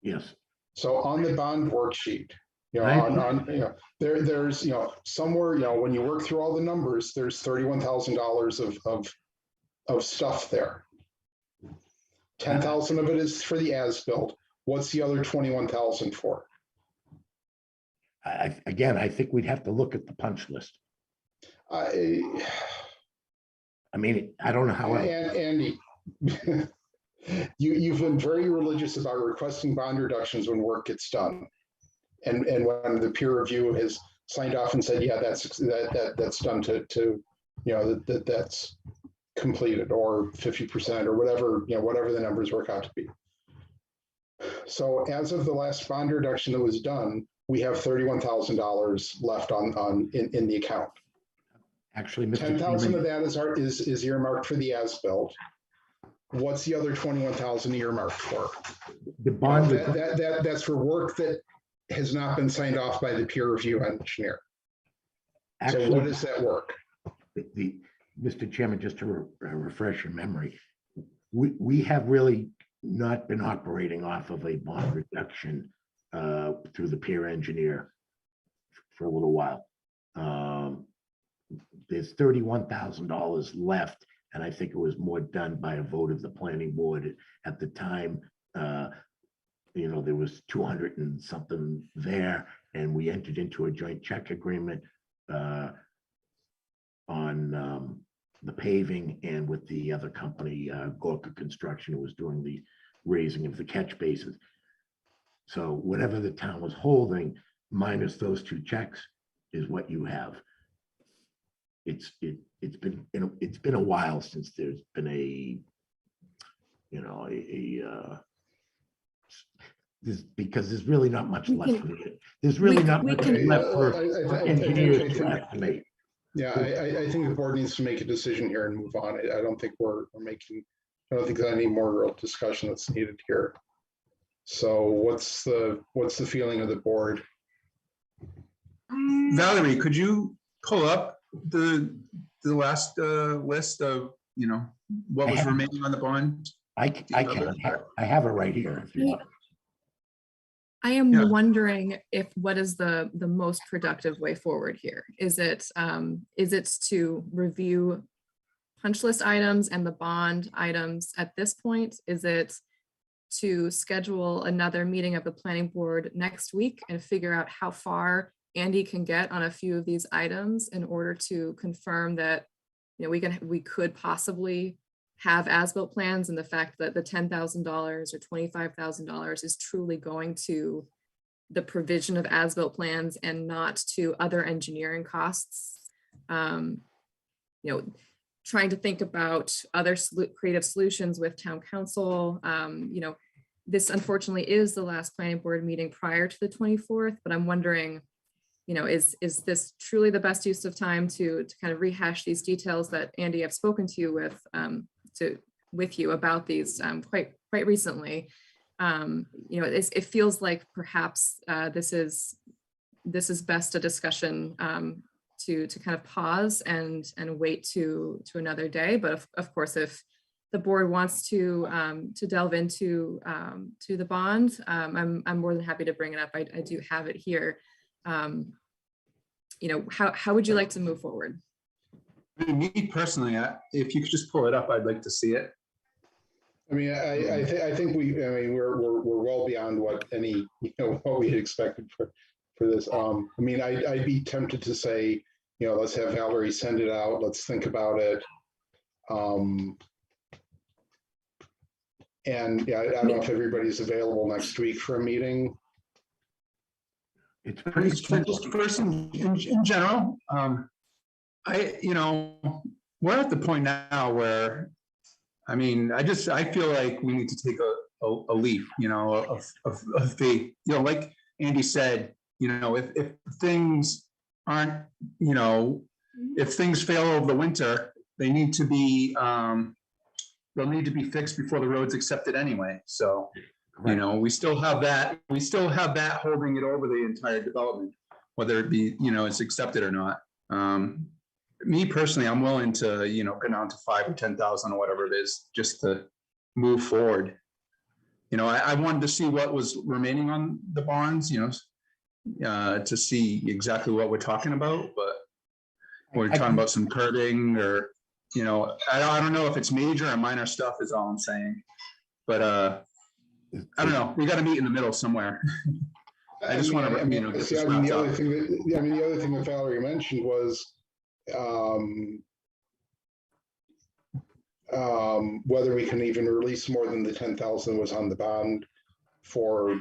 Yes. So on the bond worksheet, you know, Right. on you know, there's, you know, somewhere, you know, when you work through all the numbers, there's $31,000 of stuff there. 10,000 of it is for the as-built. What's the other 21,000 for? Again, I think we'd have to look at the punch list. I mean, I don't know how. Andy, you've been very religious about requesting bond reductions when work gets done. And when the peer review has signed off and said, yeah, that's done to you know, that's completed, or 50% or whatever, you know, whatever the numbers work out to be. So as of the last bond reduction that was done, we have $31,000 left in the account. Actually, Mr. 10,000 of Chairman, that is earmarked for the as-built. What's the other 21,000 earmarked for? the bond. That's for work that has not been signed off by the peer review engineer. So what Actually, is that work? Mr. Chairman, just to refresh your memory, we have really not been operating off of a bond reduction through the peer engineer for a little while. There's $31,000 left, and I think it was more done by a vote of the planning board at the time. You know, there was 200 and something there, and we entered into a joint check agreement on the paving, and with the other company, Gorka Construction, who was doing the raising of the catch basins. So whatever the town was holding, minus those two checks, is what you have. It's been a while since there's been a, you know, because there's really not much We left can- for it. There's really not we much can- left for I engineers think- to estimate. Yeah, I think the board needs to make a decision here and move on. I don't think we're making, I don't think there's any more real discussion that's needed here. So what's the feeling of the board? Valerie, could you pull up the last list of, what was remaining on the bond? I can, I have it right here if you want. I am Yeah. wondering if what is the most productive way forward here? Is it to review punch list items and the bond items at this point? Is it to schedule another meeting of the planning board next week and figure out how far Andy can get on a few of these items in order to confirm that, we could possibly have as-built plans, and the fact that the $10,000 or $25,000 is truly going to the provision of as-built plans and not to other engineering costs. Trying to think about other creative solutions with town council. This unfortunately is the last planning board meeting prior to the 24th, but I'm wondering, is this truly the best use of time to kind of rehash these details that Andy, I've spoken to you with you about these quite recently. It feels like perhaps this is best a discussion to kind of pause and wait to another day. But of course, if the board wants to delve into to the bond, I'm more than happy to bring it up. I do have it here. How would you like to move forward? Me personally, if you could just pull it up, I'd like to see it. I mean, I think we're well beyond what what we had expected for this. I'd be tempted to say, let's have Valerie send it out. Let's think about it. And yeah, I don't know if everybody's available next week for a meeting. It's pretty simple. Just first in general, we're at the point now where, I feel like we need to take a leap, of faith, like Andy said, if things aren't, if things fail over the winter, they need to be, they'll need to be fixed before the road's accepted anyway. So, we still have that holding it over the entire development, whether it be, it's accepted or not. Me personally, I'm willing to, go down to 5 or 10,000 or whatever it is, just to move forward. I wanted to see what was remaining on the bonds, to see exactly what we're talking about, but we're talking about some curbing or, I don't know if it's major or minor stuff is all I'm saying, but I don't know. We got to meet in the middle somewhere. I just want to, get this wrapped up. The other thing that Valerie mentioned was whether we can even release more than the 10,000 was on the bond for,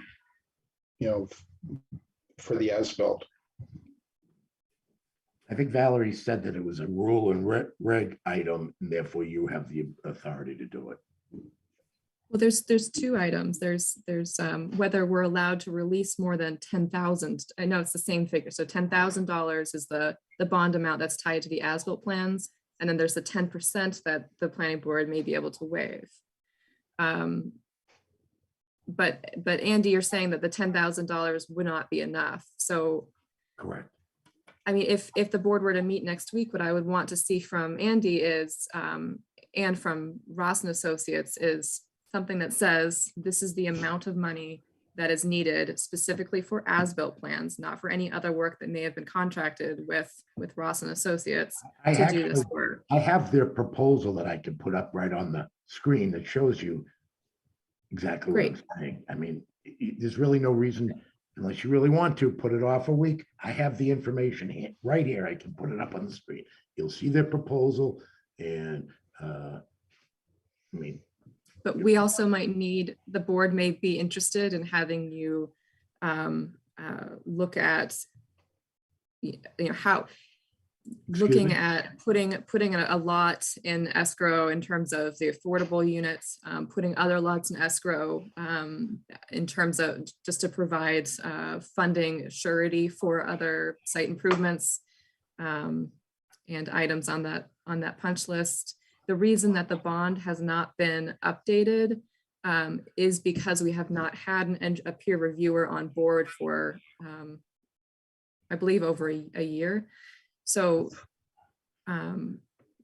for the as-built. I think Valerie said that it was a rule and reg item, and therefore you have the authority to do it. Well, there's two items. There's whether we're allowed to release more than 10,000. I know it's the same figure. So $10,000 is the bond amount that's tied to the as-built plans. And then there's the 10% that the planning board may be able to waive. But Andy, you're saying that the $10,000 would not be enough. So correct. If the board were to meet next week, what I would want to see from Andy is, and from Ross and Associates, is something that says this is the amount of money that is needed specifically for as-built plans, not for any other work that may have been contracted with Ross and Associates to do this work. I have their proposal that I can put up right on the screen that shows you exactly what I'm saying. There's really no reason, unless you really want to put it off a week. I have the information right here. I can put it up on the screen. You'll see their proposal, and but we also might need, the board may be interested in having you look at, how looking me? at putting a lot in escrow in terms of the affordable units, putting other lots in escrow in terms of just to provide funding surety for other site improvements and items on that punch list. The reason that the bond has not been updated is because we have not had a peer reviewer on board for, I believe, over a year. So,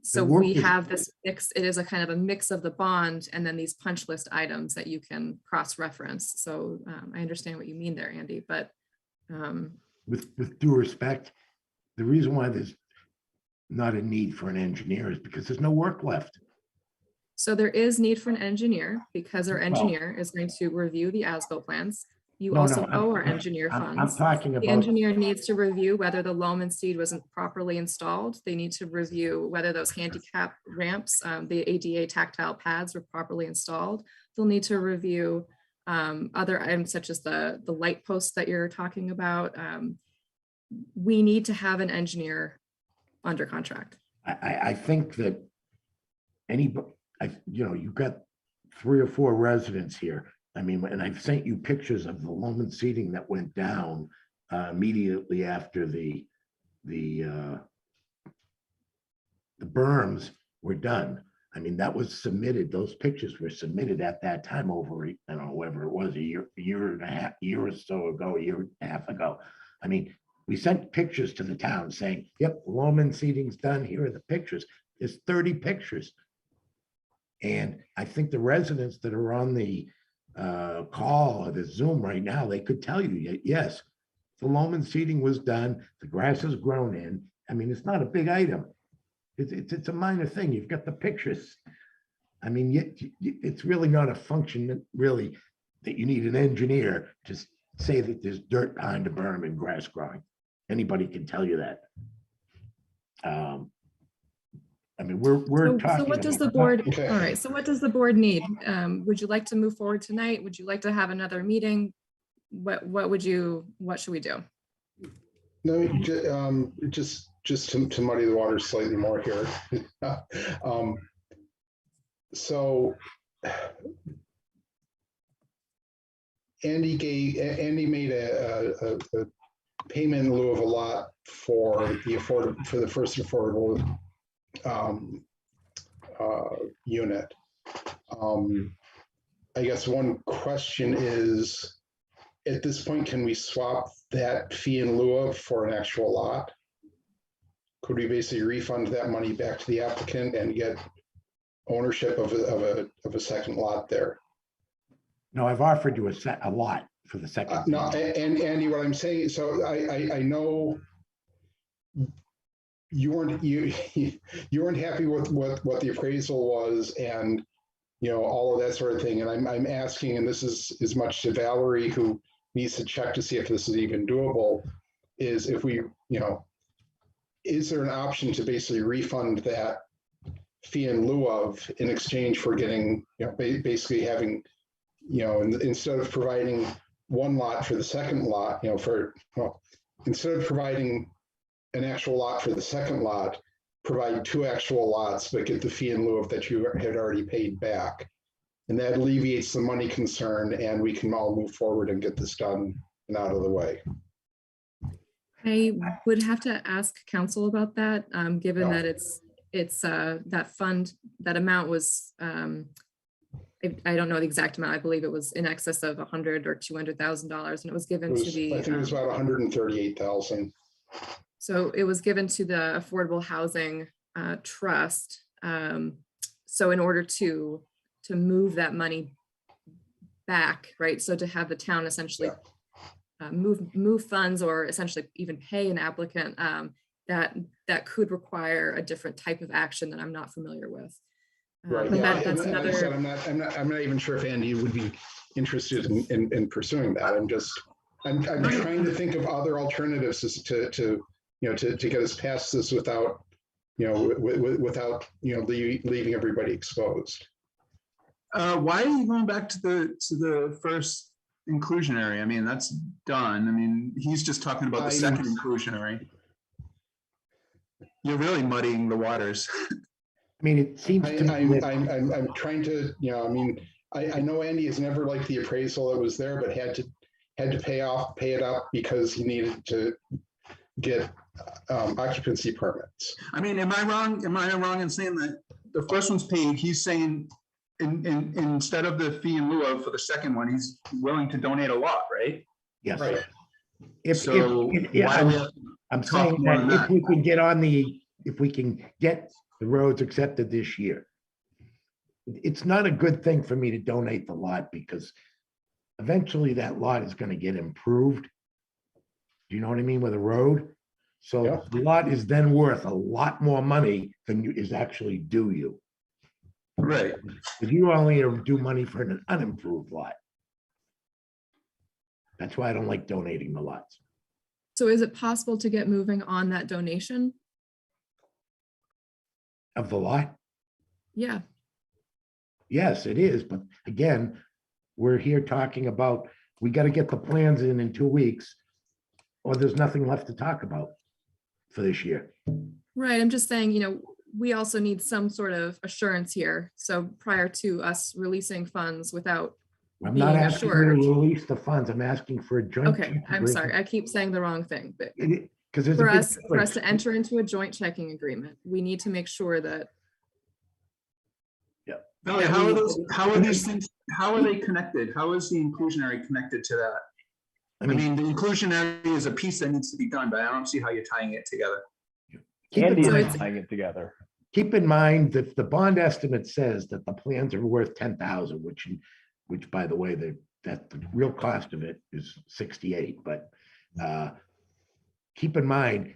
so work we is- have this mix, it is a kind of a mix of the bond and then these punch list items that you can cross-reference. So I understand what you mean there, Andy, but. With due respect, the reason why there's not a need for an engineer is because there's no work left. So there is need for an engineer because our Well- engineer is going to review the as-built plans. You No, also no, owe our engineer I'm funds. talking The about, engineer needs to review whether the loam and seed wasn't properly installed. They need to review whether those handicap ramps, the ADA tactile pads were properly installed. They'll need to review other items such as the light posts that you're talking about. We need to have an engineer under contract. I think that you've got 3 or 4 residents here. I mean, and I've sent you pictures of the loam and seating that went down immediately after the berms were done. I mean, that was submitted, those pictures were submitted at that time over, I don't know, whatever it was, a year and a half, year or so ago, a year and a half ago. I mean, we sent pictures to the town saying, yep, loam and seating's done, here are the pictures. There's 30 pictures. And I think the residents that are on the call or the Zoom right now, they could tell you, yes, the loam and seating was done, the grass has grown in. I mean, it's not a big item. It's a minor thing. You've got the pictures. I mean, it's really not a function really that you need an engineer to say that there's dirt behind the berm and grass growing. Anybody can tell you that. I mean, we're talking. So what does the about- board, Okay. all right, so what does the board need? Would you like to move forward tonight? Would you like to have another meeting? What should we do? No, just to muddy the water slightly more here. So Andy made a payment in lieu of a lot for the first affordable unit. I guess one question is, at this point, can we swap that fee in lieu of for an actual lot? Could we basically refund that money back to the applicant and get ownership of a second lot there? No, I've offered you a lot for the second. No, and Andy, what I'm saying, so I know you weren't happy with what the appraisal was, and all of that sort of thing. And I'm asking, and this is as much to Valerie, who needs to check to see if this is even doable, is if we, is there an option to basically refund that fee in lieu of in exchange for getting, basically having, instead of providing one lot for the second lot, instead of providing an actual lot for the second lot, provide 2 actual lots, but get the fee in lieu of that you had already paid back. And that alleviates the money concern, and we can all move forward and get this done and out of the way. I would have to ask council about that, given Yeah. that it's that fund, that amount was, I don't know the exact amount. I believe it was in excess of $100,000 or $200,000, and it was given to the. I think it was about 138,000. So it was given to the Affordable Housing Trust. So in order to move that money back, right? So to have the town essentially move funds, or essentially even pay an applicant, that could require a different type of action that I'm not familiar with. Right. But Yeah. that's And like I said, another. I'm not even sure if Andy would be interested in pursuing that. I'm trying to think of other alternatives to get us past this without, without leaving everybody exposed. Why are you going back to the first inclusionary? I mean, that's done. I mean, he's just talking about the second inclusionary. you're really muddying the waters. I mean, it seems to me that I'm trying to, I mean, I know Andy has never liked the appraisal that was there, but had to pay it up because he needed to get occupancy permits. I mean, am I wrong? Am I wrong in saying that the first one's paid? He's saying instead of the fee in lieu of for the second one, he's willing to donate a lot, right? yes. Right. I'm talk saying more on that if that? we can get the roads accepted this year, it's not a good thing for me to donate the lot because eventually that lot is going to get improved. Do you know what I mean with a road? So Yeah. the lot is then worth a lot more money than is actually due you. Right. Because you only do money for an unimproved lot. That's why I don't like donating the lots. So is it possible to get moving on that donation? Of the lot? Yeah. Yes, it is. But again, we're here talking about, we got to get the plans in 2 weeks, or there's nothing left to talk about for this year. Right. I'm just saying, we also need some sort of assurance here. So prior to us releasing funds without I'm not being asking you to assured. release the funds. I'm asking for a joint. Okay, I'm sorry. I keep saying the wrong thing, but Because there's a for big us difference. to enter into a joint checking agreement, we need to make sure that. Valerie, how are these things, how are they connected? How is the inclusionary connected to that? I mean, the inclusionary is a piece that needs to be done, but I don't see how you're tying it together. Andy So is it's- tying it together. Keep in mind that the bond estimate says that the plans are worth 10,000, which by the way, that the real cost of it is 68. But keep in mind,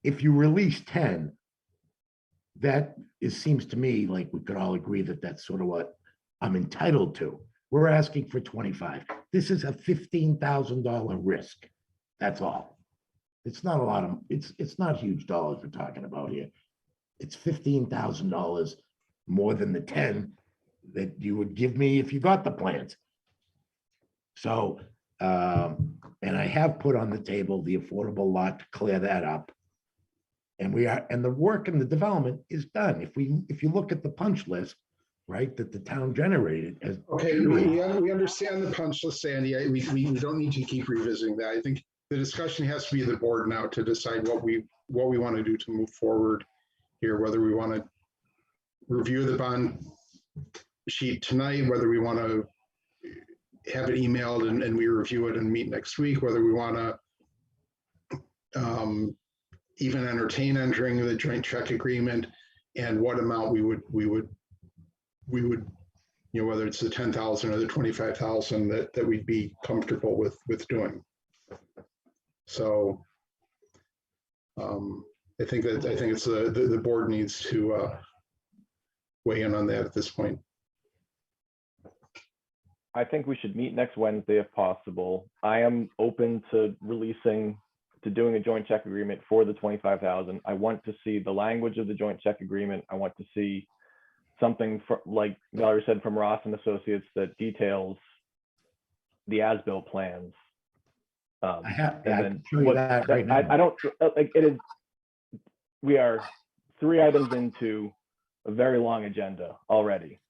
if you release 10, seems to me like we could all agree that that's sort of what I'm entitled to. We're asking for 25. This is a $15,000 risk. That's all. It's not a lot of, it's not huge dollars we're talking about here. It's $15,000 more than the 10 that you would give me if you got the plans. So, and I have put on the table the affordable lot to clear that up. And the work and the development is done. If you look at the punch list, right, that the town generated as. Okay, we understand the punch list, Andy. We don't need to keep revisiting that. I think the discussion has to be the board now to decide what we want to do to move forward here, whether we want to review the bond sheet tonight, whether we want to have it emailed and we review it and meet next week, whether we want to even entertain entering the joint check agreement, and what amount we would, whether it's the 10,000 or the 25,000 that we'd be comfortable with doing. So I think it's the board needs to weigh in on that at this point. I think we should meet next Wednesday if possible. I am open to doing a joint check agreement for the 25,000. I want to see the language of the joint check agreement. I want to see something like Valerie said from Ross and Associates that details the as-built plans. I and can then show you that right now. I don't like it is. We are 3 items into a very long agenda already.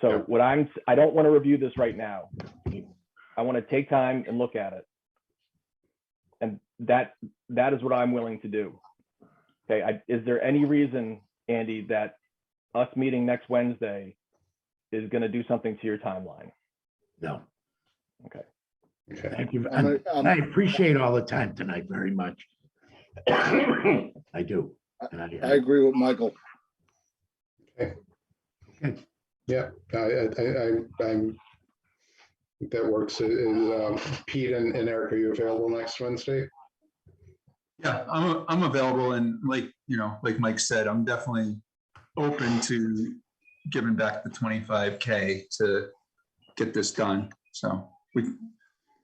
So I don't want to review this right now. I want to take time and look at it. And that is what I'm willing to do. Okay, is there any reason, Andy, that us meeting next Wednesday is going to do something to your timeline? No. Okay. Thank you. I appreciate all the time tonight very much. I do. And I agree with Michael. Okay. Yeah, I'm that works. Pete and Eric, are you available next Wednesday? Yeah, I'm available, and like Mike said, I'm definitely open to giving back the 25K to get this done. So we,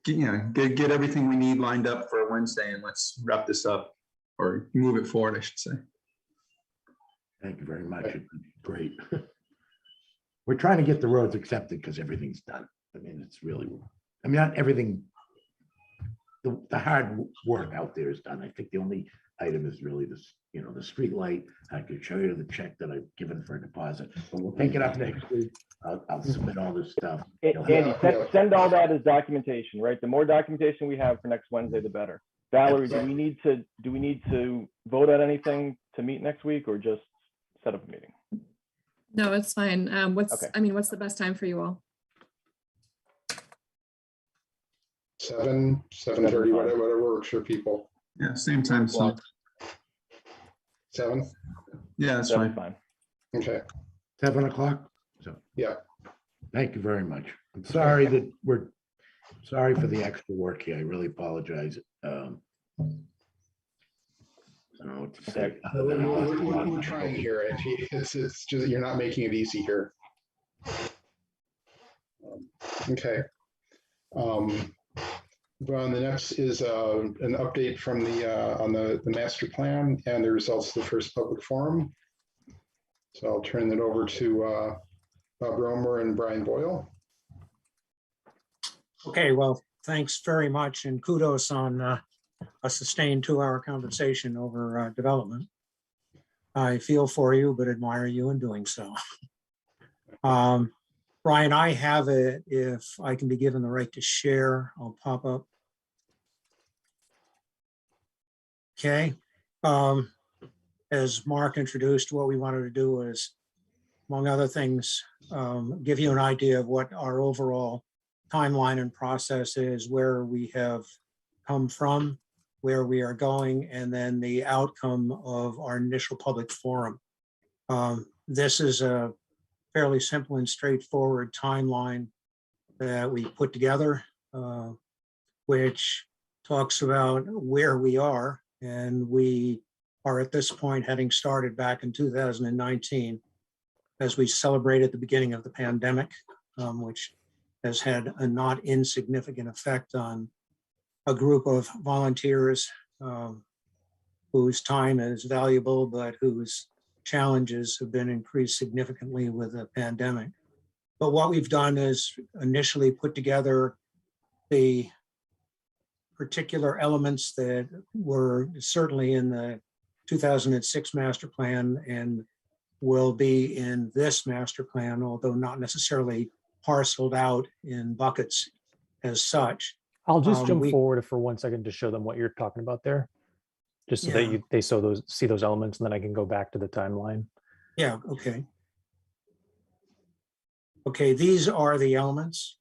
get everything we need lined up for Wednesday, and let's wrap this up or move it forward, I should say. Thank you very much. Great. We're trying to get the roads accepted because everything's done. I mean, it's really, not everything, the hard work out there is done. I think the only item is really this, the street light. I could show you the check that I've given for a deposit, but we'll take it up next week. I'll submit all this stuff. Andy, send all that as documentation, right? The more documentation we have for next Wednesday, the better. Valerie, do we need to vote on anything to meet next week, or just set up a meeting? No, it's fine. Okay. What's the best time for you all? 7:30, whatever works for people. Yeah, same time slot. 7? Yeah, that's That'll be fine. fine. Okay, 7 o'clock. So, yeah. thank you very much. I'm sorry that sorry for the extra work here. I really apologize. I don't know what to say. We're trying here. It's just, you're not making it easy here. Okay. Well, the next is an update from on the master plan and the results of the first public forum. So I'll turn it over to Bob Romer and Brian Boyle. Okay, well, thanks very much, and kudos on a sustained 2-hour conversation over development. I feel for you, but admire you in doing so. Brian, I have it. If I can be given the right to share, I'll pop up. Okay. As Mark introduced, what we wanted to do is, among other things, give you an idea of what our overall timeline and process is, where we have come from, where we are going, and then the outcome of our initial public forum. This is a fairly simple and straightforward timeline that we put together, which talks about where we are. And we are at this point, having started back in 2019, as we celebrated the beginning of the pandemic, which has had a not insignificant effect on a group of volunteers whose time is valuable, but whose challenges have been increased significantly with the pandemic. But what we've done is initially put together the particular elements that were certainly in the 2006 master plan and will be in this master plan, although not necessarily parceled out in buckets as such. I'll just jump forward for 1 second to show them what you're talking about there, just so that they see those elements, and then I can go back to the timeline. Yeah, okay. Okay, these are the elements.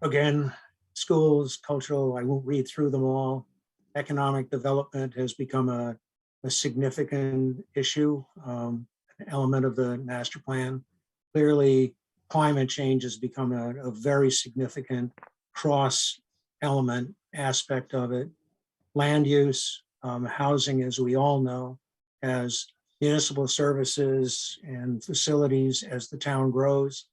Again, schools, cultural, I won't read through them all. Economic development has become a significant issue, an element of the master plan. Clearly, climate change has become a very significant cross element aspect of it. Land use, housing, as we all know, as municipal services and facilities as the town grows,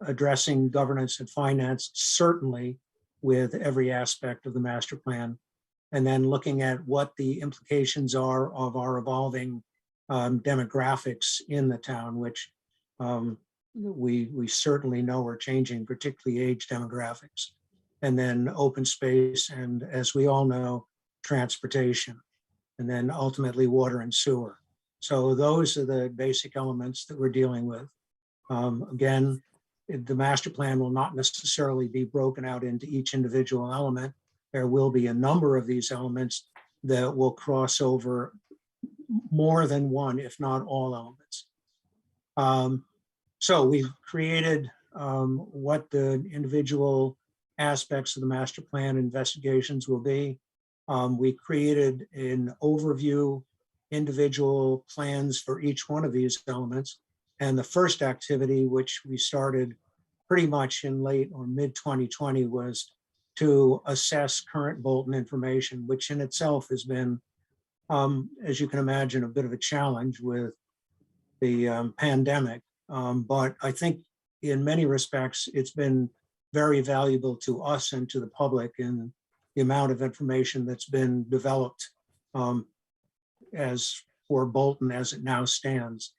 addressing governance and finance, certainly with every aspect of the master plan, and then looking at what the implications are of our evolving demographics in the town, which we certainly know are changing, particularly age demographics, and then open space, and as we all know, transportation, and then ultimately water and sewer. So those are the basic elements that we're dealing with. Again, the master plan will not necessarily be broken out into each individual element. There will be a number of these elements that will cross over more than one, if not all elements. So we've created what the individual aspects of the master plan investigations will be. We created an overview, individual plans for each one of these elements. And the first activity, which we started pretty much in late or mid 2020, was to assess current Bolton information, which in itself has been, as you can imagine, a bit of a challenge with the pandemic. But I think in many respects, it's been very valuable to us and to the public in the amount of information that's been developed as for Bolton as it now stands.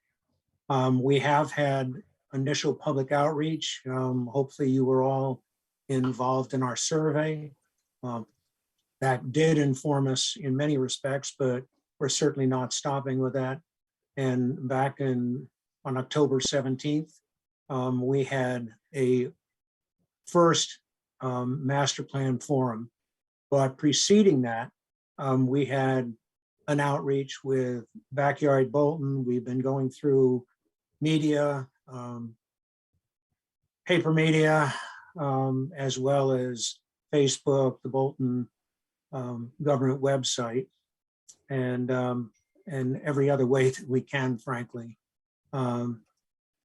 We have had initial public outreach. Hopefully you were all involved in our survey. that did inform us in many respects, but we're certainly not stopping with that. And back on October 17th, we had a first master plan forum. But preceding that, we had an outreach with Backyard Bolton. We've been going through media, paper media, as well as Facebook, the Bolton government website, and every other way that we can, frankly.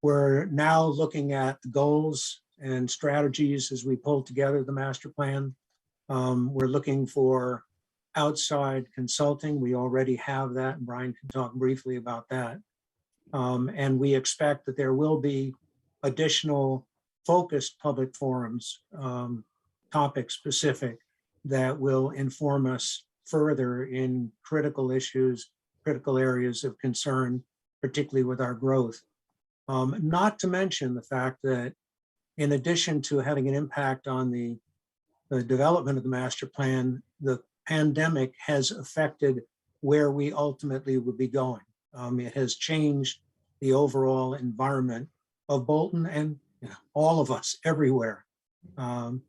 We're now looking at the goals and strategies as we pull together the master plan. We're looking for outside consulting. We already have that, and Brian can talk briefly about that. And we expect that there will be additional focused public forums, topic specific, that will inform us further in critical issues, critical areas of concern, particularly with our growth. Not to mention the fact that in addition to having an impact on the development of the master plan, the pandemic has affected where we ultimately would be going. It has changed the overall environment of Bolton and all of us everywhere. And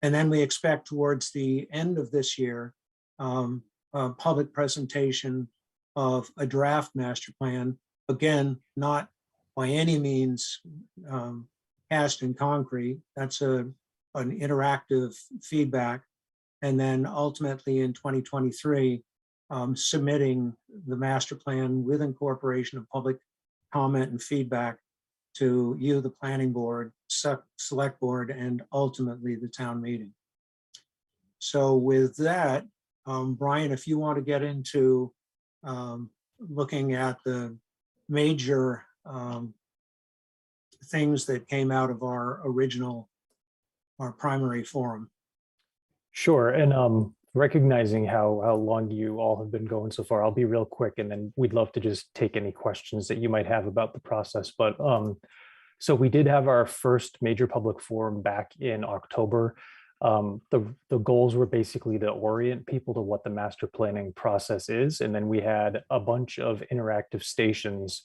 then we expect towards the end of this year, a public presentation of a draft master plan. Again, not by any means cast in concrete. That's an interactive feedback. And then ultimately in 2023, submitting the master plan with incorporation of public comment and feedback to you, the planning board, select board, and ultimately the town meeting. So with that, Brian, if you want to get into looking at the major things that came out of our primary forum. Sure, and recognizing how long you all have been going so far, I'll be real quick, and then we'd love to just take any questions that you might have about the process. But so we did have our first major public forum back in October. The goals were basically to orient people to what the master planning process is, and then we had a bunch of interactive stations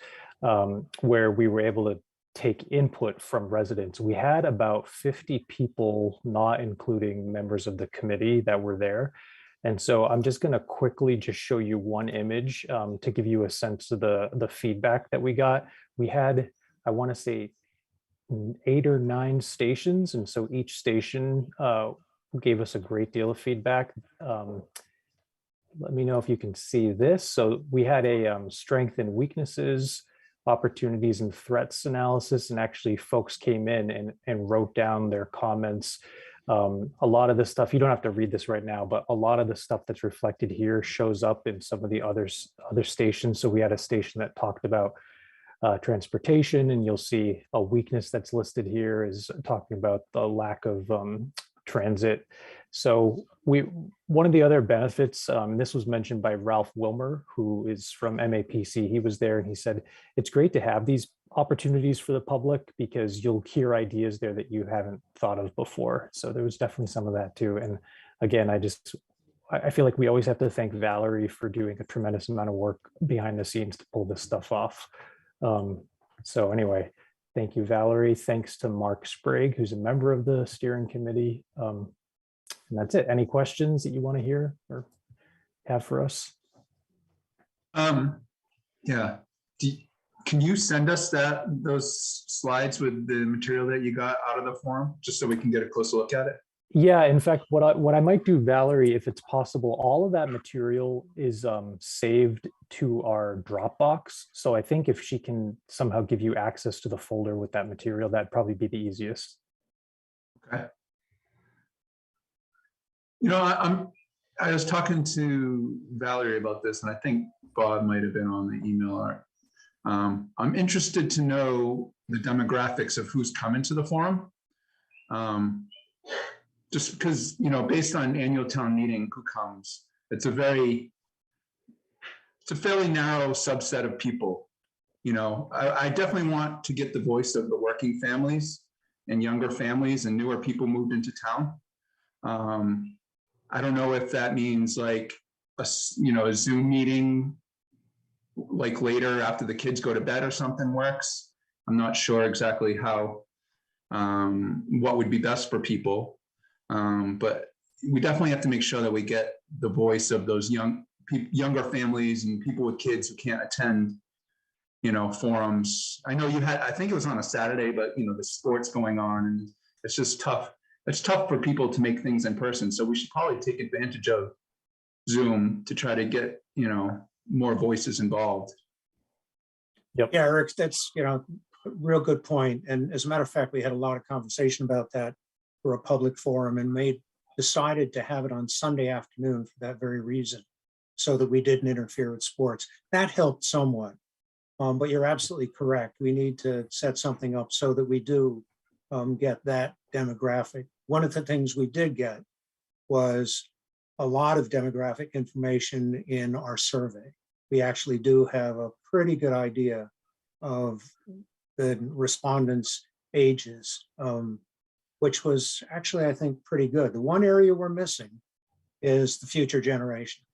where we were able to take input from residents. We had about 50 people, not including members of the committee, that were there. And so I'm just going to quickly just show you one image to give you a sense of the feedback that we got. We had, I want to say, 8 or 9 stations. And so each station gave us a great deal of feedback. Let me know if you can see this. So we had a strength and weaknesses, opportunities and threats analysis, and actually folks came in and wrote down their comments. A lot of the stuff, you don't have to read this right now, but a lot of the stuff that's reflected here shows up in some of the other stations. So we had a station that talked about transportation, and you'll see a weakness that's listed here is talking about the lack of transit. So one of the other benefits, this was mentioned by Ralph Wilmer, who is from MAPC. He was there and he said, it's great to have these opportunities for the public because you'll hear ideas there that you haven't thought of before. So there was definitely some of that too. And again, I feel like we always have to thank Valerie for doing a tremendous amount of work behind the scenes to pull this stuff off. So anyway, thank you, Valerie. Thanks to Mark Sprague, who's a member of the steering committee. And that's it. Any questions that you want to hear or have for us? Yeah. Can you send us those slides with the material that you got out of the forum, just so we can get a closer look at it? Yeah, in fact, what I might do, Valerie, if it's possible, all of that material is saved to our Dropbox. So I think if she can somehow give you access to the folder with that material, that'd probably be the easiest. Okay. I was talking to Valerie about this, and I think Bob might have been on the email. I'm interested to know the demographics of who's coming to the forum. Just because, based on annual town meeting, who comes, it's a fairly narrow subset of people. I definitely want to get the voice of the working families and younger families and newer people moved into town. I don't know if that means like a Zoom meeting, like later after the kids go to bed or something works. I'm not sure exactly how, what would be best for people. But we definitely have to make sure that we get the voice of those younger families and people with kids who can't attend, forums. I know I think it was on a Saturday, but the sports going on, and it's just tough. It's tough for people to make things in person. So we should probably take advantage of Zoom to try to get, more voices involved. Yeah, Eric, that's, a real good point. And as a matter of fact, we had a lot of conversation about that for a public forum and decided to have it on Sunday afternoon for that very reason, so that we didn't interfere with sports. That helped somewhat. But you're absolutely correct. We need to set something up so that we do get that demographic. One of the things we did get was a lot of demographic information in our survey. We actually do have a pretty good idea of the respondents' ages, which was actually, I think, pretty good. The one area we're missing is the future generation,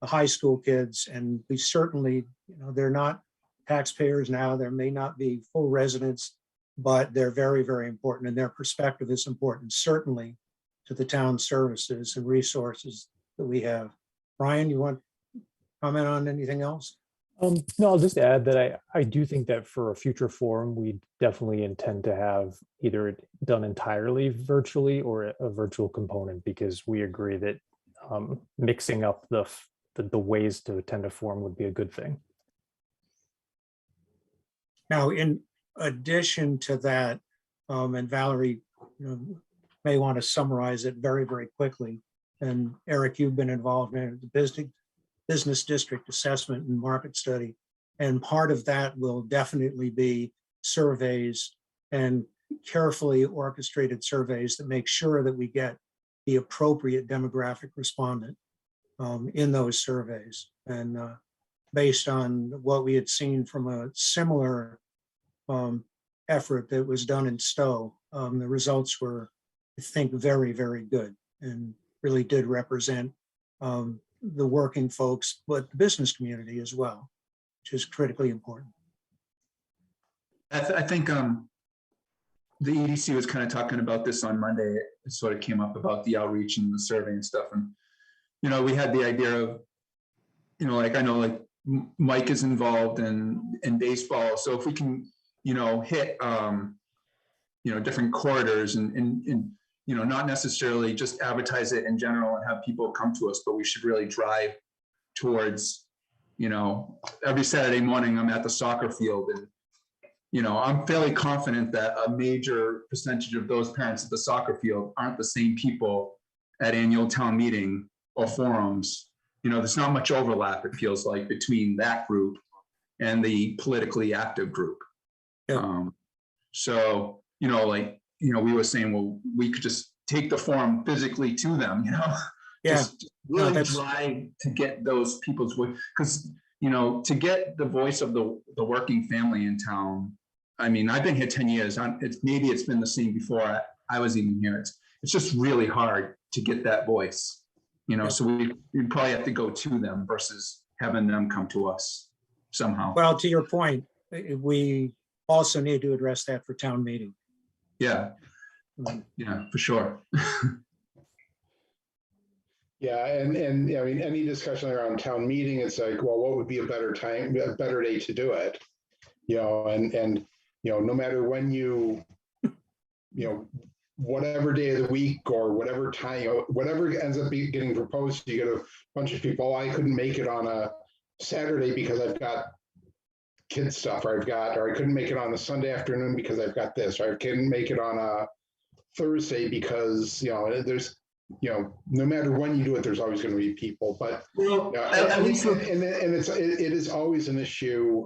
the high school kids, and we certainly, they're not taxpayers now. There may not be full residents, but they're very, very important, and their perspective is important, certainly to the town services and resources that we have. Brian, you want to comment on anything else? No, I'll just add that I do think that for a future forum, we definitely intend to have either it done entirely virtually or a virtual component, because we agree that mixing up the ways to attend a forum would be a good thing. Now, in addition to that, and Valerie may want to summarize it very, very quickly. And Eric, you've been involved in the business district assessment and market study. And part of that will definitely be surveys and carefully orchestrated surveys that make sure that we get the appropriate demographic respondent in those surveys. And based on what we had seen from a similar effort that was done in Stowe, the results were, I think, very, very good, and really did represent the working folks, but the business community as well, which is critically important. I think the EDC was kind of talking about this on Monday. It sort of came up about the outreach and the survey and stuff. And, we had the idea of, like, I know like Mike is involved in baseball. So if we can, hit, different corridors and not necessarily just advertise it in general and have people come to us, but we should really drive towards, every Saturday morning I'm at the soccer field, and, I'm fairly confident that a major percentage of those parents at the soccer field aren't the same people at annual town meeting or forums. There's not much overlap, it feels like, between that group and the politically active group. Yeah. So, we were saying, well, we could just take the forum physically to them, Yeah. just really drive to get those people's voice. Because, to get the voice of the working family in town, I mean, I've been here 10 years. Maybe it's been the same before I was even here. It's just really hard to get that voice, so we'd probably have to go to them versus having them come to us somehow. Well, to your point, we also need to address that for town meeting. Yeah, yeah, for sure. Yeah, and I mean, any discussion around town meeting, it's like, well, what would be a better day to do it? And no matter when whatever day of the week or whatever time, whatever ends up getting proposed, you get a bunch of people, I couldn't make it on a Saturday because I've got kid stuff, or I couldn't make it on a Sunday afternoon because I've got this, or I couldn't make it on a Thursday because, there's, no matter when you do it, there's always going to be people, but at least, and it is always an issue,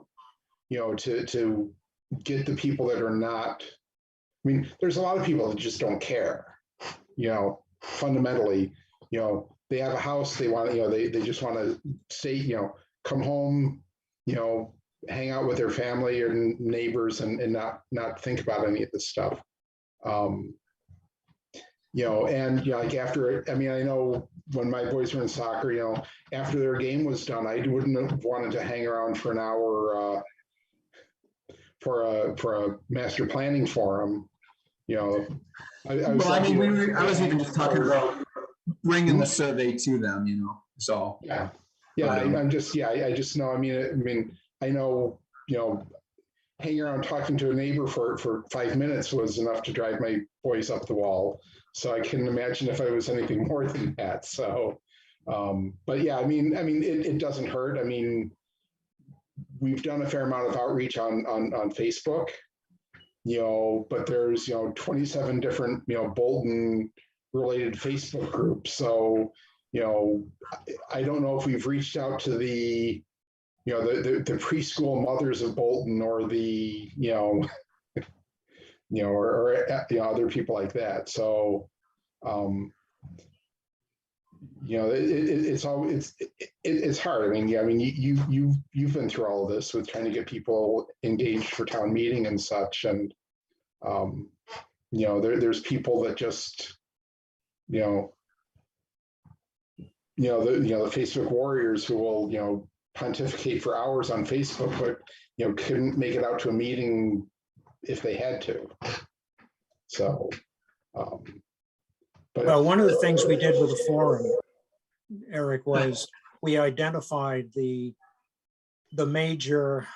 to get the people that are not, I mean, there's a lot of people that just don't care, fundamentally, they have a house, they want, they just want to stay, come home, hang out with their family or neighbors and not think about any of this stuff. And like after, I mean, I know when my boys were in soccer, after their game was done, I wouldn't have wanted to hang around for an hour for a master planning forum. I was even just talking about bringing the survey to them, so. Yeah, I just know, I know, hanging around talking to a neighbor for 5 minutes was enough to drive my boys up the wall. So I couldn't imagine if I was anything more than that. So, but yeah, it doesn't hurt. We've done a fair amount of outreach on Facebook, but there's, 27 different, Bolton related Facebook groups. So, I don't know if we've reached out to the preschool mothers of Bolton or the, or other people like that. So, it's hard. You've been through all of this with trying to get people engaged for town meeting and such. And, there's people that just, the Facebook warriors who will, pontificate for hours on Facebook, but, couldn't make it out to a meeting if they had to. So, but Well, one of the things we did with the forum, Eric, was we identified the major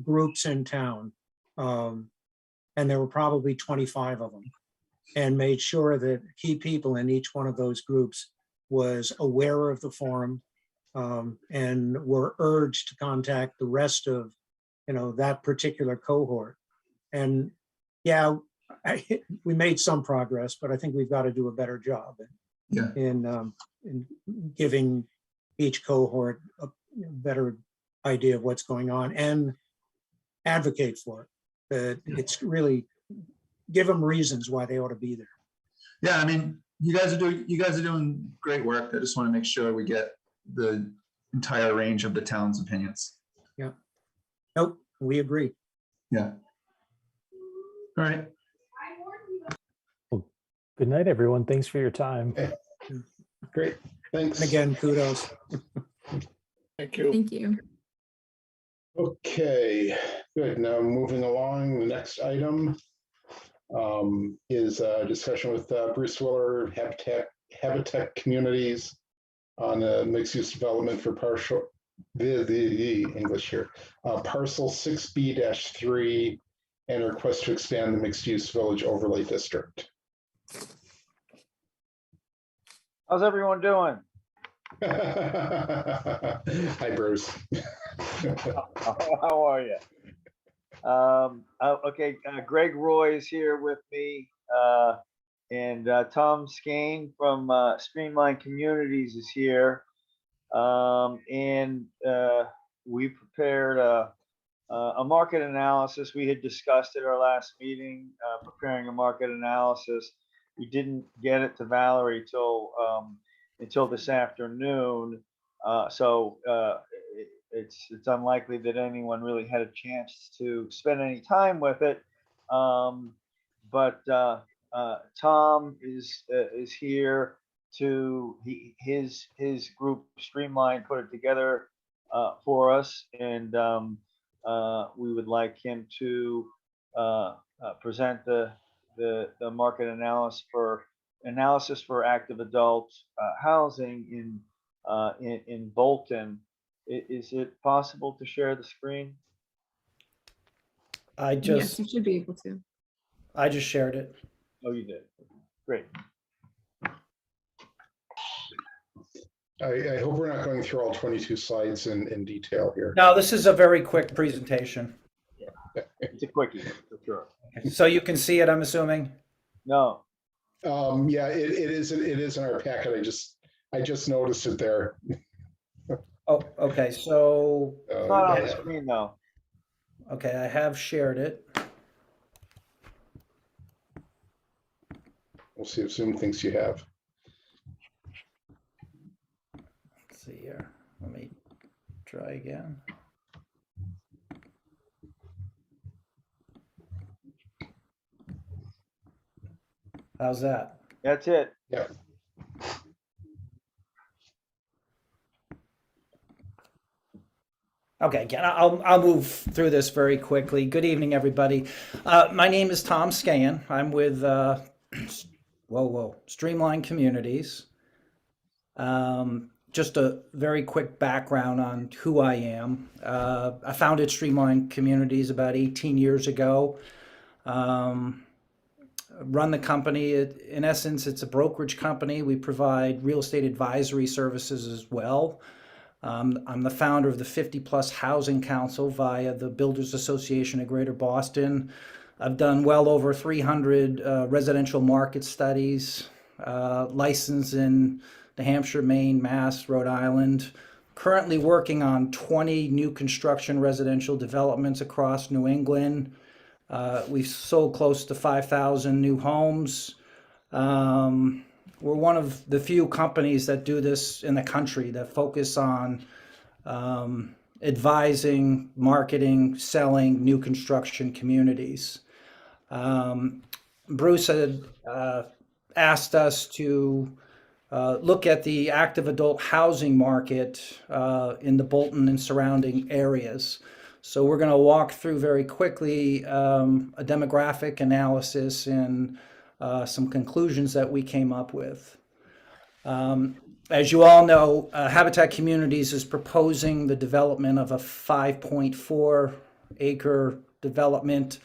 groups in town, and there were probably 25 of them, and made sure that key people in each one of those groups was aware of the forum, and were urged to contact the rest of, that particular cohort. And yeah, we made some progress, but I think we've got to do a better job in giving each cohort a better idea of what's going on and advocate for it. It's really give them reasons why they ought to be there. Yeah, you guys are doing great work. I just want to make sure we get the entire range of the town's opinions. Yeah. Nope, we agree. Yeah. All right. Well, good night, everyone. Thanks for your time. Great. Thanks. And again, kudos. Thank you. Thank you. Okay, good. Now moving along, the next item is a discussion with Bruce Willer, Habitat Communities on a mixed-use development for Parcel 6B-3 and a request to expand the mixed-use village overlay district. How's everyone doing? Hi, Bruce. How are you? Okay, Greg Roy is here with me, and Tom Skane from Streamline Communities is here, and we prepared a market analysis. We had discussed at our last meeting, preparing a market analysis. We didn't get it to Valerie until this afternoon, so it's unlikely that anyone really had a chance to spend any time with it. But Tom is here to his group Streamline put it together for us, and we would like him to present the market analysis for active adult housing in Bolton. Is it possible to share the screen? Yes, you should be able to. I just shared it. Oh, you did. Great. I hope we're not going through all 22 slides in detail here. No, this is a very quick presentation. It's a quickie for sure. So you can see it, I'm assuming? No. Yeah, it is in our packet. I just noticed it there. Oh, okay, so. It's not on the screen though. Okay, I have shared it. We'll see if Zoom thinks you have. Let's see here. Let me try again. How's that? That's it. Yeah. Okay, again, I'll move through this very quickly. Good evening, everybody. My name is Tom Scan. I'm with Streamline Communities. Just a very quick background on who I am. I founded Streamline Communities about 18 years ago. Run the company. In essence, it's a brokerage company. We provide real estate advisory services as well. I'm the founder of the 50 Plus Housing Council via the Builders Association of Greater Boston. I've done well over 300 residential market studies, licensed in New Hampshire, Maine, Mass, Rhode Island. Currently working on 20 new construction residential developments across New England. We've sold close to 5,000 new homes. We're one of the few companies that do this in the country that focus on advising, marketing, selling new construction communities. Bruce had asked us to look at the active adult housing market in the Bolton and surrounding areas. So we're going to walk through very quickly a demographic analysis and some conclusions that we came up with. As you all know, Habitat Communities is proposing the development of a 5.4 acre development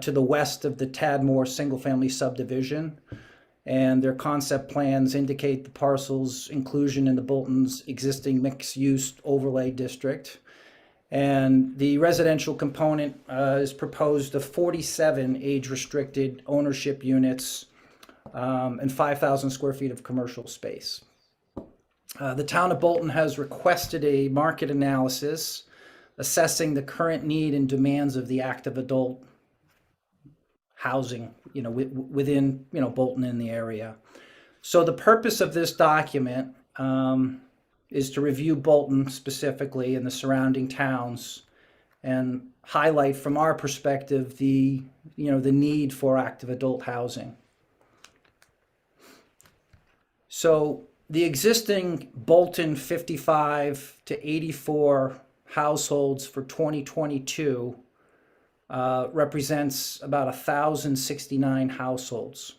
to the west of the Tadmore single-family subdivision. And their concept plans indicate the parcel's inclusion in the Bolton's existing mixed-use overlay district. And the residential component is proposed of 47 age-restricted ownership units and 5,000 square feet of commercial space. The town of Bolton has requested a market analysis assessing the current need and demands of the active adult housing, within, Bolton in the area. So the purpose of this document is to review Bolton specifically and the surrounding towns and highlight from our perspective the need for active adult housing. So the existing Bolton 55 to 84 households for 2022 represents about 1,069 households.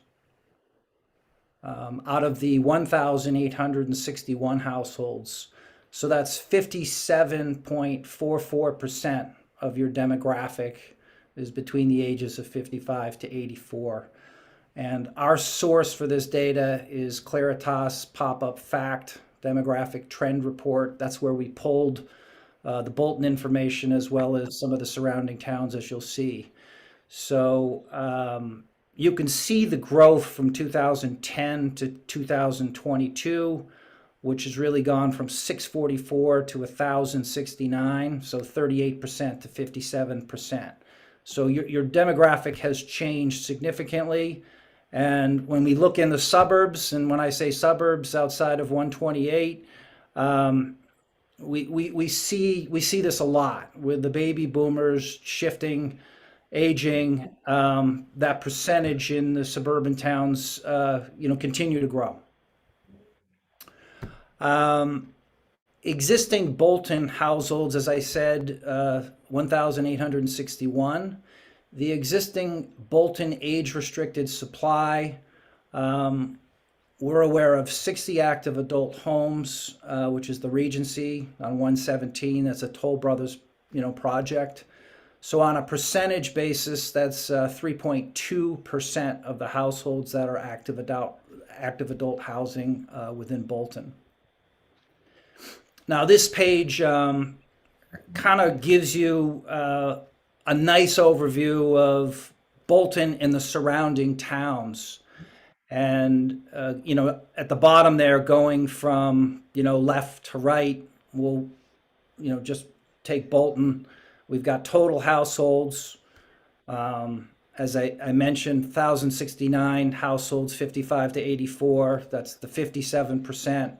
Out of the 1,861 households. So that's 57.44% of your demographic is between the ages of 55 to 84. And our source for this data is Claritas Pop-Up Fact Demographic Trend Report. That's where we pulled the Bolton information as well as some of the surrounding towns, as you'll see. So you can see the growth from 2010 to 2022, which has really gone from 644 to 1,069, so 38% to 57%. So your demographic has changed significantly. And when we look in the suburbs, and when I say suburbs outside of 128, we see this a lot with the baby boomers shifting, aging. That percentage in the suburban towns, continue to grow. Existing Bolton households, as I said, 1,861. The existing Bolton age-restricted supply, we're aware of 60 active adult homes, which is the Regency on 117. That's a Toll Brothers, project. So on a percentage basis, that's 3.2% of the households that are active adult housing within Bolton. Now this page kind of gives you a nice overview of Bolton and the surrounding towns. And, at the bottom there, going from, left to right, we'll, just take Bolton. We've got total households. As I mentioned, 1,069 households, 55 to 84. That's the 57%.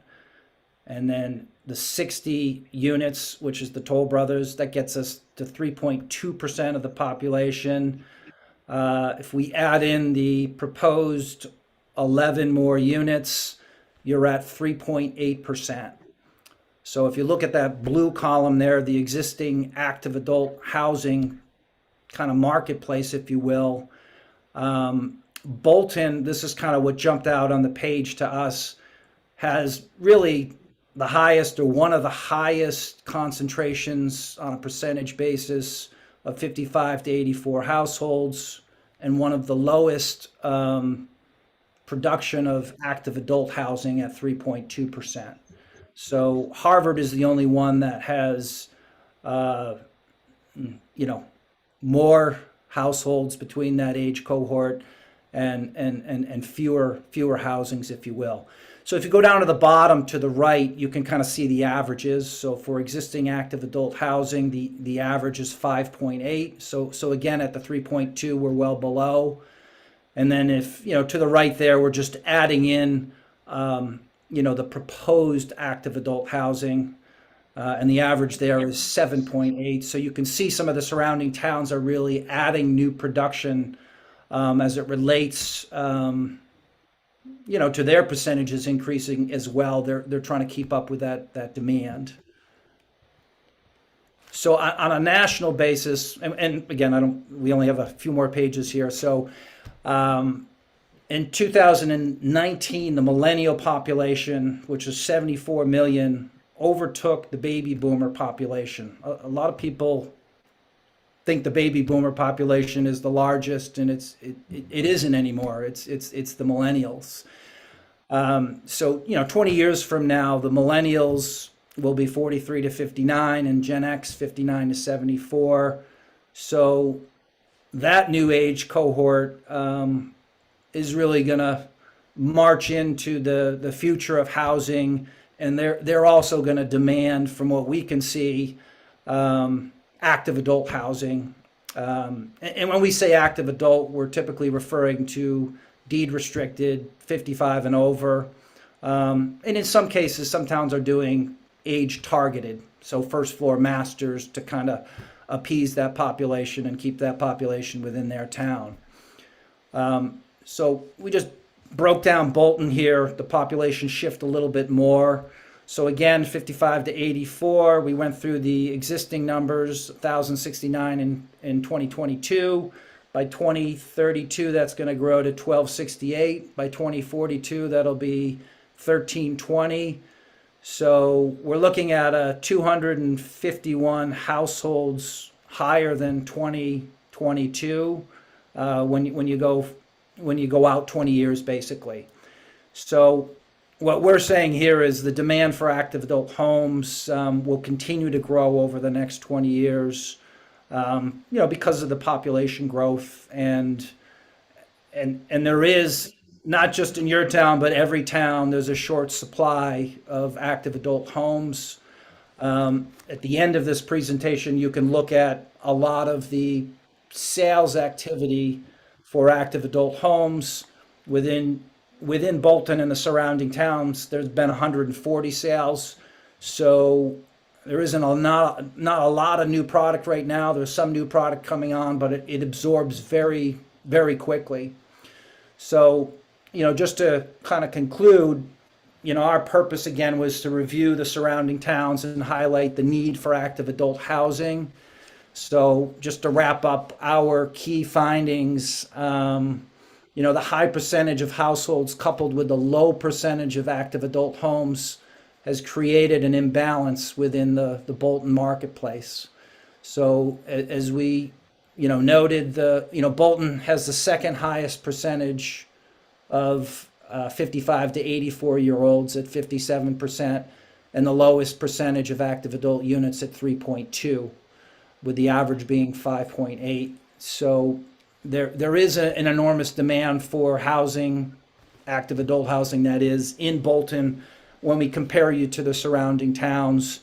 And then the 60 units, which is the Toll Brothers, that gets us to 3.2% of the population. If we add in the proposed 11 more units, you're at 3.8%. So if you look at that blue column there, the existing active adult housing kind of marketplace, if you will, Bolton, this is kind of what jumped out on the page to us, has really the highest or one of the highest concentrations on a percentage basis of 55 to 84 households, and one of the lowest production of active adult housing at 3.2%. So Harvard is the only one that has, more households between that age cohort and fewer housings, if you will. So if you go down to the bottom to the right, you can kind of see the averages. So for existing active adult housing, the average is 5.8. So again, at the 3.2, we're well below. And then if, to the right there, we're just adding in, the proposed active adult housing, and the average there is 7.8. So you can see some of the surrounding towns are really adding new production as it relates, to their percentages increasing as well. They're trying to keep up with that demand. So on a national basis, and again, we only have a few more pages here. So in 2019, the millennial population, which is 74 million, overtook the baby boomer population. A lot of people think the baby boomer population is the largest, and it isn't anymore. It's the millennials. So 20 years from now, the millennials will be 43 to 59, and Gen X 59 to 74. So that new age cohort is really going to march into the future of housing, and they're also going to demand, from what we can see, active adult housing. And when we say active adult, we're typically referring to deed restricted, 55 and over. And in some cases, some towns are doing age targeted, so first floor masters to kind of appease that population and keep that population within their town. So we just broke down Bolton here, the population shift a little bit more. So again, 55 to 84, we went through the existing numbers, 1,069 in 2022. By 2032, that's going to grow to 1,268. By 2042, that'll be 1,320. So we're looking at a 251 households higher than 2022 when you go out 20 years, basically. So what we're saying here is the demand for active adult homes will continue to grow over the next 20 years, because of the population growth, and there is, not just in your town, but every town, there's a short supply of active adult homes. At the end of this presentation, you can look at a lot of the sales activity for active adult homes within Bolton and the surrounding towns. There's been 140 sales. So there isn't not a lot of new product right now. There's some new product coming on, but it absorbs very, very quickly. So, just to kind of conclude, our purpose again was to review the surrounding towns and highlight the need for active adult housing. So just to wrap up our key findings, the high percentage of households coupled with the low percentage of active adult homes has created an imbalance within the Bolton marketplace. So as we, noted, Bolton has the second highest percentage of 55 to 84-year-olds at 57%, and the lowest percentage of active adult units at 3.2, with the average being 5.8. So there is an enormous demand for housing, active adult housing, that is, in Bolton when we compare you to the surrounding towns.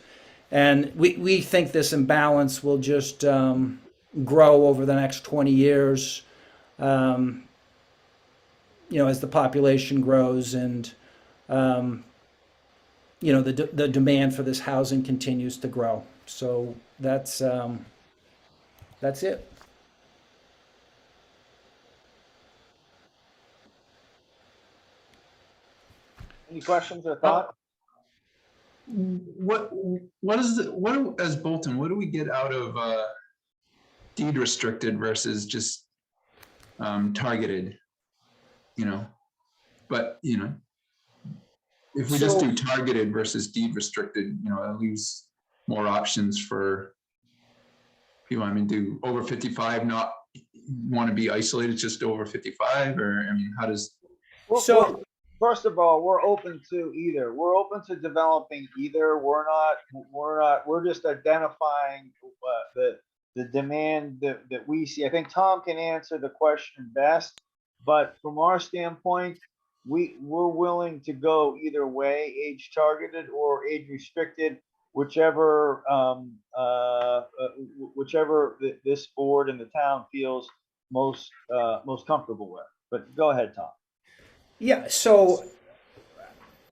And we think this imbalance will just grow over the next 20 years, as the population grows and, the demand for this housing continues to grow. So that's it. Any questions or thoughts? what is the, as Bolton, what do we get out of deed restricted versus just targeted? But if we just So- do targeted versus deed restricted, it leaves more options for people. I mean, do over 55 not want to be isolated just over 55? Or, I mean, how does? So- First of all, we're open to either. We're open to developing either. We're just identifying the demand that we see. I think Tom can answer the question best, but from our standpoint, we're willing to go either way, age targeted or age restricted, whichever this board and the town feels most comfortable with. But go ahead, Tom. Yeah, so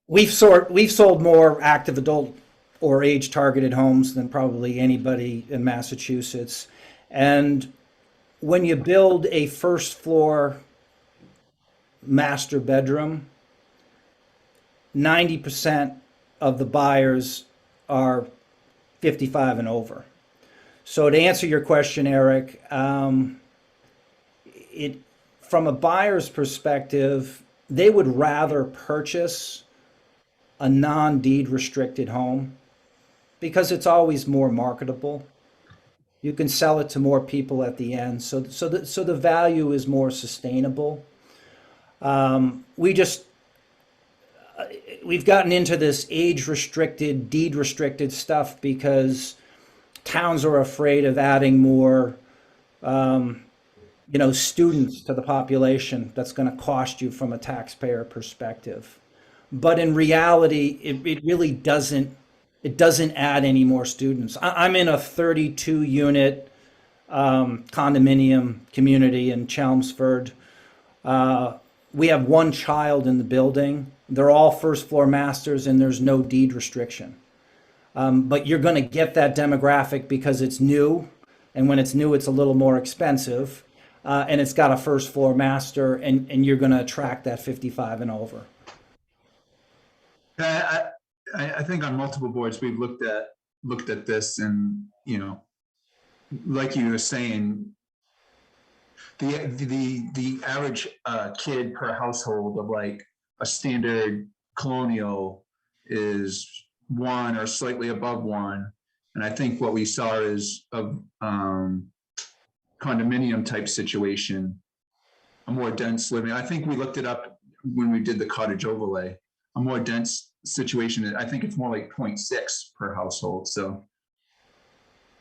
we've sold more active adult or age targeted homes than probably anybody in Massachusetts. And when you build a first floor master bedroom, 90% of the buyers are 55 and over. So to answer your question, Eric, from a buyer's perspective, they would rather purchase a non-deed restricted home because it's always more marketable. You can sell it to more people at the end, so the value is more sustainable. We've gotten into this age restricted, deed restricted stuff because towns are afraid of adding more students to the population. That's going to cost you from a taxpayer perspective. But in reality, it really doesn't add any more students. I'm in a 32 unit condominium community in Chelmsford. We have one child in the building. They're all first floor masters and there's no deed restriction. But you're going to get that demographic because it's new. And when it's new, it's a little more expensive. And it's got a first floor master, and you're going to attract that 55 and over. I think on multiple boards we've looked at this, and like you were saying, the average kid per household of like a standard colonial is 1 or slightly above 1, and I think what we saw is a condominium type situation, a more dense living. I think we looked it up when we did the cottage overlay. A more dense situation, I think it's more like 0.6 per household. So,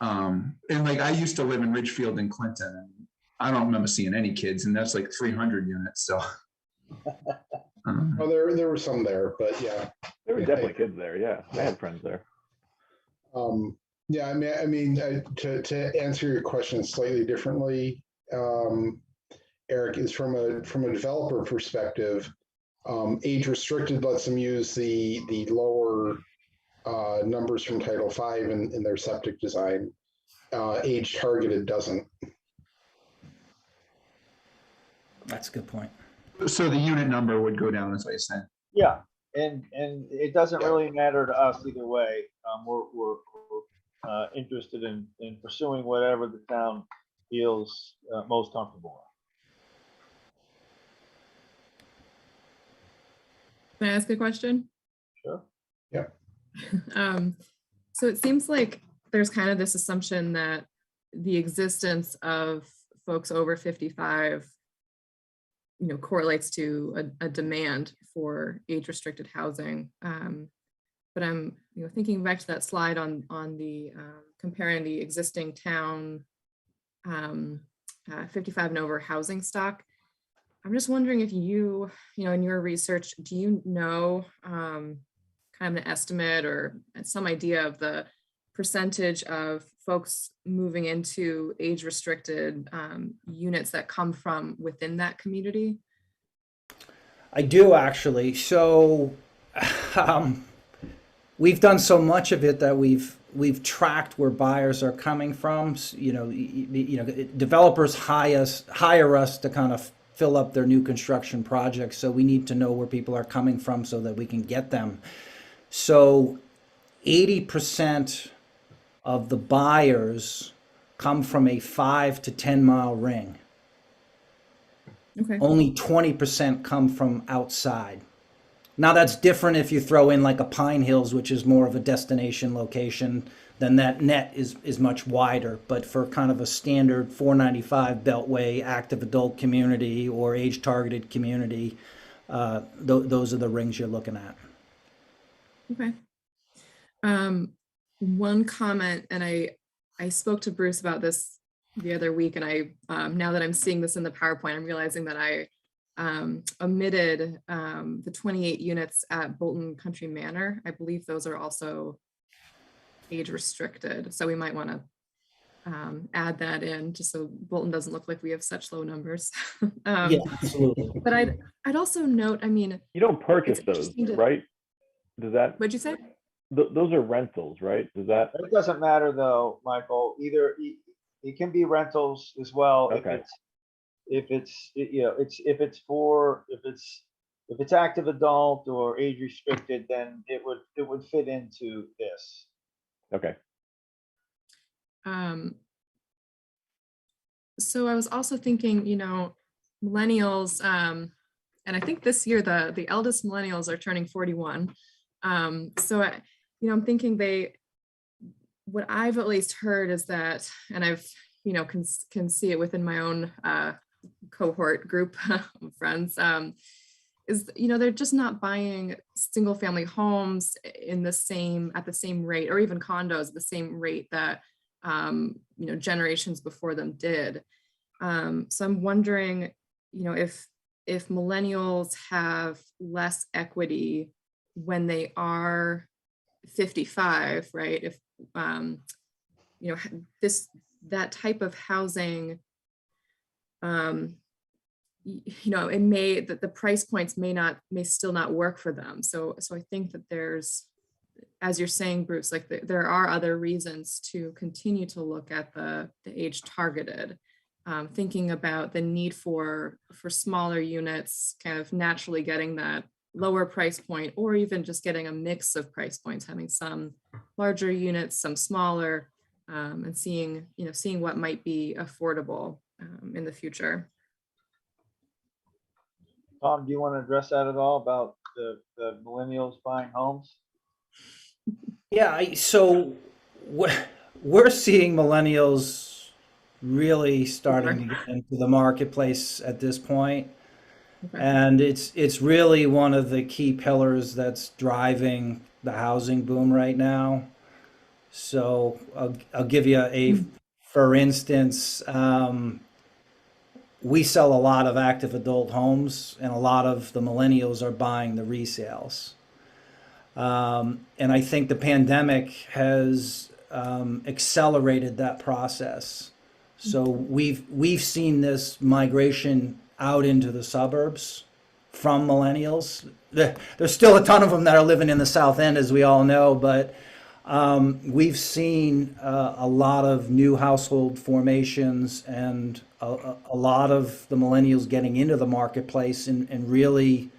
and like I used to live in Ridgefield and Clinton, and I don't remember seeing any kids, and that's like 300 units. So, well, there were some there, but yeah, There were definitely kids there. Yeah, I had friends there. Yeah, I mean, to answer your question slightly differently, Eric, is from a developer perspective. Age restricted lets them use the lower numbers from Title V in their septic design. Age targeted doesn't. That's a good point. So the unit number would go down, is what you're saying. Yeah, and it doesn't really matter to us either way. We're interested in pursuing whatever the town feels most comfortable Can I ask a question? with. Sure. Yeah. So it seems like there's kind of this assumption that the existence of folks over 55, correlates to a demand for age-restricted housing. But I'm, thinking back to that slide on the comparing the existing town 55 and over housing stock. I'm just wondering if you, in your research, do you know kind of an estimate or some idea of the percentage of folks moving into age-restricted units that come from within that community? I do actually. So we've done so much of it that we've tracked where buyers are coming from. Developers hire us to kind of fill up their new construction projects. So we need to know where people are coming from so that we can get them. So 80% of the buyers come from a 5 to 10 mile ring. Okay. Only 20% come from outside. Now that's different if you throw in like a Pine Hills, which is more of a destination location, then that net is much wider. But for kind of a standard 495 Beltway active adult community or age targeted community, those are the rings you're looking at. Okay. One comment, and I spoke to Bruce about this the other week, and I now that I'm seeing this in the PowerPoint, I'm realizing that I omitted the 28 units at Bolton Country Manor. I believe those are also age restricted, so we might want to add that in just so Bolton doesn't look like we have such low numbers. Yeah, absolutely. But I'd also note, I mean, You don't purchase it's those, interesting to- right? Does that, what'd you say? those are rentals, right? Does that, It doesn't matter though, Michael, either, it can be rentals as well. Okay. If it's active adult or age restricted, then it would fit into this. okay. So I was also thinking, you know, millennials, and I think this year the eldest millennials are turning 41. So I'm thinking what I've at least heard is that, and I've, can see it within my own cohort group of friends, is, they're just not buying single family homes at the same rate, or even condos at the same rate that, generations before them did. So I'm wondering, if millennials have less equity when they are 55, right? If, that type of housing, the price points may still not work for them. So I think that there's, as you're saying, Bruce, like there are other reasons to continue to look at the age targeted, thinking about the need for smaller units, kind of naturally getting that lower price point, or even just getting a mix of price points, having some larger units, some smaller, and seeing what might be affordable in the future. Tom, do you want to address that at all about the millennials buying homes? Yeah, so we're seeing millennials really starting to get into the marketplace at this point. Okay. And it's really one of the key pillars that's driving the housing boom right now. So I'll give you for instance, we sell a lot of active adult homes, and a lot of the millennials are buying the resales. And I think the pandemic has accelerated that process. So we've seen this migration out into the suburbs from millennials. There's still a ton of them that are living in the South End, as we all know, but we've seen a lot of new household formations and a lot of the millennials getting into the marketplace and really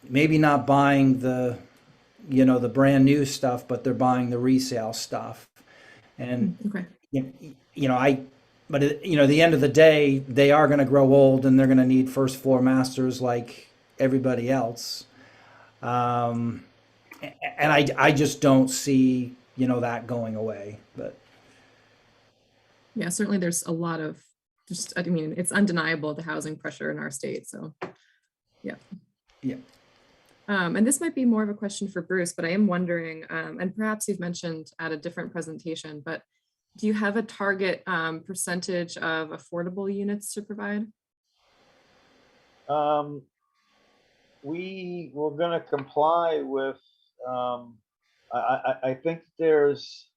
maybe not buying the brand new stuff, but they're buying the resale stuff. And Okay. But at the end of the day, they are going to grow old and they're going to need first floor masters like everybody else. And I just don't see, that going away. But Yeah, certainly there's a lot of it's undeniable the housing pressure in our state. So yeah. Yeah. And this might be more of a question for Bruce, but I am wondering, and perhaps you've mentioned at a different presentation, but do you have a target percentage of affordable units to provide? We were going to comply with. I think there's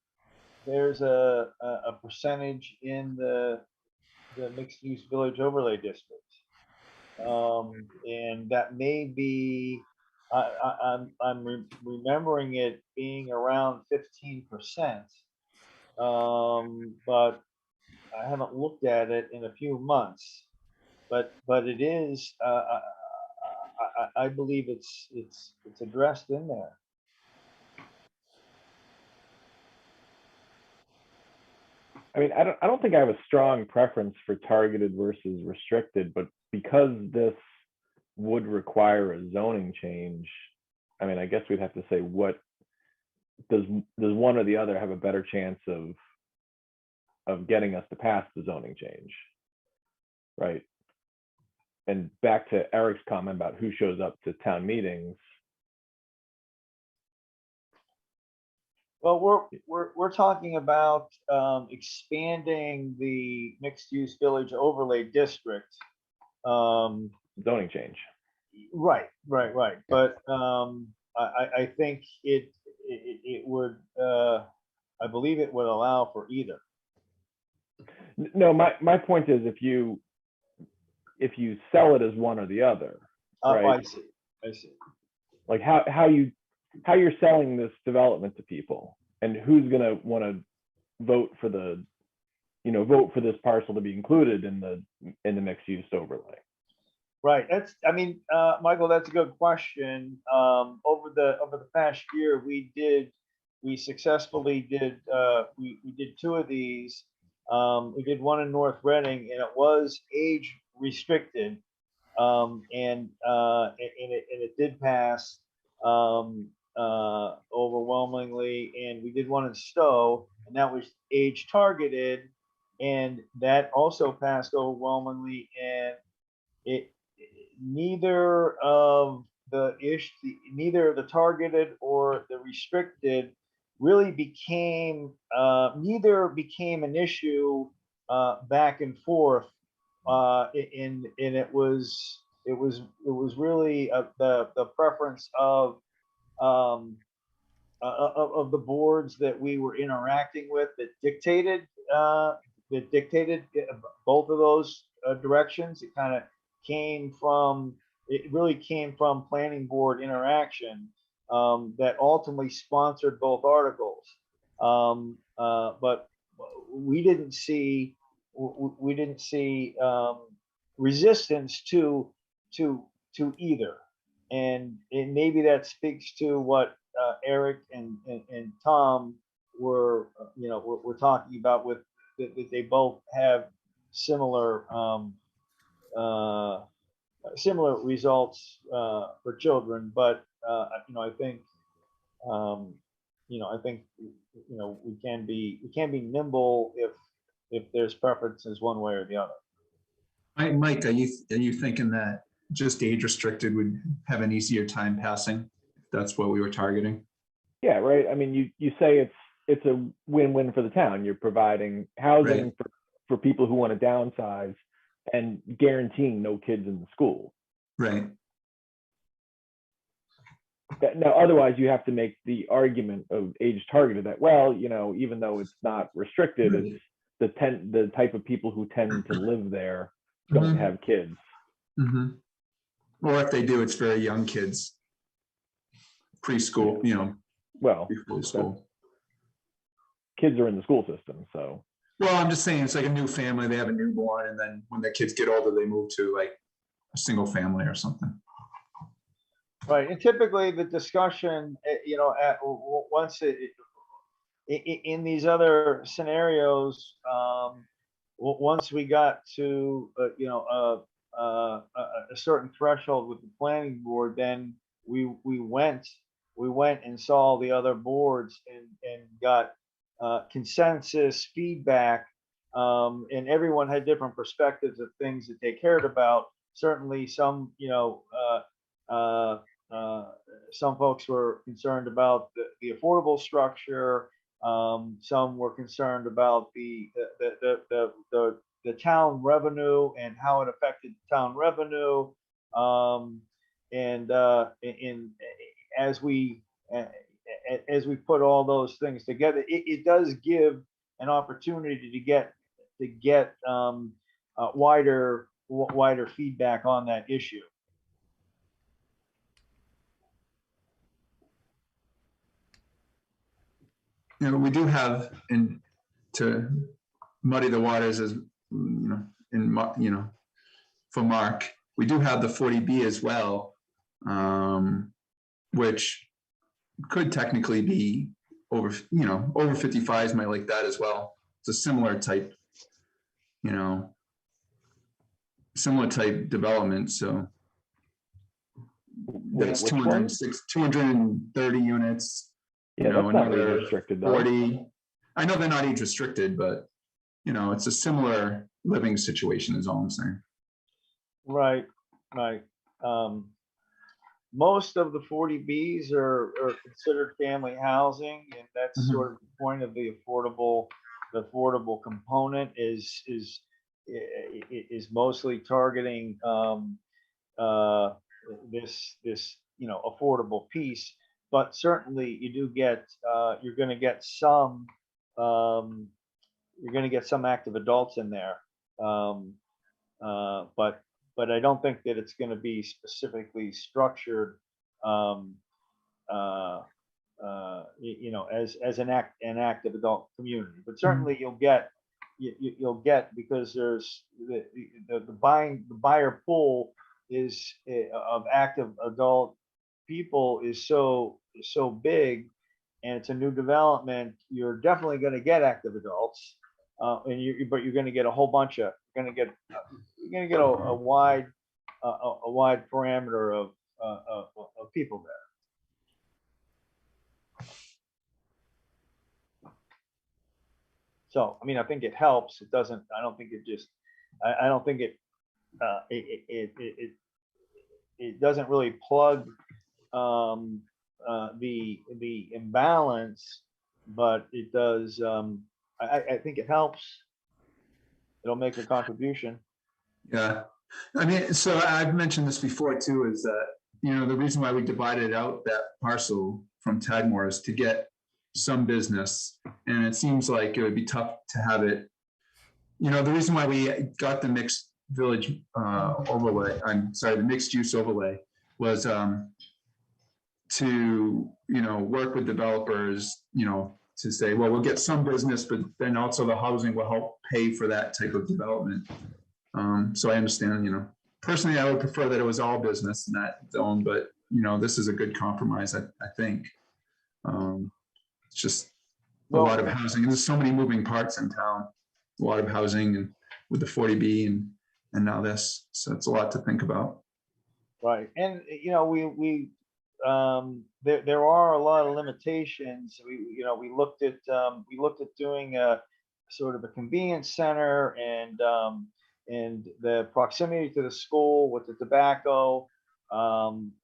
a percentage in the mixed use village overlay district, and that may be. I'm remembering it being around 15%. But I haven't looked at it in a few months. But it is. I believe it's addressed in there. I mean, I don't think I have a strong preference for targeted versus restricted, but because this would require a zoning change, I mean, I guess we'd have to say, what does one or the other have a better chance of getting us to pass the zoning change, right? And back to Eric's comment about who shows up to town meetings. Well, we're talking about expanding the mixed-use village overlay district. Zoning change. Right. But I think it would, I believe it would allow for either. No, my point is, if you sell it as one or the other, right? I see. Like how you're selling this development to people, and who's gonna want to vote for this parcel to be included in the mixed use overlay. Right. Michael, that's a good question. Over the past year, we successfully did we did 2 of these. We did one in North Reading, and it was age restricted, and it did pass overwhelmingly. And we did one in Stowe, and that was age targeted, and that also passed overwhelmingly. And neither the targeted or the restricted really became neither became an issue back and forth, and it was really the preference of the boards that we were interacting with that dictated both of those directions. It really came from planning board interaction that ultimately sponsored both articles. But we didn't see resistance to either, and maybe that speaks to what Eric and Tom were talking about, with that they both have similar results for children. But I think we can be nimble if there's preferences one way or the other. Mike, are you thinking that just age restricted would have an easier time passing? That's what we were targeting. Yeah, right. I mean, you say it's a win-win for the town. You're providing housing for people who want to downsize and guaranteeing no kids in the school. Right. Now, otherwise, you have to make the argument of age targeted that, well, even though it's not restricted, it's the type of people who tend to live there don't have kids. Mm-hmm. Or if they do, it's very young kids. Preschool, before school. Kids are in the school system, so. Well, I'm just saying, it's like a new family. They have a newborn, and then when their kids get older, they move to like a single family or something. Right, and typically the discussion, in these other scenarios, once we got to a certain threshold with the planning board, then we went and saw the other boards and got consensus feedback, and everyone had different perspectives of things that they cared about. Certainly some folks were concerned about the affordable structure. Some were concerned about the town revenue and how it affected town revenue. And as we put all those things together, it does give an opportunity to get wider feedback on that issue. We do have, and to muddy the waters, as for Mark, we do have the 40B as well, which could technically be over 55s might like that as well. it's a similar type, similar type development, so. That's which one? 230 units. Yeah, that's not age another restricted though. 40. I know they're not age restricted, but it's a similar living situation is all I'm saying. Right. Most of the 40Bs are considered family housing, and that's sort of the point of the affordable component is mostly targeting this affordable piece. But certainly you do get you're going to get some active adults in there, but I don't think that it's going to be specifically structured as an active adult community. But certainly you'll get because there's the buyer pool is of active adult people is so big, and it's a new development. You're definitely going to get active adults, but you're going to get a whole bunch of you're going to get a wide parameter of people there. So, I mean, I think it helps. It doesn't. I don't think it just. I don't think it. It doesn't really plug the imbalance, but it does. I think it helps. It'll make a contribution. Yeah, I mean, so I've mentioned this before too, is that the reason why we divided out that parcel from Tadmore is to get some business, and it seems like it would be tough to have it. The reason why we got the mixed village overlay, the mixed use overlay, was to work with developers, to say, well, we'll get some business, but then also the housing will help pay for that type of development. So I understand, personally, I would prefer that it was all business in that zone, but this is a good compromise, I think. It's just a lot of housing, and there's so many moving parts in town, a lot of housing, and with the 40B and now this, so it's a lot to think about. Right, and there are a lot of limitations. We looked at doing a sort of a convenience center, and the proximity to the school with the tobacco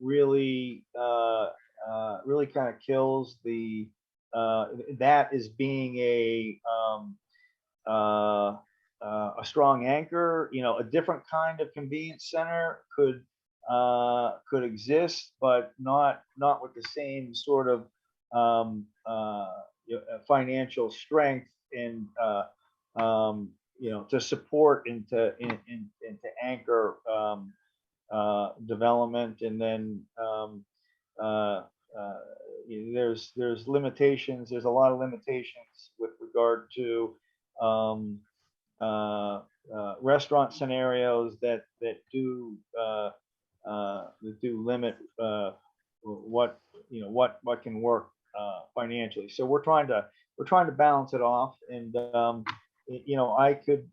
really kind of kills the that is being a strong anchor. A different kind of convenience center could exist, but not with the same sort of financial strength and to support and to anchor development. And then there's limitations. There's a lot of limitations with regard to restaurant scenarios that do limit what can work financially. So we're trying to balance it off, and I could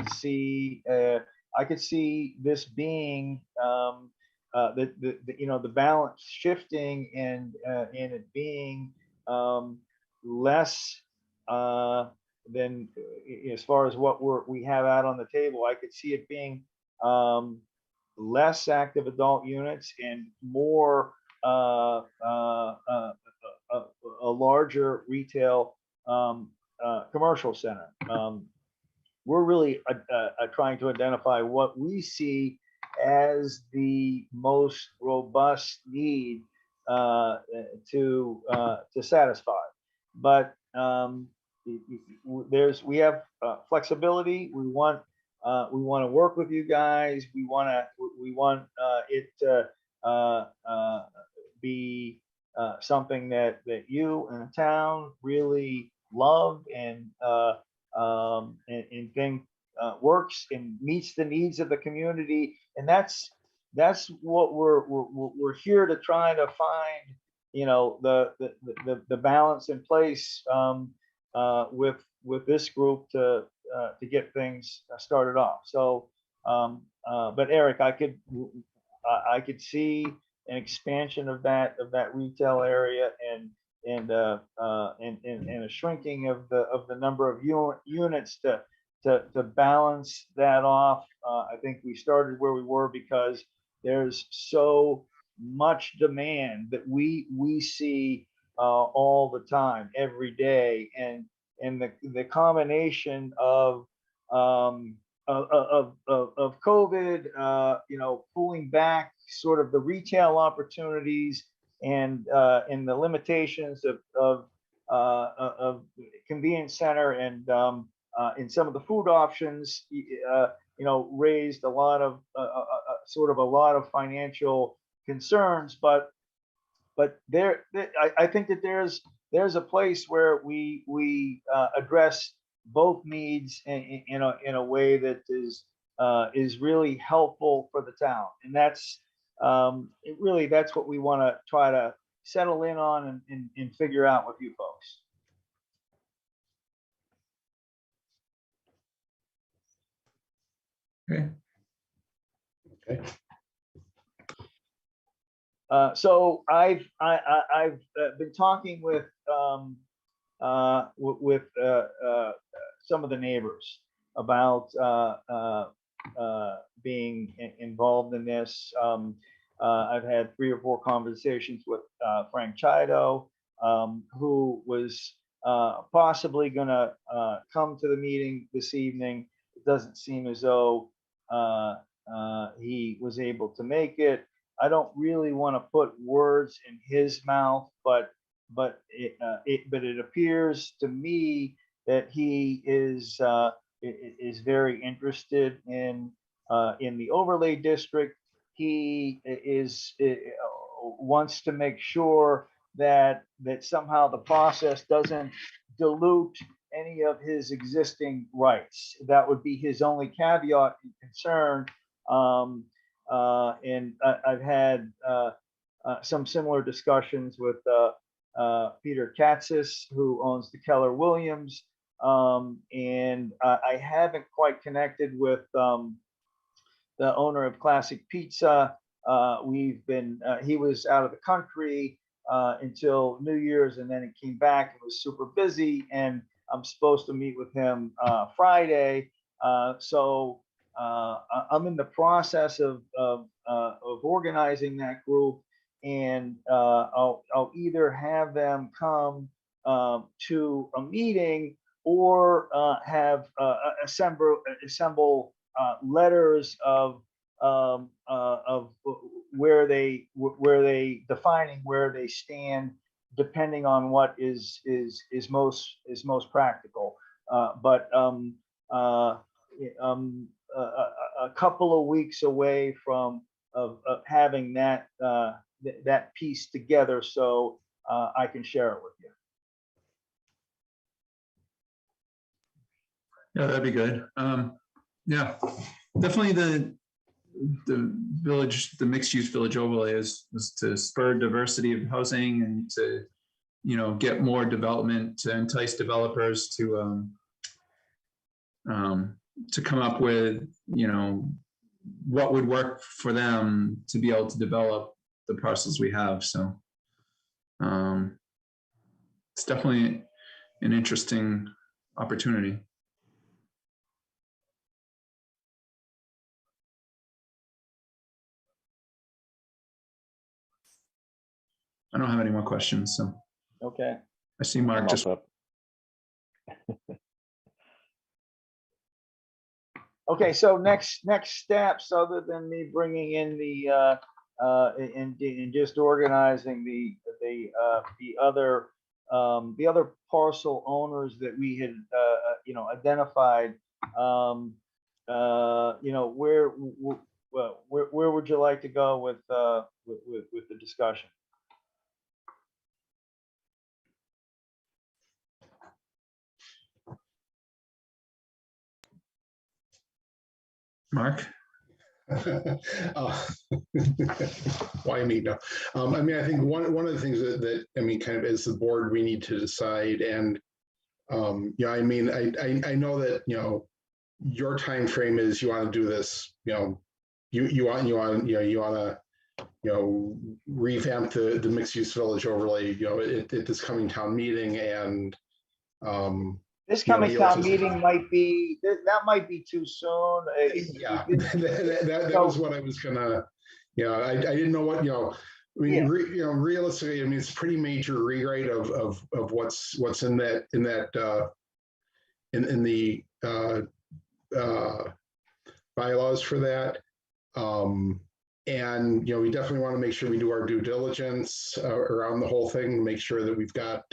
see this being the balance shifting and it being less than, as far as what we have out on the table. I could see it being less active adult units and more a larger retail commercial center. We're really trying to identify what we see as the most robust need to satisfy. But we have flexibility. We want to work with you guys. We want it to be something that you and the town really love and think works and meets the needs of the community. And that's what we're here to try to find, the balance in place with this group to get things started off. So, but Eric, I could see an expansion of that retail area and a shrinking of the number of units to balance that off. I think we started where we were because there's so much demand that we see all the time, every day, and the combination of COVID, pulling back sort of the retail opportunities and the limitations of convenience center and in some of the food options, raised a lot of a lot of financial concerns, but I think that there's a place where we address both needs in a way that is really helpful for the town, and that's that's what we want to try to settle in on and figure out with you folks. Okay. Okay. So I've been talking with some of the neighbors about being involved in this. I've had 3 or 4 conversations with Frank Chido, who was possibly going to come to the meeting this evening. It doesn't seem as though he was able to make it. I don't really want to put words in his mouth, but it appears to me that he is very interested in the overlay district. He wants to make sure that somehow the process doesn't dilute any of his existing rights. That would be his only caveat and concern. And I've had some similar discussions with Peter Katzis, who owns the Keller Williams, and I haven't quite connected with the owner of Classic Pizza. He was out of the country until New Year's, and then he came back and was super busy, and I'm supposed to meet with him Friday. So I'm in the process of organizing that group, and I'll either have them come to a meeting or assemble letters of where they defining where they stand, depending on what is most practical. But a couple of weeks away from having that piece together, so I can share it with you. Yeah, that'd be good. Yeah, definitely the village, the mixed use village overlay is to spur diversity of housing and to, get more development, to entice developers to come up with, what would work for them to be able to develop the parcels we have. So it's definitely an interesting opportunity. I don't have any more questions, so. Okay. I see Mark just. Okay, so next steps, other than me bringing in the and just organizing the other parcel owners that we had identified, where would you like to go with the discussion? Mark? Why me? No. I think one of the things that kind of as the board, we need to decide, and Yeah, I mean, I know that, your time frame is you want to do this, you want to, revamp the mixed use village overlay, at this coming town meeting, and This you know, coming we town also- meeting might be, that might be too soon. Yeah, that was what I was gonna, I didn't know what, I mean, Yeah. realistically, I mean, it's a pretty major rewrite of what's in that, in the bylaws for that. And, we definitely want to make sure we do our due diligence around the whole thing, make sure that we've got,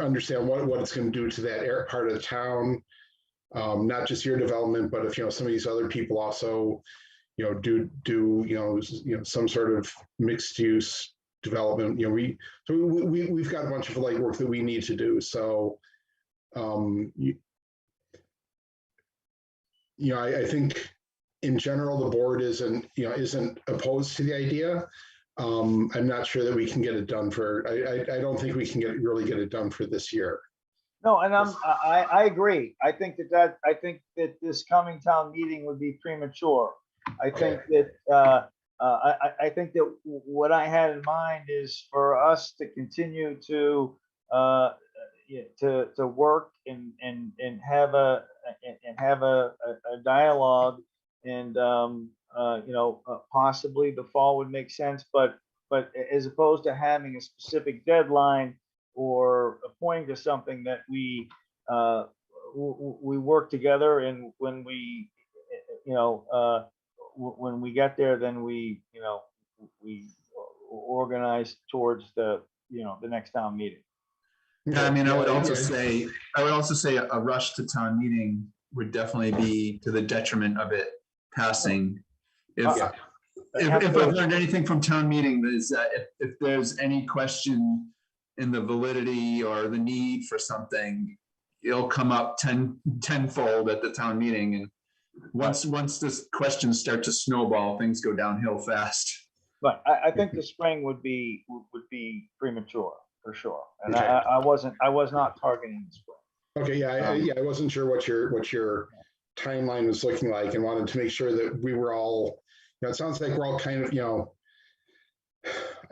understand what it's going to do to that part of the town. Not just your development, but if, some of these other people also, do some sort of mixed use development, we've got a bunch of legwork that we need to do. So, I think in general, the board isn't opposed to the idea. I'm not sure that we can get it done I don't think we can really get it done for this year. No, and I agree. I think that this coming town meeting would be premature. I think that I think that what I had in mind is for us to continue to work and have a dialogue, and possibly the fall would make sense, but as opposed to having a specific deadline or pointing to something, that we work together, and when we when we get there, then we organize towards the next town meeting. Yeah, I mean, I would also say a rush to town meeting would definitely be to the detriment of it passing. If I've learned anything from town meeting, is that if there's any question in the validity or the need for something, it'll come up tenfold at the town meeting. And once this questions start to snowball, things go downhill fast. But I think the spring would be premature for sure. And I was not targeting the spring. Okay, yeah, I wasn't sure what your timeline was looking like, and wanted to make sure that we were all, it sounds like we're all kind of,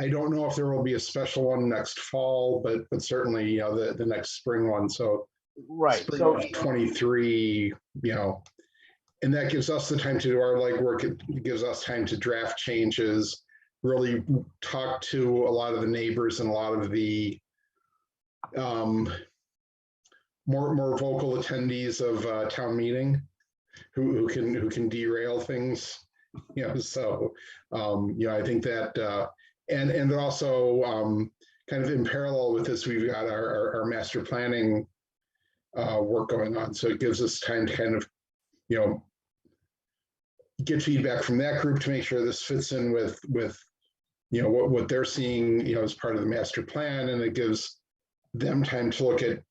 I don't know if there will be a special one next fall, but certainly, the next spring one. So right, spring so of 23, and that gives us the time to do our legwork. It gives us time to draft changes, really talk to a lot of the neighbors and a lot of the more vocal attendees of town meeting who can derail things, so I think that and also kind of in parallel with this, we've got our master planning work going on, so it gives us time to kind of get feedback from that group to make sure this fits in with what they're seeing as part of the master plan, and it gives them time to look at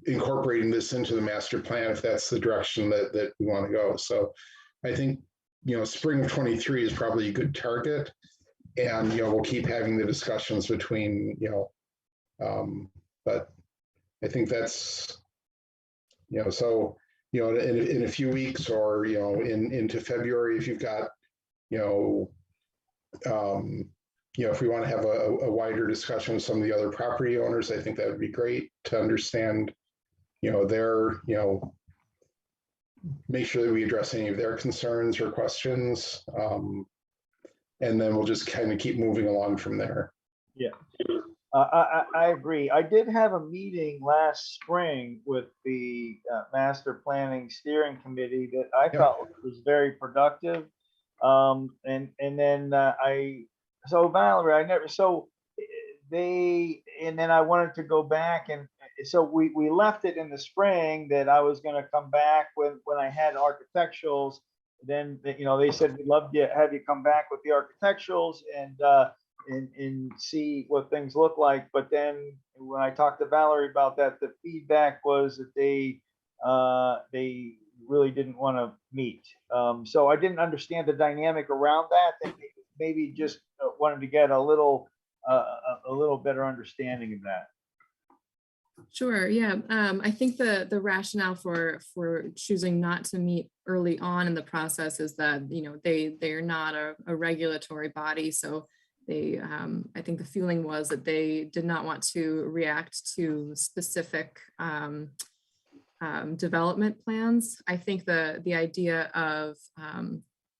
incorporating this into the master plan if that's the direction that we want to go. So I think spring of 23 is probably a good target, and we'll keep having the discussions between but I think that's so in a few weeks, or into February, if you've got if we want to have a wider discussion with some of the other property owners, I think that would be great to understand, their, make sure that we address any of their concerns or questions. And then we'll just kind of keep moving along from there. Yeah, I agree. I did have a meeting last spring with the Master Planning Steering Committee that I thought was very productive. And then so Valerie, and then I wanted to go back, and so we left it in the spring that I was going to come back when I had architecturals. Then they said, we'd love to have you come back with the architecturals and see what things look like. But then when I talked to Valerie about that, the feedback was that they really didn't want to meet. So I didn't understand the dynamic around that. They maybe just wanted to get a little a little better understanding of that. Sure, yeah. I think the rationale for choosing not to meet early on in the process is that, you know, they're not a regulatory body. So they, I think the feeling was that they did not want to react to specific development plans. I think the idea of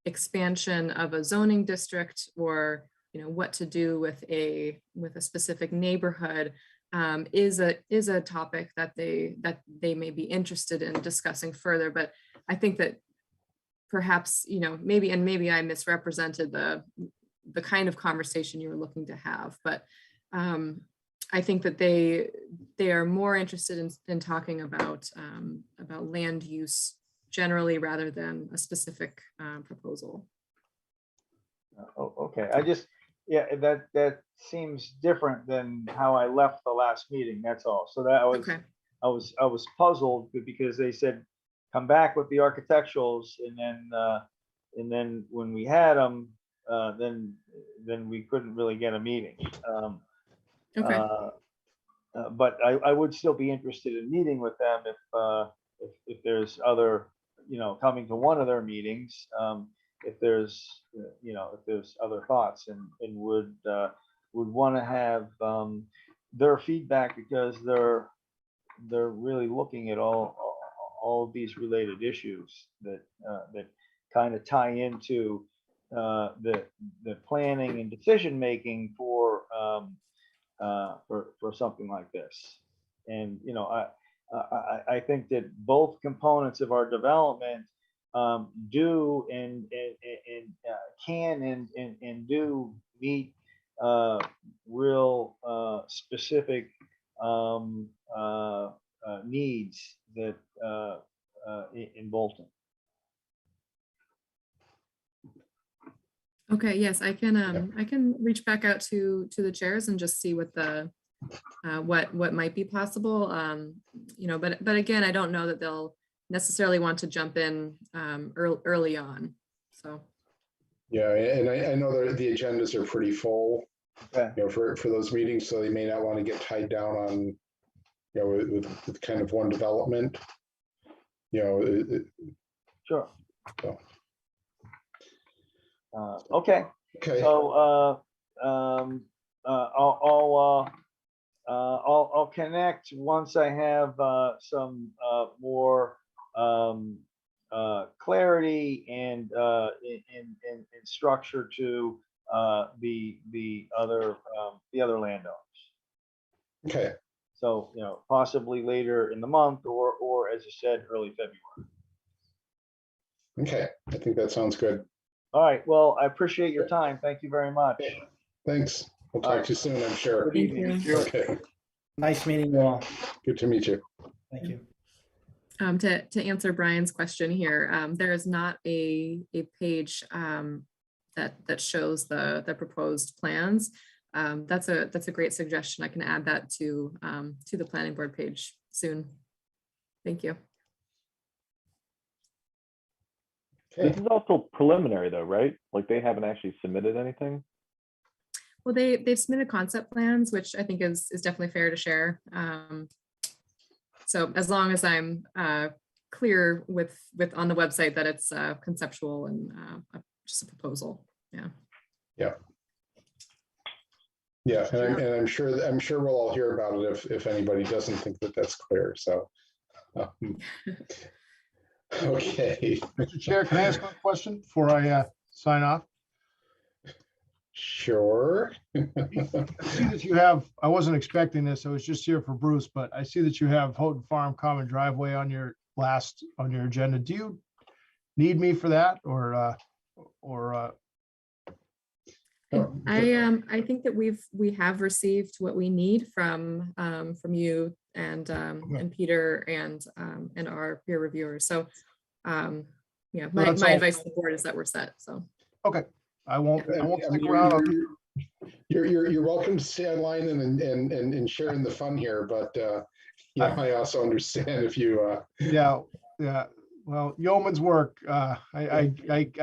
expansion of a zoning district, or, you know, what to do with a specific neighborhood is a topic that they may be interested in discussing further. But I think that perhaps, you know, maybe I misrepresented the kind of conversation you were looking to have, but I think that they are more interested in talking about land use generally rather than a specific proposal. Oh, okay. Yeah, that seems different than how I left the last meeting. That's all. So that Okay. I was puzzled because they said come back with the architecturals, and then when we had them, then we couldn't really get a meeting. Okay. But I would still be interested in meeting with them if there's other, you know, coming to one of their meetings. If there's, you know, if there's other thoughts, and would want to have their feedback, because they're really looking at all of these related issues that kind of tie into the planning and decision making for something like this. And, you know, I think that both components of our development do and can and do meet real specific needs that in Bolton. Okay, yes, I can reach back out to the chairs and just see what what might be possible. You know, but again, I don't know that they'll necessarily want to jump in early on. So Yeah, and I know the agendas are pretty full, Okay. you know, for those meetings, so they may not want to get tied down on, you know, with kind of one development. You know, Sure. So. Okay. Okay. So I'll connect once I have some more clarity and structure to the other landowners. Okay. So, you know, possibly later in the month, or as you said, early February. Okay, I think that sounds good. All right. Well, I appreciate your time. Thank you very much. Thanks. We'll talk to you soon, I'm sure. Good evening. Okay. Nice meeting you all. Good to meet you. Thank you. to answer Brian's question here, there is not a page that shows the proposed plans. That's a great suggestion. I can add that to the planning board page soon. Thank you. This is also preliminary though, right? Like they haven't actually submitted anything? Well, they've submitted concept plans, which I think is definitely fair to share. So as long as I'm clear with on the website that it's conceptual and just a proposal. Yeah. Yeah. Yeah, and I'm sure we'll all hear about it if anybody doesn't think that that's clear. So. Okay. Mr. Chair, can I ask one question before I sign off? Sure. I see that you have, I wasn't expecting this, I was just here for Bruce, but I see that you have Houghton Farm Common Driveway on your agenda. Do you need me for that or I think that we have received what we need from you and Peter and our peer reviewers. So yeah, my advice to the board is that we're set. So okay, I won't stick mean, around. You're welcome to stay online and share in the fun here, but yeah, I also understand if you Yeah. Well, yeoman's work. I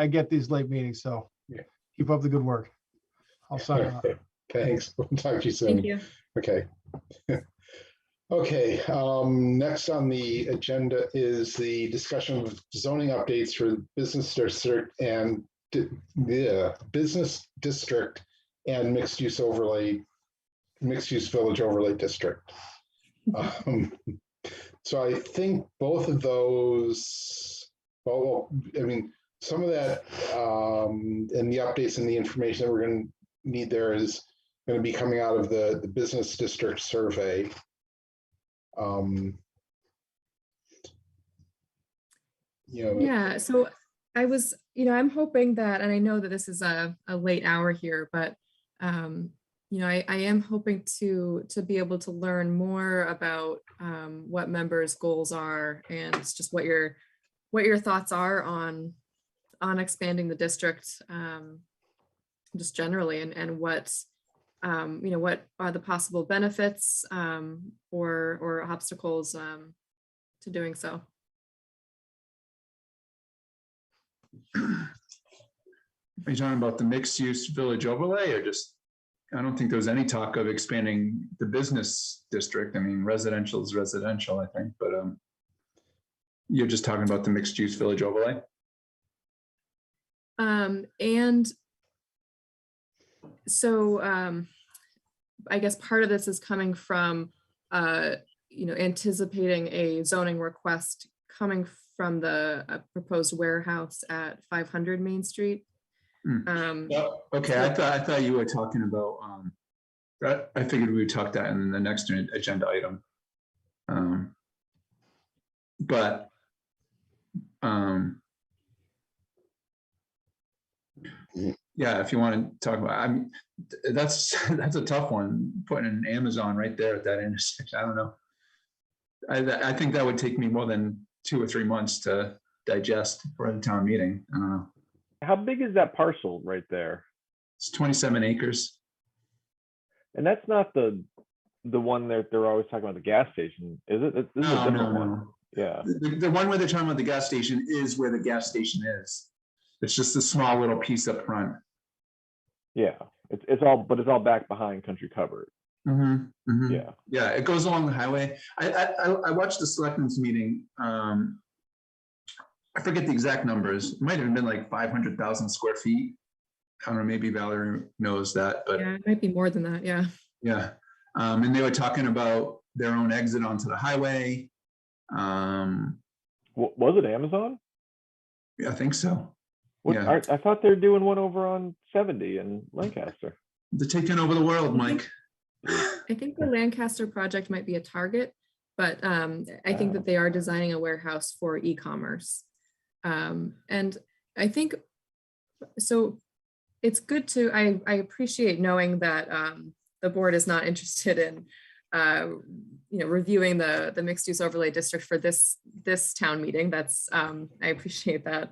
get these late meetings, so keep up the good work. I'll sign off. Thanks. We'll talk to you soon. Thank you. Okay. Okay, next on the agenda is the discussion of zoning updates for business district and business district and mixed use village overlay district. So I think both of those, well, I mean, some of that and the updates and the information that we're going to need there is going to be coming out of the business district survey. Yeah, so I was, I'm hoping that, and I know that this is a late hour here, but I am hoping to be able to learn more about what members' goals are and just what your thoughts are on expanding the district, just generally, and what what are the possible benefits or obstacles to doing so. Are you talking about the mixed use village overlay or just, I don't think there was any talk of expanding the business district. I mean, residential is residential, I think, but you're just talking about the mixed use village overlay? And so I guess part of this is coming from, anticipating a zoning request coming from the proposed warehouse at 500 Main Street. Okay, I thought you were talking about, I figured we would talk that in the next agenda item. Yeah, if you want to talk about, that's a tough one, putting an Amazon right there at that intersection. I don't know. I think that would take me more than 2 or 3 months to digest for the town meeting. I don't know. How big is that parcel right there? It's 27 acres. And that's not the one that they're always talking about, the gas station, is it? This is a different one. Yeah. The one where they're talking about the gas station is where the gas station is. It's just a small little piece up front. Yeah, it's all back behind Country Covered. Yeah, it goes along the highway. I watched the selectmen's meeting. I forget the exact numbers. It might have been like 500,000 square feet. I don't know, maybe Valerie knows that, but yeah, it might be more than that. Yeah. Yeah, and they were talking about their own exit onto the highway. Was it Amazon? Yeah, I think so. Yeah. I thought they were doing one over on 70 in Lancaster. They're taking over the world, Mike. I think the Lancaster project might be a target, but I think that they are designing a warehouse for e-commerce. And I think, so it's good to, I appreciate knowing that the board is not interested in reviewing the mixed use overlay district for this town meeting. That's, I appreciate that.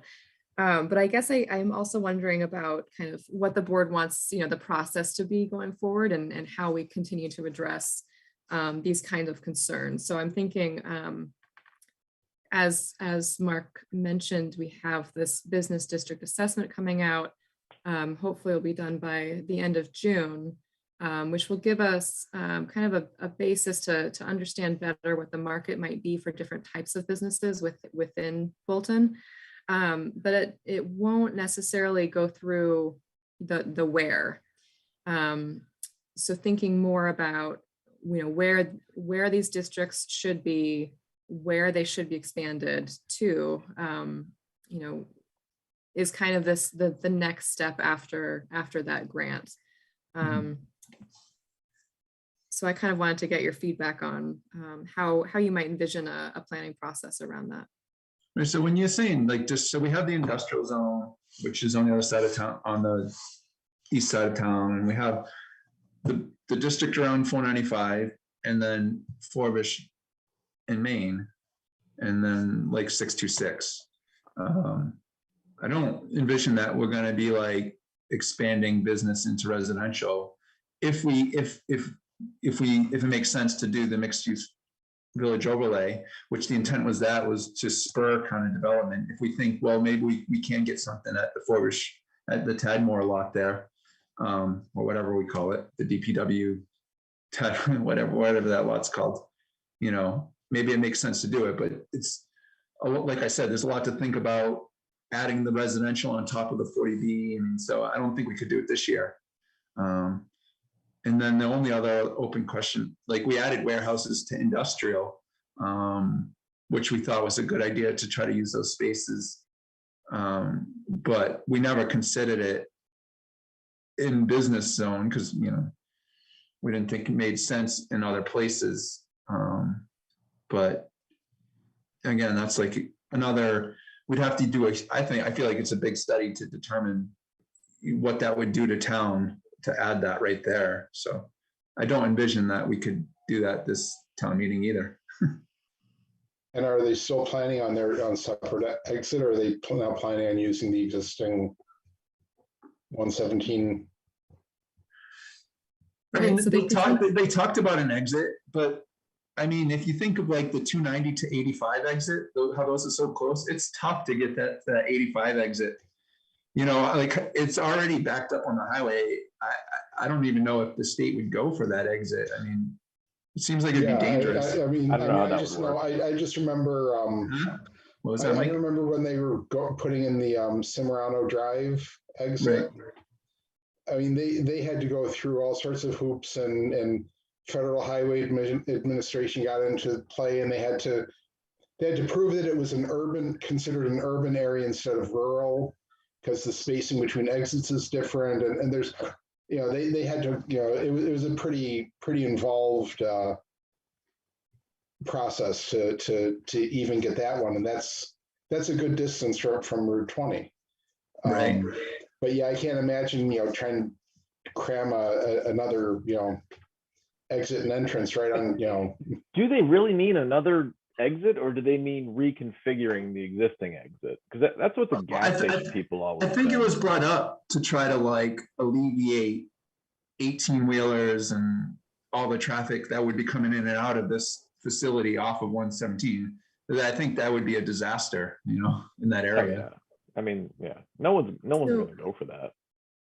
But I guess I'm also wondering about kind of what the board wants, the process to be going forward and how we continue to address these kinds of concerns. So I'm thinking, as Mark mentioned, we have this business district assessment coming out. Hopefully it'll be done by the end of June, which will give us kind of a basis to understand better what the market might be for different types of businesses within Bolton. But it won't necessarily go through the where. So thinking more about where these districts should be, where they should be expanded to, is kind of the next step after that grant. So I kind of wanted to get your feedback on how you might envision a planning process around that. Right, so when you're saying so we have the industrial zone, which is on the other side of town, on the east side of town, and we have the district around 495, and then Forbush and Maine, and then like 626. I don't envision that we're going to be like expanding business into residential. If it makes sense to do the mixed use village overlay, which the intent was to spur kind of development. If we think, well, maybe we can get something at the Forbush, at the Tadmore lot there, or whatever we call it, the DPW, whatever that lot's called. You know, maybe it makes sense to do it, but it's like I said, there's a lot to think about adding the residential on top of the 40B. And so I don't think we could do it this year. And then the only other open question, like we added warehouses to industrial, which we thought was a good idea to try to use those spaces. But we never considered it in business zone because, you know, we didn't think it made sense in other places. But again, that's like another, we'd have to do, I feel like it's a big study to determine what that would do to town to add that right there. So I don't envision that we could do that this town meeting either. And are they still planning on on separate exit, or are they now planning on using the existing 117? I mean, they talked about an exit, but I mean, if you think of like the 290 to 85 exit, how those are so close, it's tough to get that 85 exit. You know, like it's already backed up on the highway. I don't even know if the state would go for that exit. I mean, it seems like it'd be dangerous. I mean, I don't know how that just would work. I just remember. What was that, I Mike? remember when they were putting in the Cimarano Drive exit. Right. I mean, they had to go through all sorts of hoops, and Federal Highway Administration got into play, and they had to prove that it was considered an urban area instead of rural, because the spacing between exits is different, and there's, you know, they had to, you know, it was a pretty involved process to even get that one, and that's a good distance from Route 20. Right. But yeah, I can't imagine, you know, trying to cram another, you know, exit and entrance right on, you know. Do they really mean another exit, or do they mean reconfiguring the existing exit? Because that's what the gas station people always I think say. it was brought up to try to like alleviate 18-wheelers and all the traffic that would be coming in and out of this facility off of 117. I think that would be a disaster, you know, in that area. Oh, yeah. I mean, yeah, no one's going to go for that.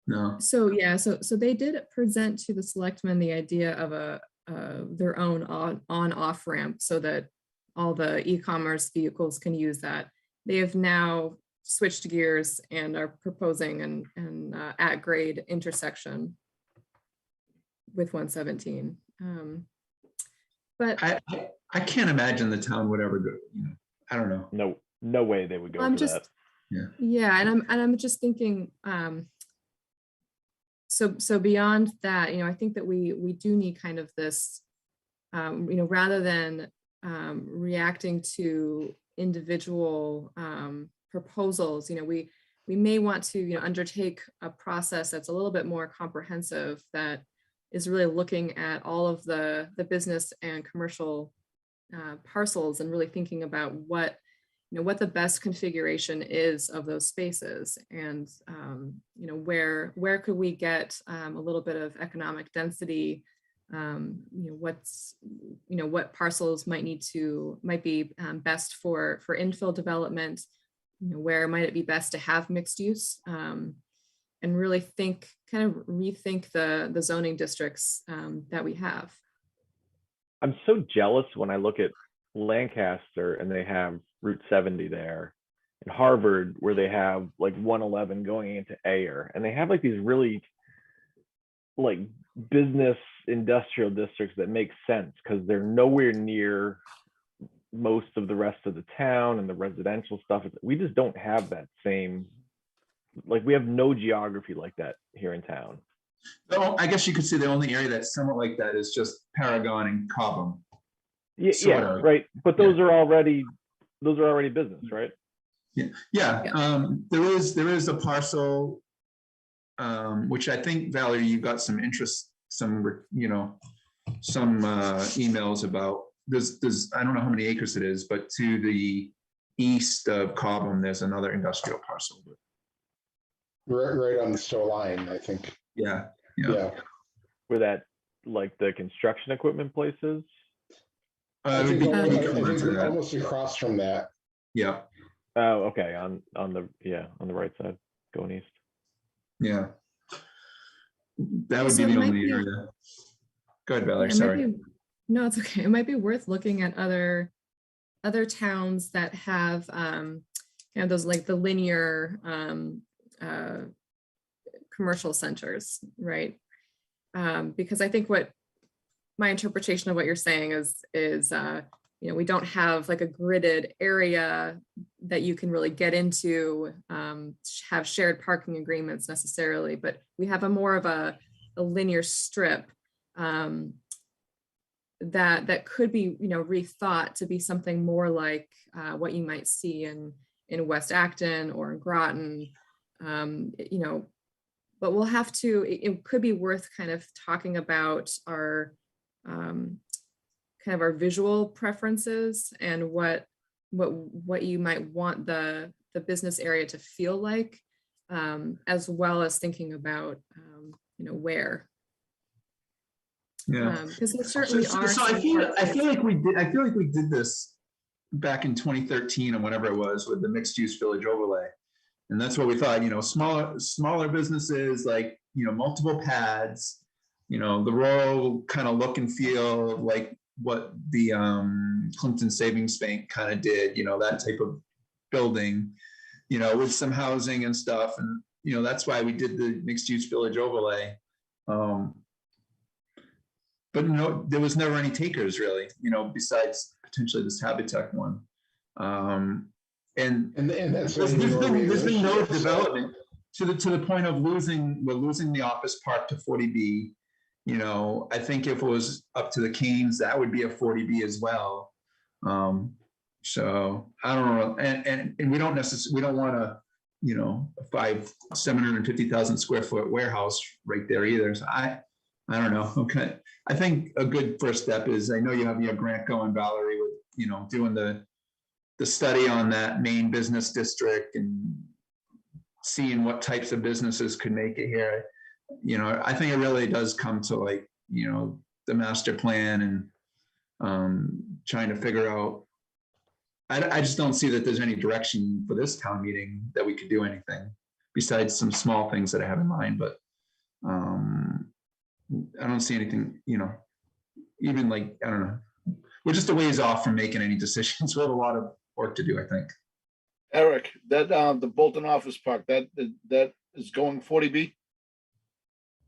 No. So yeah, so they did present to the selectmen the idea of their own on-off ramp so that all the e-commerce vehicles can use that. They have now switched gears and are proposing an at-grade intersection with 117. But I can't imagine the town would ever go, you know, I don't know. No way they would go for that. Yeah, and I'm just thinking, so beyond that, you know, I think that we do need kind of this, you know, rather than reacting to individual proposals, you know, we may want to, you know, undertake a process that's a little bit more comprehensive, that is really looking at all of the business and commercial parcels, and really thinking about what, you know, what the best configuration is of those spaces, and you know, where could we get a little bit of economic density, you know, what parcels might be best for infill development, you know, where might it be best to have mixed use, and really kind of rethink the zoning districts that we have. I'm so jealous when I look at Lancaster and they have Route 70 there, and Harvard where they have like 111 going into Ayer, and they have like these really like business industrial districts that make sense because they're nowhere near most of the rest of the town and the residential stuff. We just don't have that same, like we have no geography like that here in town. Oh, I guess you could say the only area that's somewhat like that is just Paragon and Cobham. Yeah, right. But those are already business, right? Yeah. There is a parcel, which I think, Valerie, you got some interest, some emails about. There's I don't know how many acres it is, but to the east of Cobham, there's another industrial parcel. Right on the Stowe line, I think. Yeah. Where that, like the construction equipment places. Almost across from that. Yeah. Oh, okay. On the right side, going east. Yeah. That would So be it the might only be- area. Go ahead, Valerie, It might sorry. no, it's okay. It might be worth looking at other towns that have those like the linear commercial centers, right? Because I think what my interpretation of what you're saying is we don't have like a gridded area that you can really get into, have shared parking agreements necessarily, but we have a more of a linear strip that could be rethought to be something more like what you might see in West Acton or in Groton, but we'll have to, it could be worth kind of talking about our kind of our visual preferences and what you might want the business area to feel like, as well as thinking about where. Yeah. Because there certainly are. So I feel like we did this back in 2013 or whenever it was with the mixed use village overlay. And that's what we thought, smaller businesses, like, multiple pads, the rural kind of look and feel like what the Clinton Savings Bank kind of did, that type of building, with some housing and stuff. And, that's why we did the mixed use village overlay. But there was never any takers really, besides potentially this Habitat one. And that's there's been no so- development to the point of we're losing the office park to 40B. I think if it was up to the Canes, that would be a 40B as well. So I don't know, and we don't want a 750,000 square foot warehouse right there either. So I don't know. Okay, I think a good first step is, I know you have your grant going, Valerie, with doing the study on that main business district and seeing what types of businesses could make it here. I think it really does come to like, the master plan and trying to figure out, I just don't see that there's any direction for this town meeting that we could do anything besides some small things that I have in mind, but I don't see anything, even like, I don't know. We're just a ways off from making any decisions. We have a lot of work to do, I think. Eric, that the Bolton office park, that is going 40B?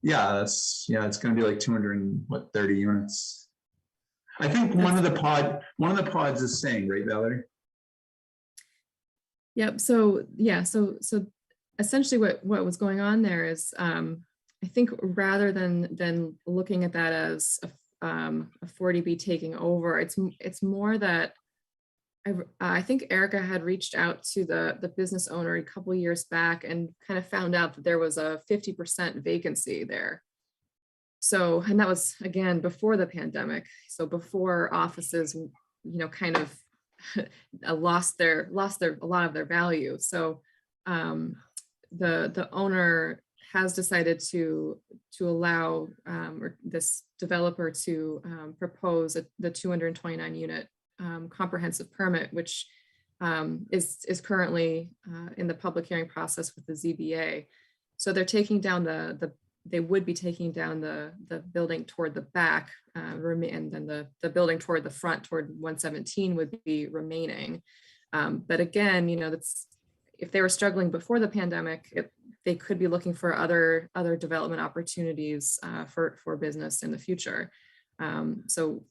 Yeah, it's gonna be like 230 units. I think one of the pods is staying, right, Valerie? Yep. So yeah. So essentially, what was going on there is, I think rather than looking at that as a 40B taking over, it's more that I think Erica had reached out to the business owner a couple of years back and kind of found out that there was a 50% vacancy there. So, and that was again before the pandemic. So before offices, kind of lost a lot of their value. So the owner has decided to allow this developer to propose the 229 unit comprehensive permit, which is currently in the public hearing process with the ZBA. So they're taking down they would be taking down the building toward the back, and then the building toward the front toward 117 would be remaining. But again, that's, if they were struggling before the pandemic, they could be looking for other development opportunities for business in the future. So,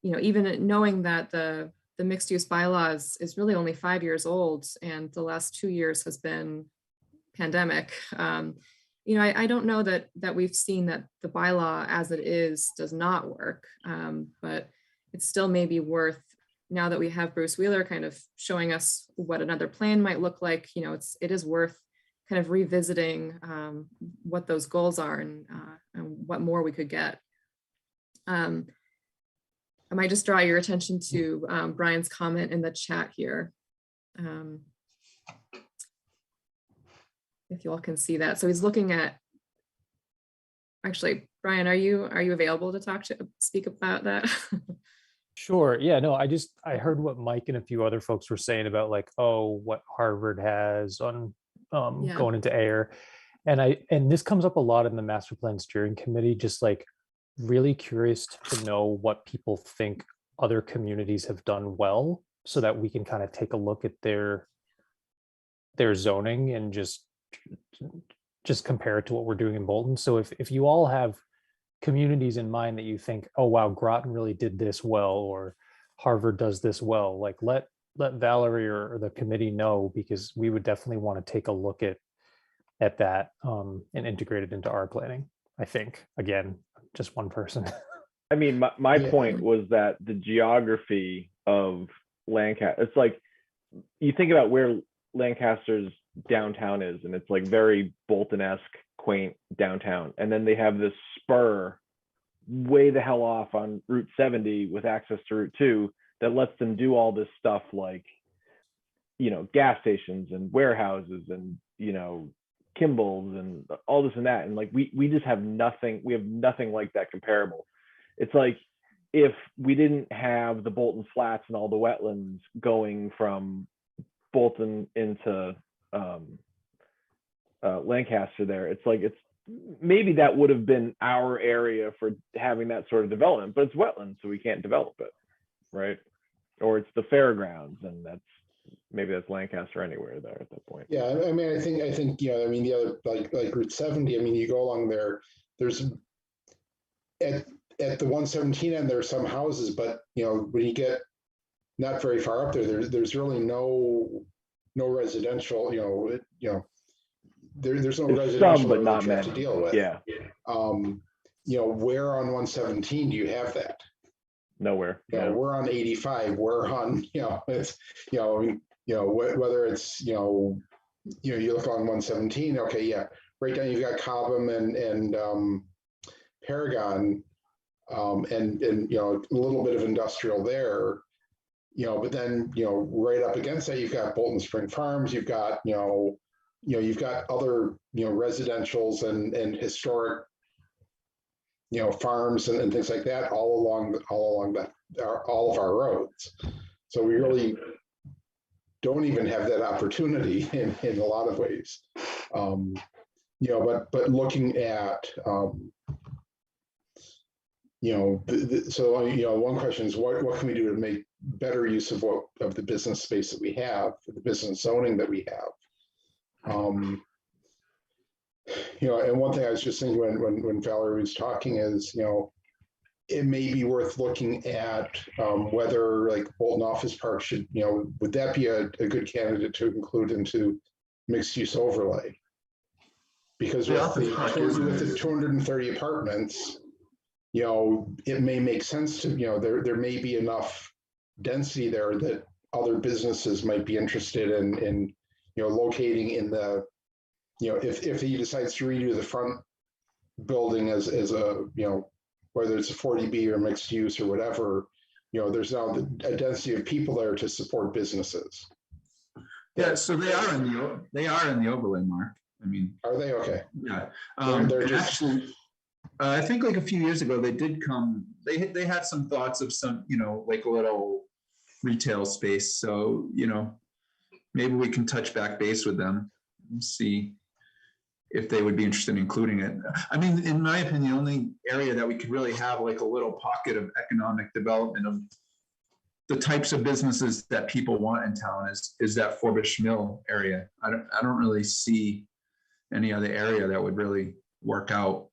even knowing that the mixed use bylaw is really only 5 years old and the last 2 years has been pandemic, I don't know that we've seen that the bylaw as it is does not work, but it still may be worth, now that we have Bruce Wheeler kind of showing us what another plan might look like, it is worth kind of revisiting what those goals are and what more we could get. I might just draw your attention to Brian's comment in the chat here. If you all can see that. So he's looking at, actually, Brian, are you available to speak about that? Sure. Yeah, no, I heard what Mike and a few other folks were saying about like, oh, what Harvard has on Yeah. going into air. And this comes up a lot in the master plan steering committee, just like really curious to know what people think other communities have done well, so that we can kind of take a look at their zoning and just compare it to what we're doing in Bolton. So if you all have communities in mind that you think, oh wow, Groton really did this well, or Harvard does this well, like let Valerie or the committee know, because we would definitely want to take a look at that and integrate it into our planning. I think, again, just one person. I mean, my point was that the geography of Lancaster, it's like, you think about where Lancaster's downtown is, and it's like very Bolton-esque, quaint downtown. And then they have this spur way the hell off on Route 70 with access to Route 2 that lets them do all this stuff like, you know, gas stations and warehouses and, you know, Kimball's and all this and that. And like, we just have nothing, we have nothing like that comparable. It's like, if we didn't have the Bolton Flats and all the wetlands going from Bolton into Lancaster there, it's like, it's maybe that would have been our area for having that sort of development, but it's wetlands, so we can't develop it, right? Or it's the fairgrounds, and maybe that's Lancaster anywhere there at that point. Yeah, I mean, I think you know, I mean, the other like Route 70. I mean, you go along there. There's at the 117 end, there are some houses, but you know, when you get not very far up there, there's really no residential. You know, there's no residential some, but not you have many. to deal with. Yeah. You know, where on 117 do you have that? Nowhere. You know, we're on 85. We're on, you know, it's, you know, whether it's, you look on 117. Okay, yeah, right down you've got Cobham and Paragon, and you know, a little bit of industrial there. You know, but then, you know, right up against that, you've got Bolton Spring Farms. You've got, you've got other, you know, residentials and historic, you know, farms and things like that all along that, all of our roads. So we really don't even have that opportunity in a lot of ways. You know, but looking at, you know, so, you know, one question is what can we do to make better use of the business space that we have, the business zoning that we have. You know, and one thing I was just thinking when Valerie was talking is, you know, it may be worth looking at whether like Bolton Office Park should, you know, would that be a good candidate to include into mixed use overlay? Because with the 230 apartments, you know, it may make sense to, you know, there may be enough density there that other businesses might be interested in you know, locating in the, you know, if he decides to redo the front building as a, you know, whether it's a 40B or mixed use or whatever, you know, there's now a density of people there to support businesses. Yeah, so they are in the overlay, Mark. I mean, are they? Okay. Yeah. They're just... Actually, I think like a few years ago, they did come, they had some thoughts of some, you know, like a little retail space. So, you know, maybe we can touch back base with them and see if they would be interested in including it. I mean, in my opinion, the only area that we could really have like a little pocket of economic development of the types of businesses that people want in town is that Forbush Mill area. I don't really see any other area that would really work out.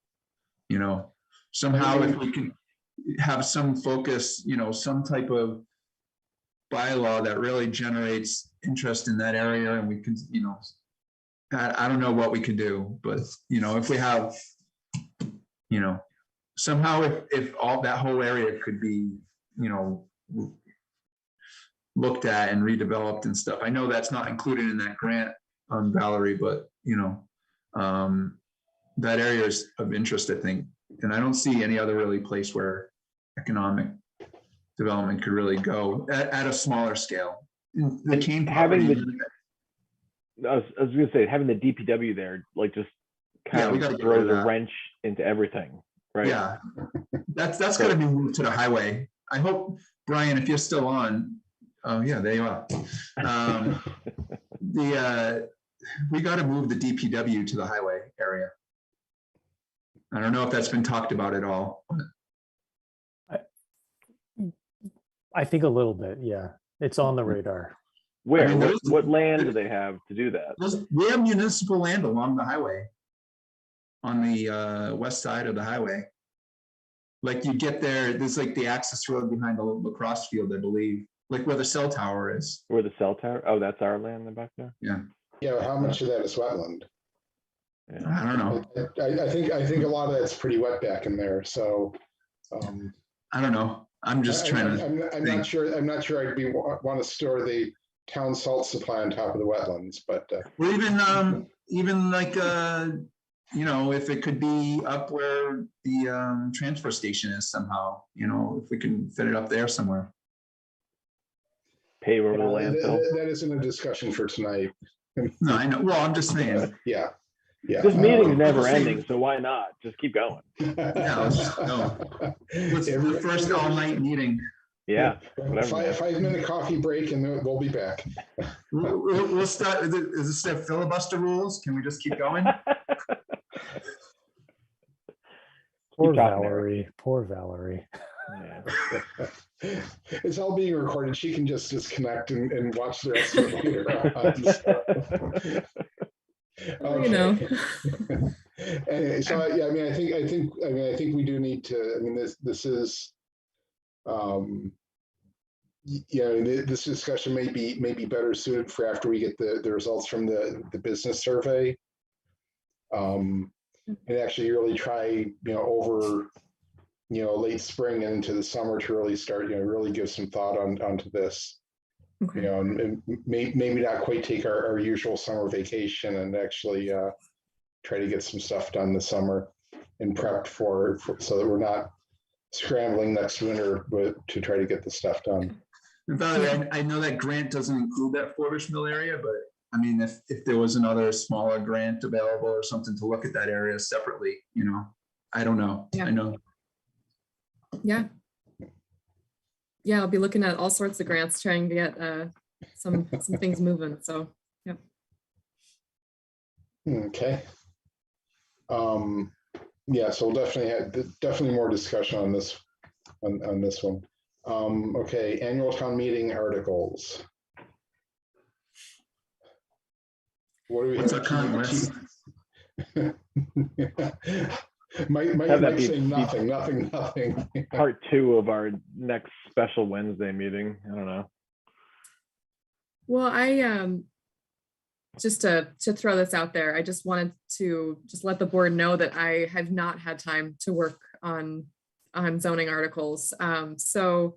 You know, somehow if we could have some focus, you know, some type of bylaw that really generates interest in that area, and we can, you know, I don't know what we could do, but you know, if we have, you know, somehow if all that whole area could be, you know, looked at and redeveloped and stuff. I know that's not included in that grant, Valerie, but you know, that area is of interest, I think, and I don't see any other really place where economic development could really go at a smaller scale. The Keene property, I was going to say, having the DPW there, like, just kind of throws a wrench into everything, right? Yeah, that's got to be moved to the highway. I hope, Brian, if you're still on, oh yeah, there you are. we got to move the DPW to the highway area. I don't know if that's been talked about at all. I think a little bit, yeah. It's on the radar. Where? I mean, what land do they have to do that? We have municipal land along the highway, on the west side of the highway. Like you get there, there's like the access road behind the lacrosse field, I believe, like where the cell tower is. Where the cell tower? Oh, that's our land in back there? Yeah. Yeah, how much of that is wetland? Yeah. I don't know. I think a lot of that's pretty wet back in there, so. I don't know. I'm just trying to. I'm not sure. I'm not sure I'd want to store the town salt supply on top of the wetlands, but. Or even like you know, if it could be up where the transfer station is somehow, you know, if we can fit it up there somewhere. Pave over the landfill. That isn't a discussion for tonight. No, I know. Well, I'm just saying. Yeah. Yeah. This meeting is never ending, so why not? Just keep going. Yeah, let's just go. It's the first all-night meeting. Yeah. 5-minute coffee break and we'll be back. We'll start. Is this a filibuster rules? Can we just keep going? Poor Valerie. Poor Valerie. Yeah. It's all being recorded. She can just disconnect and watch the rest of it later. You know. Anyway, so yeah, I mean, I think we do need to. I mean, this is, you know, this discussion may be better suited for after we get the results from the business survey. And actually really try, you know, over, you know, late spring and into the summer to really start, you know, really give some thought onto this. Okay. You know, and maybe not quite take our usual summer vacation and actually try to get some stuff done this summer and prepped for so that we're not scrambling next winter to try to get the stuff done. And by the way, I know that grant doesn't include that Forbush Mill area, but I mean, if there was another smaller grant available or something to look at that area separately, you know, I don't know. Yeah. I know. Yeah. Yeah, I'll be looking at all sorts of grants, trying to get some things moving. So, yeah. Okay. Yeah, so we'll definitely more discussion on this one. Okay, annual town meeting articles. What do we What's have? our current list? Mike saying nothing. Part 2 of our next special Wednesday meeting. I don't know. Well, I just to throw this out there, I just wanted to just let the board know that I have not had time to work on zoning articles. So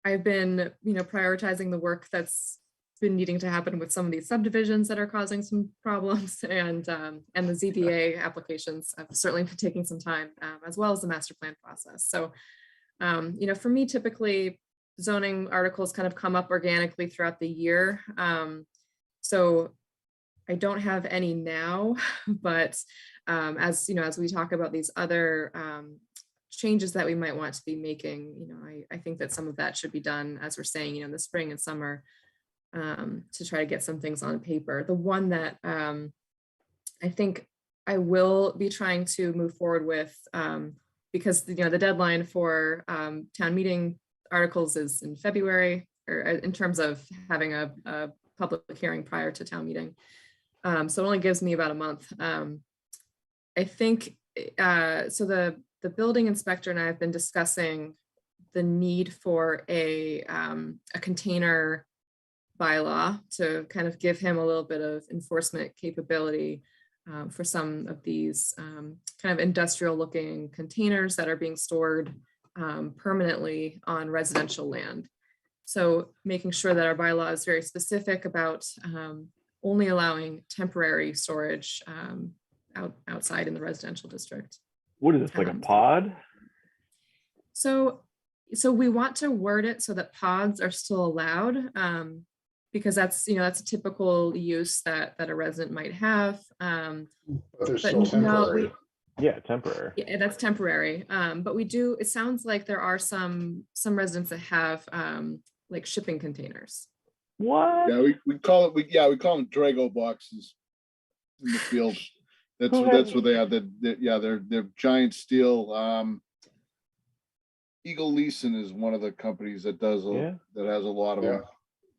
I've been, you know, prioritizing the work that's been needing to happen with some of these subdivisions that are causing some problems, and the ZBA applications have certainly been taking some time, as well as the master plan process. So, you know, for me, typically zoning articles kind of come up organically throughout the year. So I don't have any now, but as you know, as we talk about these other changes that we might want to be making, you know, I think that some of that should be done, as we're saying, you know, in the spring and summer, to try to get some things on paper. The one that I think I will be trying to move forward with, because, you know, the deadline for town meeting articles is in February, or in terms of having a public hearing prior to town meeting. So it only gives me about a month. I think, so the building inspector and I have been discussing the need for a container bylaw to kind of give him a little bit of enforcement capability for some of these kind of industrial looking containers that are being stored permanently on residential land. So making sure that our bylaw is very specific about only allowing temporary storage outside in the residential district. What is this, like a pod? So we want to word it so that pods are still allowed, because that's, you know, that's a typical use that a resident might have. But they're still temporary. Yeah, temporary. Yeah, that's temporary. But we do, it sounds like there are some residents that have like shipping containers. What? Yeah, we call them Drago boxes. in the field. That's Who that's has- what they are. They're giant steel. Eagle Leeson is one of the companies that does Yeah. that has a lot of Yeah. them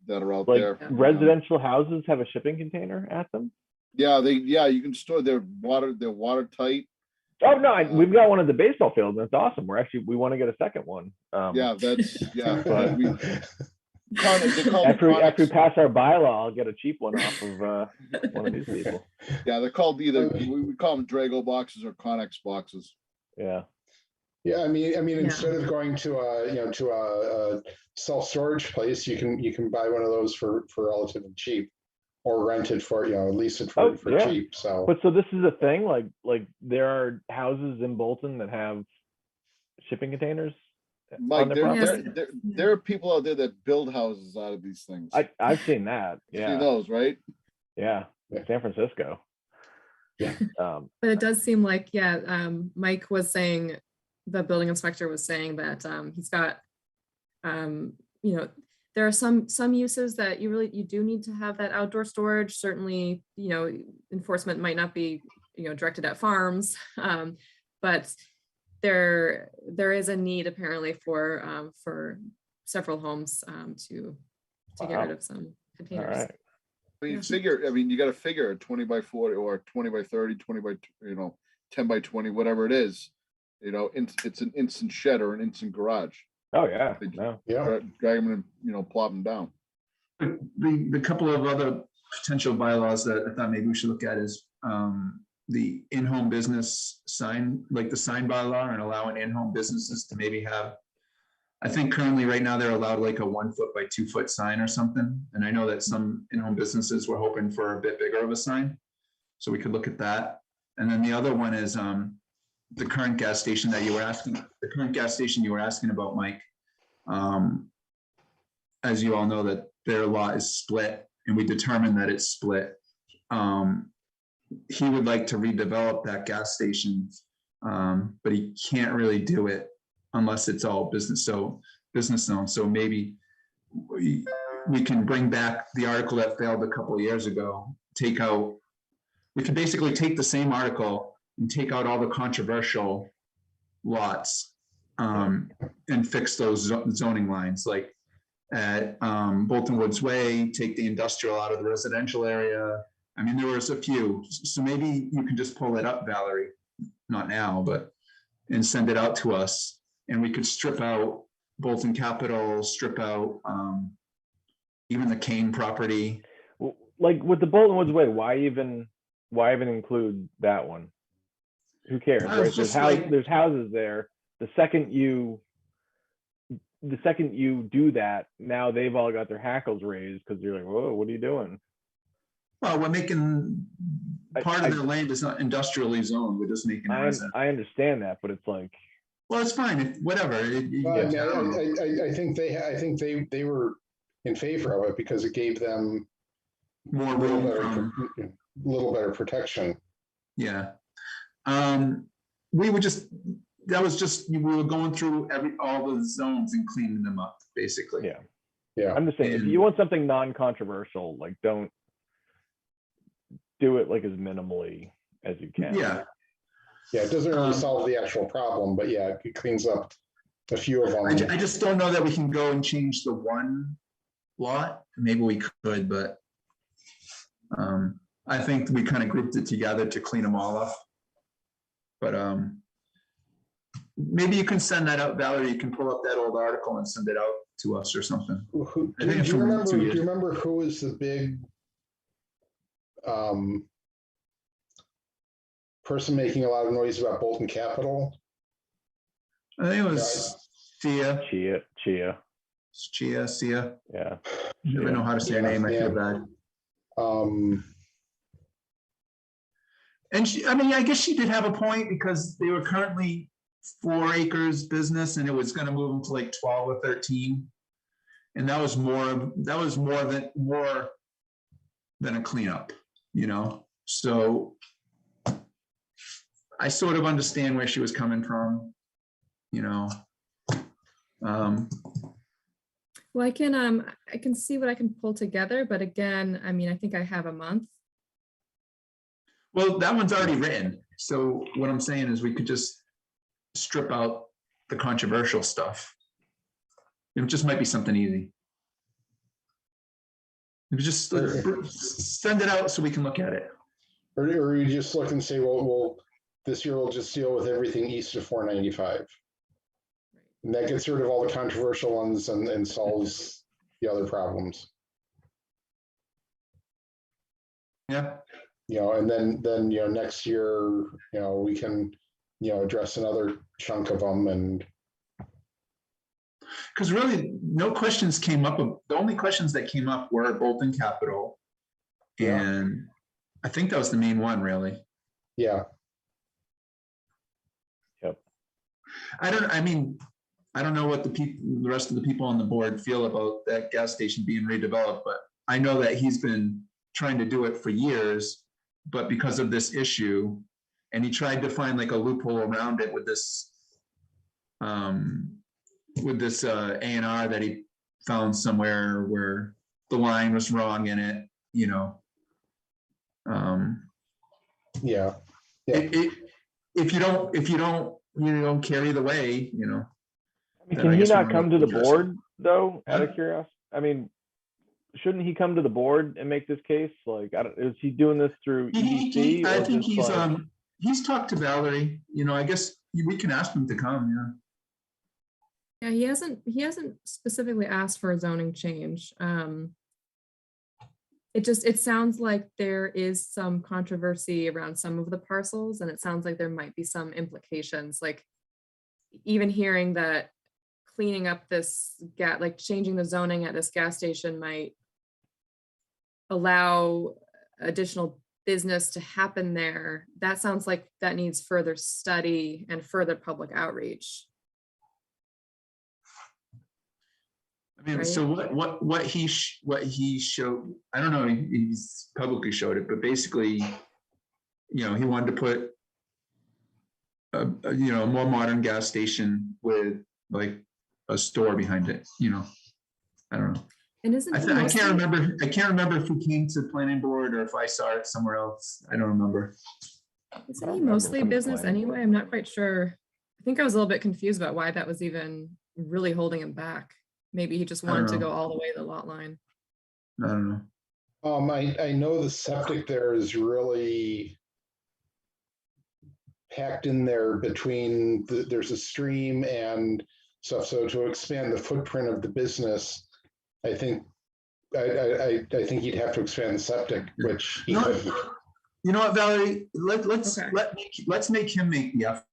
that are out Like there. residential houses have a shipping container at them? Yeah, you can store they're watertight. Oh no, we've got one at the baseball field, and it's awesome. We want to get a second one. Yeah, but after we pass our bylaw, I'll get a cheap one off of one of these people. Yeah, they're called either we call them Drago boxes or Connex boxes. Yeah. Yeah, I mean, instead of going to a self-storage place, you can buy one of those for relatively cheap, or rent it for, lease it for cheap. So, but so this is a thing, like there are houses in Bolton that have shipping containers. Mike, there are people out there that build houses out of these things. I've seen that. Yeah. Seen those, right? Yeah. San Francisco. Yeah. But it does seem like, Mike was saying, the building inspector was saying that he's got, there are some uses that you do need to have that outdoor storage. Certainly, enforcement might not be, directed at farms, but there is a need apparently for several homes to get rid of some containers. All right. I mean, you got to figure a 20 by 40 or 20 by 30, 20 by 10 by 20, whatever it is. It's an instant shed or an instant garage. Oh yeah. Drag them and plop them down. The couple of other potential bylaws that I thought maybe we should look at is the in-home business sign, like the sign bylaw, and allowing in-home businesses to maybe have, I think currently right now they're allowed like a 1 foot by 2 foot sign or something. And I know that some in-home businesses were hoping for a bit bigger of a sign. So we could look at that. And then the other one is the current gas station that you were asking about, Mike. As you all know, that their lot is split, and we determined that it's split. He would like to redevelop that gas station, but he can't really do it unless it's all business zone. So maybe we can bring back the article that failed a couple of years ago. We can basically take the same article and take out all the controversial lots and fix those zoning lines, like at Bolton Woods Way, take the industrial out of the residential area. I mean, there was a few. So maybe you can just pull it up, Valerie, not now, and send it out to us. And we could strip out Bolton Capital, strip out even the Kane property. Like with the Bolton Woods Way, why even include that one? Who cares? Right? There's houses there. The second you do that, now they've all got their hackles raised because you're like, whoa, what are you doing? Well, we're making part of their land is not industrially zoned. We're just making it. I understand that, but it's like, well, it's fine. Whatever. I think they were in favor of it because it gave them more room, little better protection. Yeah. We were going through all the zones and cleaning them up, basically. Yeah. I'm just saying, if you want something non-controversial, like don't do it like as minimally as you can. Yeah, it doesn't really solve the actual problem, but yeah, it cleans up a few of them. I just don't know that we can go and change the one lot. Maybe we could, but I think we kind of grouped it together to clean them all up. But maybe you can send that out, Valerie. You can pull up that old article and send it out to us or something. Do you remember who was the big person making a lot of noise about Bolton Capital? I think it was Sia. Chia. Yeah. Never know how to say her name. I feel bad. And I guess she did have a point because they were currently 4 acres business and it was going to move them to like 12 or 13. And that was more than a cleanup, So I sort of understand where she was coming from, Well, I can see what I can pull together, but again, I think I have a month. Well, that one's already written. So what I'm saying is we could just strip out the controversial stuff. It just might be something easy. We just send it out so we can look at it. Or you just look and say, well, this year we'll just deal with everything east of 495. And that gets rid of all the controversial ones and solves the other problems. Yeah. And then next year, we can, address another chunk of them. And because really no questions came up. The only questions that came up were Bolton Capital. Yeah. And I think that was the main one, really. Yeah. Yep. I don't know what the rest of the people on the board feel about that gas station being redeveloped, but I know that he's been trying to do it for years, but because of this issue, and he tried to find like a loophole around it with this A&R that he found somewhere where the line was wrong in it, Yeah. If you don't carry the way, I mean, then can I he guess we not don't come need to the address it. board though, out Huh? of curiosity? I mean, shouldn't he come to the board and make this case? Like, is he doing this through EDC? I or think just he's talked to Valerie. I guess we can ask him to come. Yeah, he hasn't specifically asked for a zoning change. It sounds like there is some controversy around some of the parcels, and it sounds like there might be some implications, like even hearing that cleaning up this like changing the zoning at this gas station might allow additional business to happen there. That sounds like that needs further study and further public outreach. I mean, Right. so what he showed, I don't know, he's publicly showed it, but basically, he wanted to put a more modern gas station with like a store behind it. I don't know. And isn't I can't remember. I can't remember if he came to planning board or if I saw it somewhere else. I don't remember. Isn't he mostly business anyway? I'm not quite sure. I think I was a little bit confused about why that was even really holding him back. Maybe he just wanted to go all the way to the lot line. I don't know. I know the septic there is really packed in there between there's a stream and stuff. So to expand the footprint of the business, I think he'd have to expand the septic, which he couldn't. You know what, Valerie? Let's make him make the effort.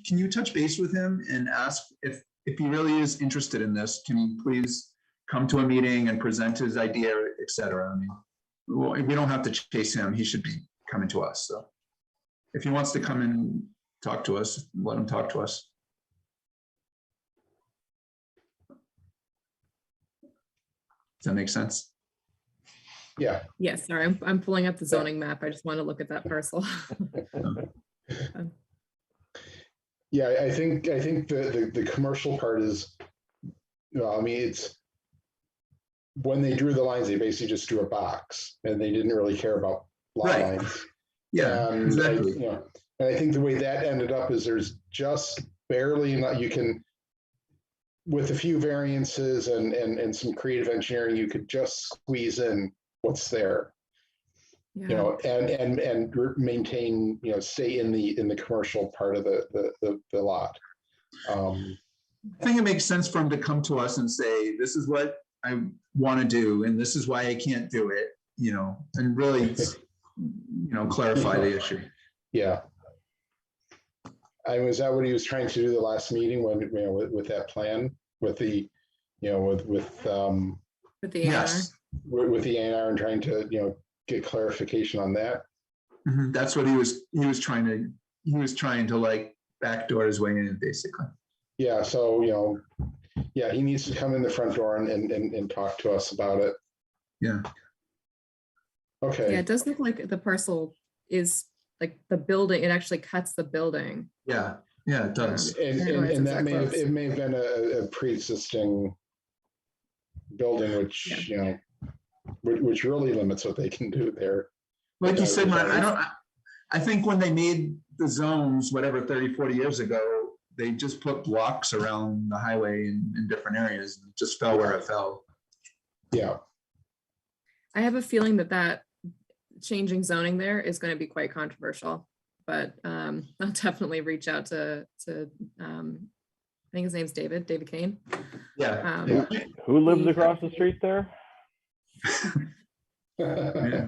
Can you touch base with him and ask if he really is interested in this? Can he please come to a meeting and present his idea, etc.? I mean, we don't have to chase him. He should be coming to us. So if he wants to come and talk to us, let him talk to us. Does that make sense? Yeah. Yes, sorry, I'm pulling up the zoning map. I just want to look at that parcel. Yeah, I think the commercial part is, I mean, it's when they drew the lines, they basically just drew a box and they didn't really care about lot lines. Yeah, and exactly. And I think the way that ended up is there's just barely enough. You can, with a few variances and some creative engineering, you could just squeeze in what's there. Yeah. And maintain, stay in the commercial part of the lot. I think it makes sense for him to come to us and say, this is what I want to do, and this is why I can't do it, and really, clarify the issue. Yeah. Was that what he was trying to do the last meeting when, with that plan, with the, with the yes. with the A&R and trying to, get clarification on that? Mm-hmm. That's what he was trying to like backdoor his way in, basically. Yeah. So, he needs to come in the front door and talk to us about it. Yeah. Okay. Yeah, it does look like the parcel is like the building, it actually cuts the building. Yeah, it does. And that may have been a pre-existing building, which, which really limits what they can do there. Like you said, Right. I think when they made the zones, whatever, 30, 40 years ago, they just put blocks around the highway in different areas and it just fell where it fell. Yeah, I have a feeling that changing zoning there is going to be quite controversial, but I'll definitely reach out to I think his name's David Kane. Yeah. Who lives he- across the street there? yeah,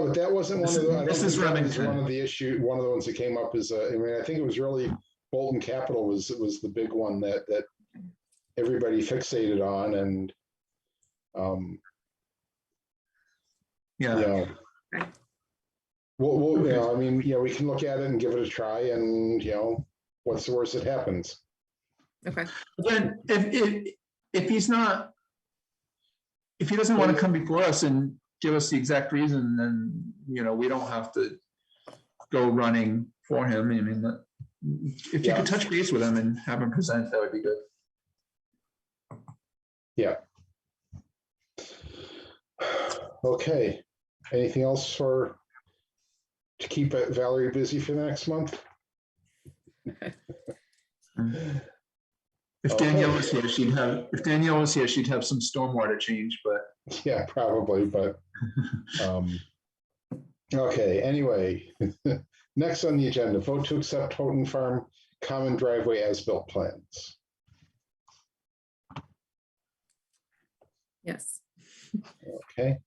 but that wasn't one of the, I don't Mrs. think that was Remington. one of the issue, one of the ones that came up is, I mean, I think it was really Bolton Capital was the big one that everybody fixated on and, Yeah. you know, Okay. well, you know, I mean, you know, we can look at it and give it a try and, you know, what's the worst that happens? Okay. Again, if he's not, if he doesn't want to come before us and give us the exact reason, then, you know, we don't have to go running for him. I mean, if you could touch base with him and have him present, that would be good. Yeah. Okay. Anything else to keep Valerie busy for the next month? If Danielle was here, she'd have some stormwater change, but yeah, probably, but okay, anyway. Next on the agenda, vote to accept Houghton Farm common driveway as-built plans. Yes. Okay,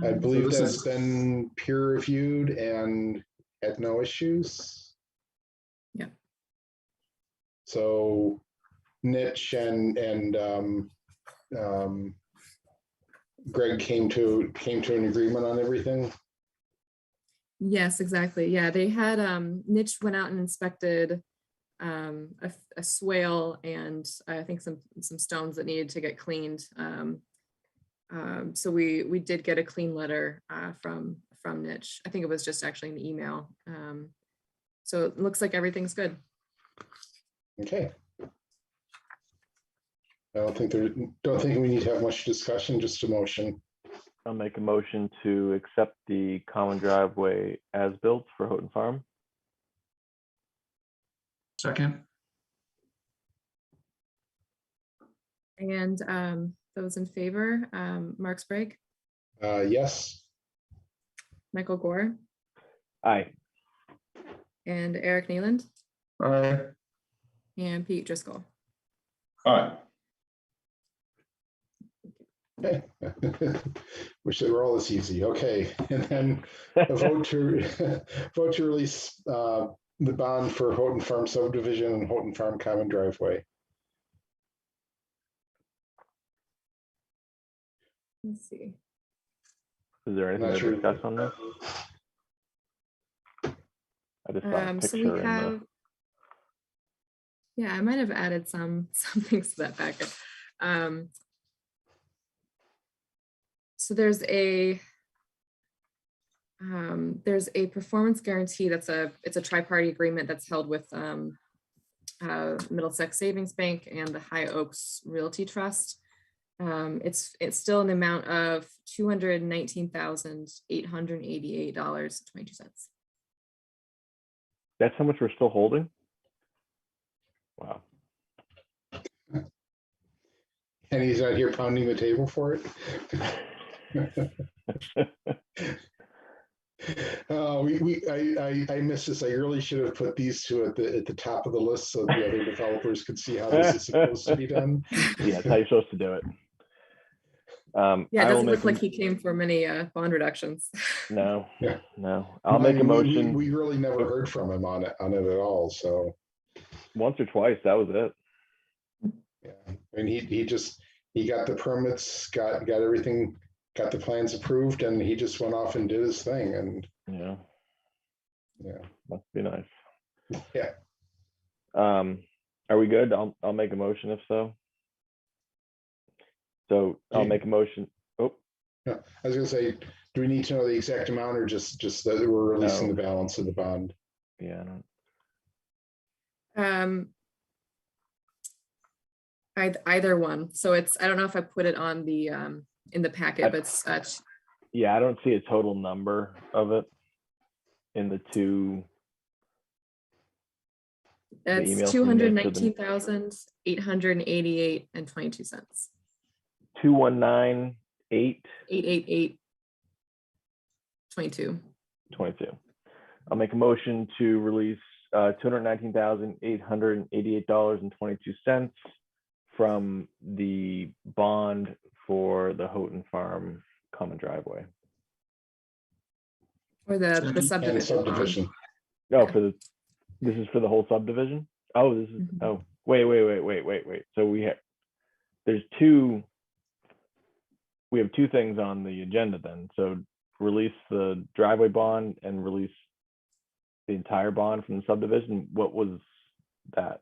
I Um, believe this that's is- been peer reviewed and had no issues. Yeah. So Niche and Greg came to an agreement on everything. Yes, exactly. Yeah, they had Niche went out and inspected a swale and I think some stones that needed to get cleaned. So we did get a clean letter from Niche. I think it was just actually an email. So it looks like everything's good. Okay. I don't think we need to have much discussion, just a motion. I'll make a motion to accept the common driveway as built for Houghton Farm. second. And those in favor, Mark Sprague, Yes. Michael Gore, Aye. and Eric Nealand, All right. and Pete Driscoll. All right. Okay. Wish they were all this easy. Okay, and then a vote to release the bond for Houghton Farm subdivision and Houghton Farm common driveway. Let's see. Is there anything Not to sure. discuss on this? I just saw a So we picture in have, yeah, I might have added some things to that packet. So there's a performance guarantee it's a tri-party agreement that's held with Middlesex Savings Bank and the High Oaks Realty Trust. It's still an amount of $219,888.22. That's how much we're still holding? Wow. And he's out here pounding the table for it. I missed this. I really should have put these two at the top of the list so the other developers could see how this is supposed to be done. Yeah, that's how you're supposed to do it. Yeah, it I will doesn't make look like he came for many bond reductions. No, Yeah. no. I'll make a motion. We really never heard from him on it at all. So Once or twice, that was it. yeah, and he got the permits, got everything, got the plans approved, and he just went off and did his thing. And Yeah, yeah, must be nice. yeah. Are we good? I'll make a motion if so. So I'll make a motion. Oh, Yeah, I was gonna say, do we need to know the exact amount or just that we're releasing No. the balance of the bond? yeah. I don't. Either one. So I don't know if I put it on the in the packet, but it's Yeah, I don't see a total number of it. in the two. The email It's from Nick to the- 219,888.22. 2198 888.22. 22. I'll make a motion to release $219,888.22 from the bond for the Houghton Farm common driveway. Or the And subdivision. subdivision. No, this is for the whole subdivision. Oh, this is wait. So we have we have two things on the agenda then. So release the driveway bond and release the entire bond from the subdivision. What was that?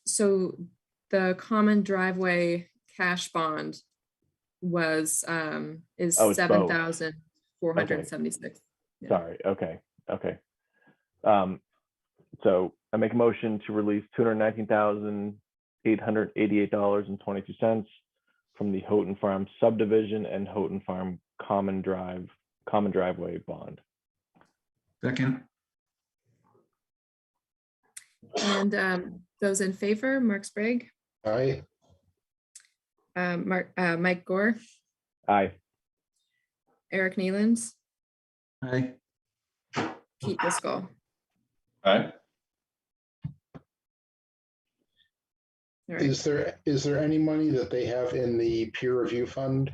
So the common driveway cash bond is Oh, it's both. 7,476. Yeah. Sorry. Okay. So I make a motion to release $219,888.22 from the Houghton Farm subdivision and Houghton Farm common driveway bond. Second. And those in favor, Mark Sprague, Aye. Mike Gore, Aye. Eric Nealons, Aye. Pete Driscoll. Aye. All right. Is there any money that they have in the peer review fund?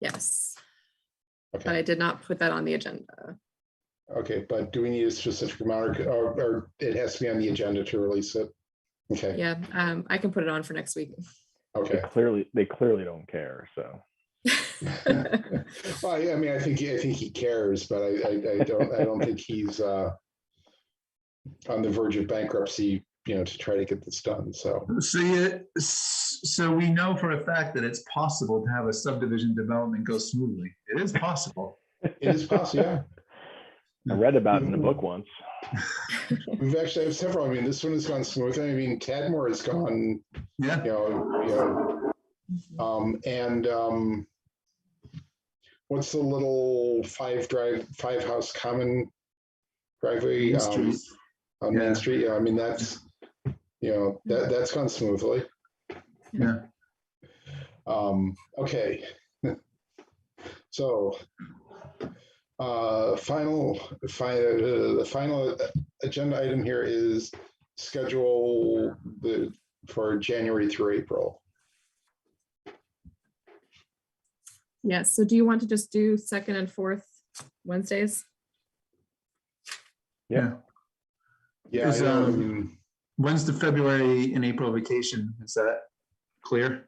Yes, but Okay, I did not put that on the agenda. okay, but do we need a specific amount or it has to be on the agenda to release it? Okay, Yeah, I can put it on for next week. okay. They clearly don't care. So Well, I mean, I think he cares, but I don't think he's on the verge of bankruptcy, to try to get this done. So So we know for a fact that it's possible to have a subdivision development go smoothly. It is possible. it is possible. Yeah, I read about it in a book once. we've actually have several. I mean, this one has gone smoothly. I mean, Tadmore has gone. Yeah. What's the little five house common driveway Main Street. on Yeah. Main Street? Yeah, I mean that's that's gone smoothly. Yeah. Okay. So the final agenda item here is schedule for January through April. Yes, so do you want to just do second and fourth Wednesdays? Yeah. Yeah, Is, I know, I mean, When's the February and April vacation? Is that clear?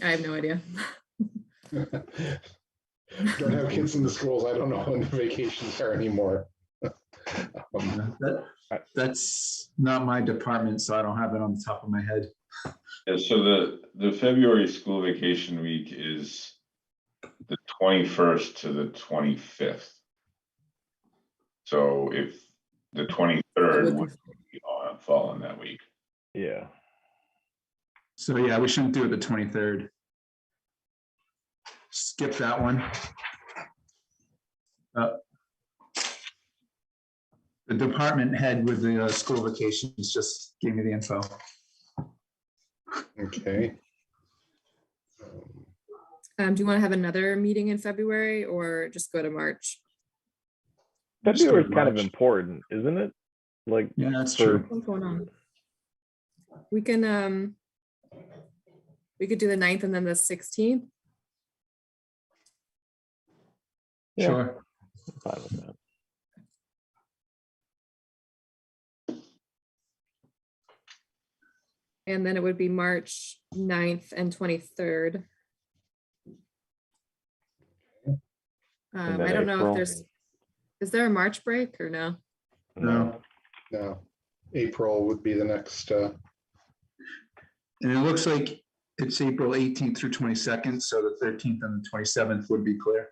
I have no idea. don't have kids in the schools. I don't know when the vacations are anymore. That's not my department, so I don't have it on the top of my head. Yeah, so the February school vacation week is the 21st to the 25th. So if the 23rd would fall in that week. Yeah. So yeah, we shouldn't do it the 23rd. Skip that one. The department head with the school vacations just gave me the info. Okay. Do you want to have another meeting in February or just go to March? February is kind of important, isn't it? Like, yeah, that's for- true. What's going on? We can we could do the 9th and then the 16th. Yeah. Sure. I'm fine with that. And then it would be March 9th and 23rd. And I then don't know if April. is there a March break or no? No. No, April would be the next. And it looks like it's April 18th through 22nd, so the 13th and the 27th would be clear.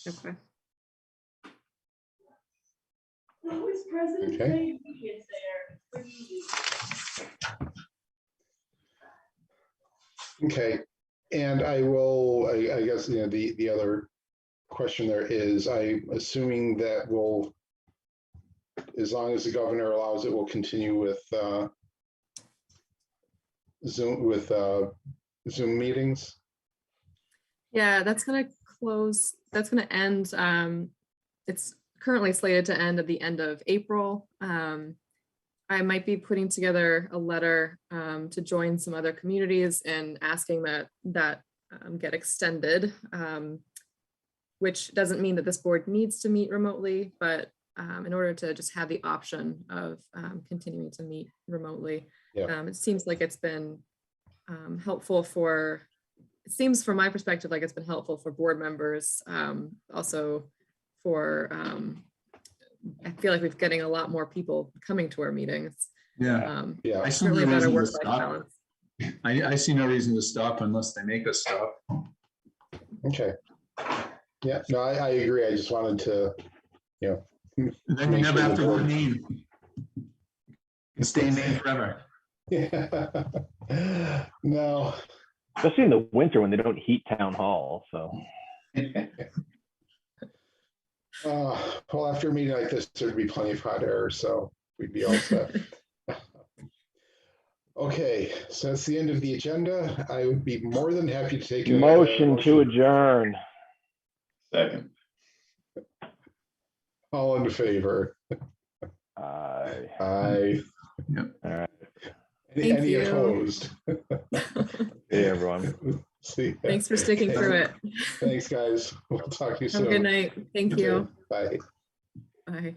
Okay. Okay. Okay, and I will, I guess, you know, the other question there is, I'm assuming that we'll, as long as the governor allows it, we'll continue with Zoom meetings. Yeah, that's gonna close, that's gonna end, it's currently slated to end at the end of April. I might be putting together a letter to join some other communities and asking that get extended, which doesn't mean that this board needs to meet remotely, but in order to just have the option of continuing to meet remotely. Yeah. It seems like it's been helpful for, it seems from my perspective like it's been helpful for board members, also for, I feel like we're getting a lot more people coming to our meetings. Yeah. Yeah. I see Really no better reason to work-life stop. balance. I see no reason to stop unless they make us stop. Okay. Yeah, no, I agree. I just wanted to, you know. Then you make never sure have the to board- work mean. You can stay in Maine forever. Yeah. No. Especially in the winter when they don't heat town hall, so. Well, after a meeting like this, there'd be plenty of hot air, so we'd be all set. Okay, so that's the end of the agenda. I would be more than happy to take a Motion to adjourn. Second. All in favor? Aye. Aye. Yep. All right. Thank Any you. opposed? Hey, everyone. See ya. Thanks for sticking through it. Thanks, guys. We'll talk to you Have soon. a good night. Thank you. Bye. Bye.